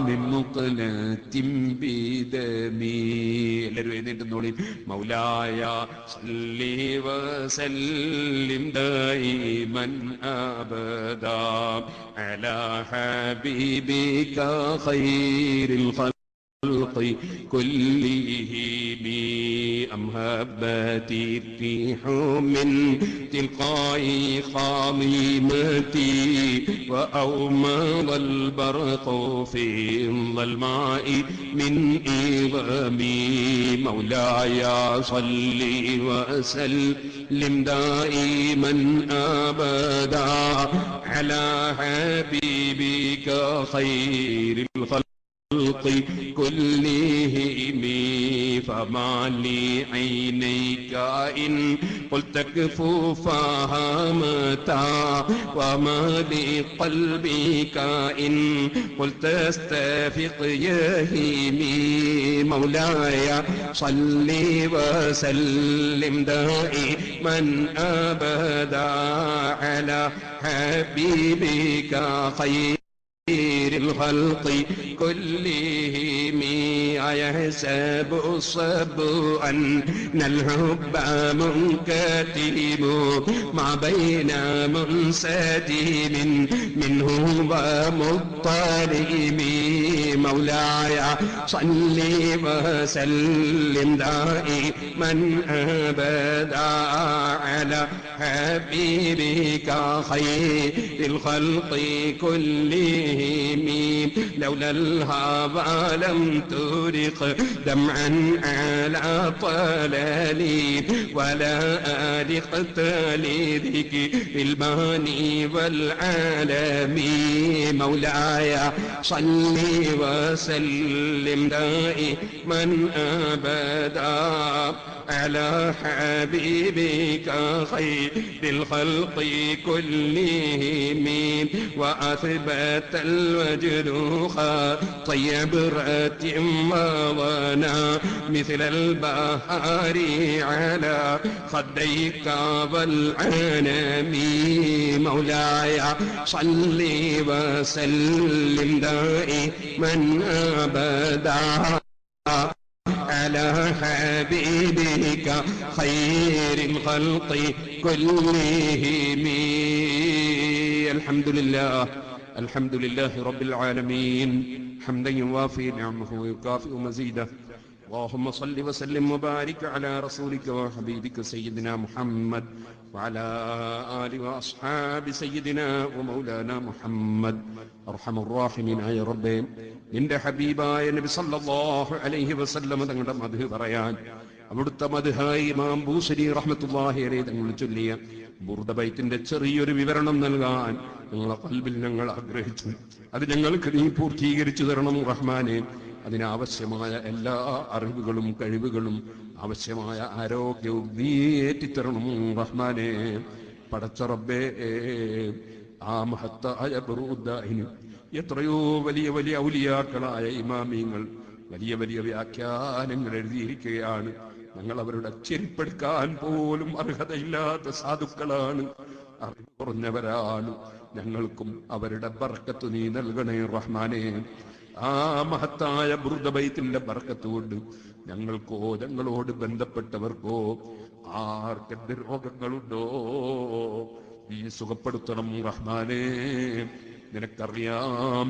മിൻ മുഖലതിം ബിദമി. എല്ലാവരും എഴുന്നേറ്റുന്നോളി. മൗലായ സല്ലി വസല്ലിം ദൈമൻ അബദാ അലാ ഹബീബിക خير الخلق كلهم. أمهبتي الريح من تلقاء خاممتي وأومض البرق في الظلماء من إغمي. مولاي صل وسلم دائما أبدا على حبيبك خير الخلق كلهم. فما لعينيك إن قلت كفو فهمتا وما لقلبك إن قلت استفق يهيمي. مولاي صل وسلم دائما أبدا على حبيبك خير الخلق كلهم. أيحسب الصب أن الحب منكتم ما بين منسجم منه ومضطرم. مولاي صل وسلم دائما أبدا على حبيبك خير الخلق كلهم. لولا الهوى لم ترق دمعا على طلالي ولا ألقت لذكر الباني والعالمين. مولاي صل وسلم دائما أبدا على حبيبك خير الخلق كلهم. وأثبت الوجد طيب رات ونا مثل البحر على خديك والعنم. مولاي صل وسلم دائما أبدا على حبيبك حبيبك خير الخلق كلهم. الحمد لله رب العالمين حمدا يوافي نعمه ويكافئ مزيده. اللهم صل وسلم وبارك على رسولك وحبيبك سيدنا محمد وعلى آل وأصحاب سيدنا ومولانا محمد. أرحم الراحمين يا رബ്ബേ, നിന്റെ ഹബീബായ നബി സല്ലല്ലാഹു അലൈഹി വസല്ലം തങ്ങളുടെ മദ്ഹ് പറയാൻ അവിടുത്തെ മദ്ഹായി ഇമാം ബൂസരി റഹ്മത്തുള്ളാഹി അലൈഹി തങ്ങൾ ചൊല്ലിയ ബുർദ ബൈത്തിന്റെ ചെറിയൊരു വിവരണം നൽകാൻ ഞങ്ങളെ ഖൽബിൽ ഞങ്ങൾ ആഗ്രഹിച്ചു. അത് ഞങ്ങൾക്ക് നീ പൂർത്തീകരിച്ചു തരണം റഹ്മാനെ. അതിനാവശ്യമായ എല്ലാ അറിവുകളും കഴിവുകളും ആവശ്യമായ ആരോഗ്യവും നീ ഏറ്റിത്തരണം റഹ്മാനെ. പടച്ച റബ്ബേ, ആ മഹത്തായ ബുർദയിന് എത്രയോ വലിയ വലിയ ഔലിയാക്കളായ ഇമാമിങ്ങൾ വലിയ വലിയ വ്യാഖ്യാനങ്ങൾ എഴുതിയിരിക്കുകയാണ്. ഞങ്ങൾ അവരുടെ ചെരിപ്പെടുക്കാൻ പോലും അർഹതയില്ലാത്ത സാധുക്കളാണ്, അറിവ് കുറഞ്ഞവരാണ്. ഞങ്ങൾക്കും അവരുടെ ബർക്കത്ത് നീ നൽകണേ റഹ്മാനെ. ആ മഹത്തായ ബുർദ ബൈത്തിന്റെ ബർക്കത്ത് കൊണ്ട് ഞങ്ങൾക്കോ ഞങ്ങളോട് ബന്ധപ്പെട്ടവർക്കോ ആർക്കെന്ത് രോഗങ്ങളുണ്ടോ നീ സുഖപ്പെടുത്തണം റഹ്മാനെ. നിനക്കറിയാം,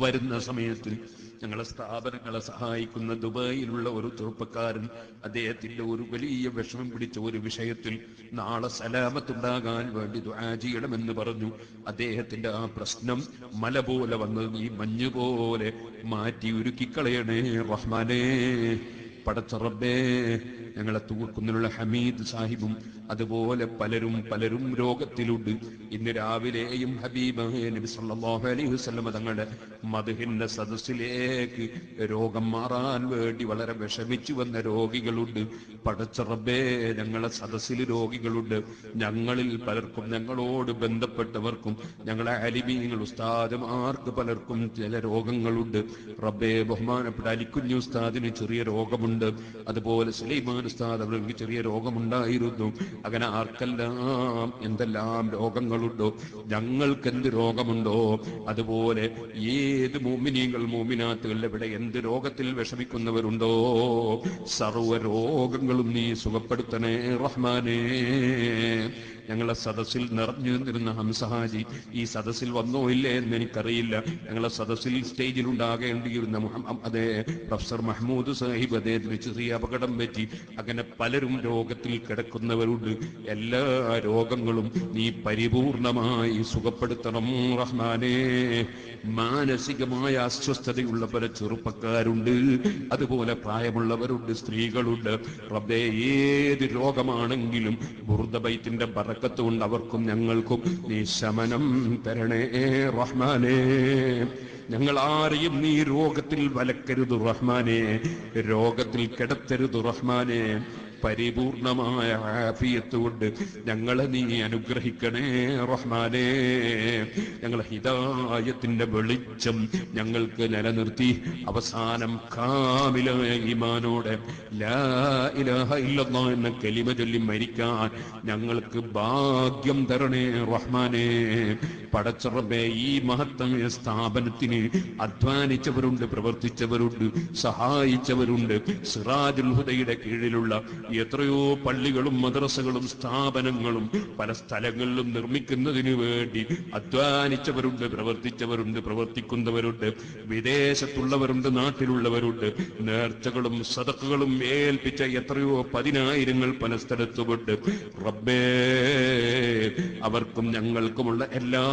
വരുന്ന സമയത്തിൽ ഞങ്ങളെ സ്ഥാപനങ്ങളെ സഹായിക്കുന്ന ദുബായിലുള്ള ഒരു ചെറുപ്പക്കാരൻ, അദ്ദേഹത്തിന്റെ ഒരു വലിയ വിഷമം പിടിച്ച ഒരു വിഷയത്തിൽ നാളെ സലാമത്തുണ്ടാകാൻ വേണ്ടി ദുആ ചെയ്യണമെന്ന് പറഞ്ഞു. അദ്ദേഹത്തിന്റെ ആ പ്രശ്നം മല പോലെ വന്നത് നീ മഞ്ഞുപോലെ മാറ്റി ഒരുക്കിക്കളയണേ റഹ്മാനേ. പടച്ച റബ്ബേ, ഞങ്ങളെ തൂർക്കുന്നിലുള്ള ഹമീദ് സാഹിബും അതുപോലെ പലരും രോഗത്തിലുണ്ട്. ഇന്ന് രാവിലെയും ഹബീബായ നബി സല്ലല്ലാഹു അലൈഹി വസല്ലം തങ്ങളുടെ മദ്ഹിന്റെ സദസ്സിലേക്ക് രോഗം മാറാൻ വേണ്ടി വളരെ വിഷമിച്ചു വന്ന രോഗികളുണ്ട്. പടച്ച റബ്ബേ, ഞങ്ങളെ സദസ്സിൽ രോഗികളുണ്ട്. ഞങ്ങളിൽ പലർക്കും, ഞങ്ങളോട് ബന്ധപ്പെട്ടവർക്കും, ഞങ്ങളെ അലിമീങ്ങൾ ഉസ്താദുമാർക്ക് പലർക്കും ചില രോഗങ്ങളുണ്ട്. റബ്ബേ, ബഹുമാനപ്പെട്ട അലിക്കുഞ്ഞു ഉസ്താദിന് ചെറിയ രോഗമുണ്ട്. അതുപോലെ സുലൈമാൻ ഉസ്താദ് അവർക്ക് ചെറിയ രോഗമുണ്ടായിരുന്നു. അങ്ങനെ ആർക്കെല്ലാം എന്തെല്ലാം രോഗങ്ങളുണ്ടോ, ഞങ്ങൾക്ക് എന്ത് രോഗമുണ്ടോ, അതുപോലെ ഏത് മോമിനീങ്ങൾ മോമിനാത്തുകൾ എവിടെ എന്ത് രോഗത്തിൽ വിഷമിക്കുന്നവരുണ്ടോ, സർവ്വ രോഗങ്ങളും നീ സുഖപ്പെടുത്തണേ റഹ്മാനേ. ഞങ്ങളെ സദസ്സിൽ നിറഞ്ഞു നിന്നിരുന്ന ഹംസഹാജി ഈ സദസ്സിൽ വന്നോ ഇല്ലേ എന്ന് എനിക്കറിയില്ല. ഞങ്ങളെ സദസ്സിൽ സ്റ്റേജിൽ ഉണ്ടാകേണ്ടിയിരുന്ന അതെ പ്രൊഫസർ മഹ്മൂദ് സാഹിബ്, അദ്ദേഹത്തിന് ചെറിയ അപകടം പറ്റി. അങ്ങനെ പലരും രോഗത്തിൽ കിടക്കുന്നവരുണ്ട്. എല്ലാ രോഗങ്ങളും നീ പരിപൂർണമായി സുഖപ്പെടുത്തണം റഹ്മാനേ. മാനസികമായ അസ്വസ്ഥതയുള്ള പല ചെറുപ്പക്കാരുണ്ട്, അതുപോലെ പ്രായമുള്ളവരുണ്ട്, സ്ത്രീകളുണ്ട്. റബ്ബേ, ഏത് രോഗമാണെങ്കിലും ബുർദ ബൈത്തിന്റെ ബറക്കത്ത് കൊണ്ട് അവർക്കും ഞങ്ങൾക്കും നീ ശമനം തരണേ റഹ്മാനേ. ഞങ്ങൾ ആരെയും നീ രോഗത്തിൽ വലക്കരുത് റഹ്മാനേ, രോഗത്തിൽ കിടത്തരുത് റഹ്മാനേ. പരിപൂർണമായ ആഫിയത്ത് കൊണ്ട് ഞങ്ങളെ നീ അനുഗ്രഹിക്കണേ റഹ്മാനേ. ഞങ്ങളെ ഹിദായത്തിന്റെ വെളിച്ചം ഞങ്ങൾക്ക് നിലനിർത്തി അവസാനം കാമിലായ ഈമാനോടെ ലാ ഇലാഹ ഇല്ലല്ലാഹ് എന്ന കലിമ ചൊല്ലി മരിക്കാൻ ഞങ്ങൾക്ക് ഭാഗ്യം തരണേ റഹ്മാനേ. പടച്ച റബ്ബേ, ഈ മഹത്തായ സ്ഥാപനത്തിന് അധ്വാനിച്ചവരുണ്ട്, പ്രവർത്തിച്ചവരുണ്ട്, സഹായിച്ചവരുണ്ട്. സിറാജുൽ ഹുദയുടെ കീഴിലുള്ള എത്രയോ പള്ളികളും മദ്രസകളും സ്ഥാപനങ്ങളും പല സ്ഥലങ്ങളിലും നിർമ്മിക്കുന്നതിന് വേണ്ടി അധ്വാനിച്ചവരുണ്ട്, പ്രവർത്തിച്ചവരുണ്ട്, പ്രവർത്തിക്കുന്നവരുണ്ട്. വിദേശത്തുള്ളവരുണ്ട്, നാട്ടിലുള്ളവരുണ്ട്. നേർച്ചകളും സദഖകളും ഏൽപ്പിച്ച എത്രയോ പതിനായിരങ്ങൾ പല സ്ഥലത്തുമുണ്ട്. റബ്ബേ, അവർക്കും ഞങ്ങൾക്കുമുള്ള എല്ലാ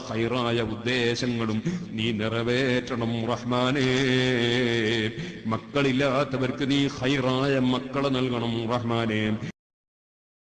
ഖൈറായ ഉദ്ദേശങ്ങളും നീ നിറവേറ്റണം റഹ്മാനേ. മക്കളില്ലാത്തവർക്ക് നീ ഖൈറായ മക്കളെ നൽകണം റഹ്മാനേ.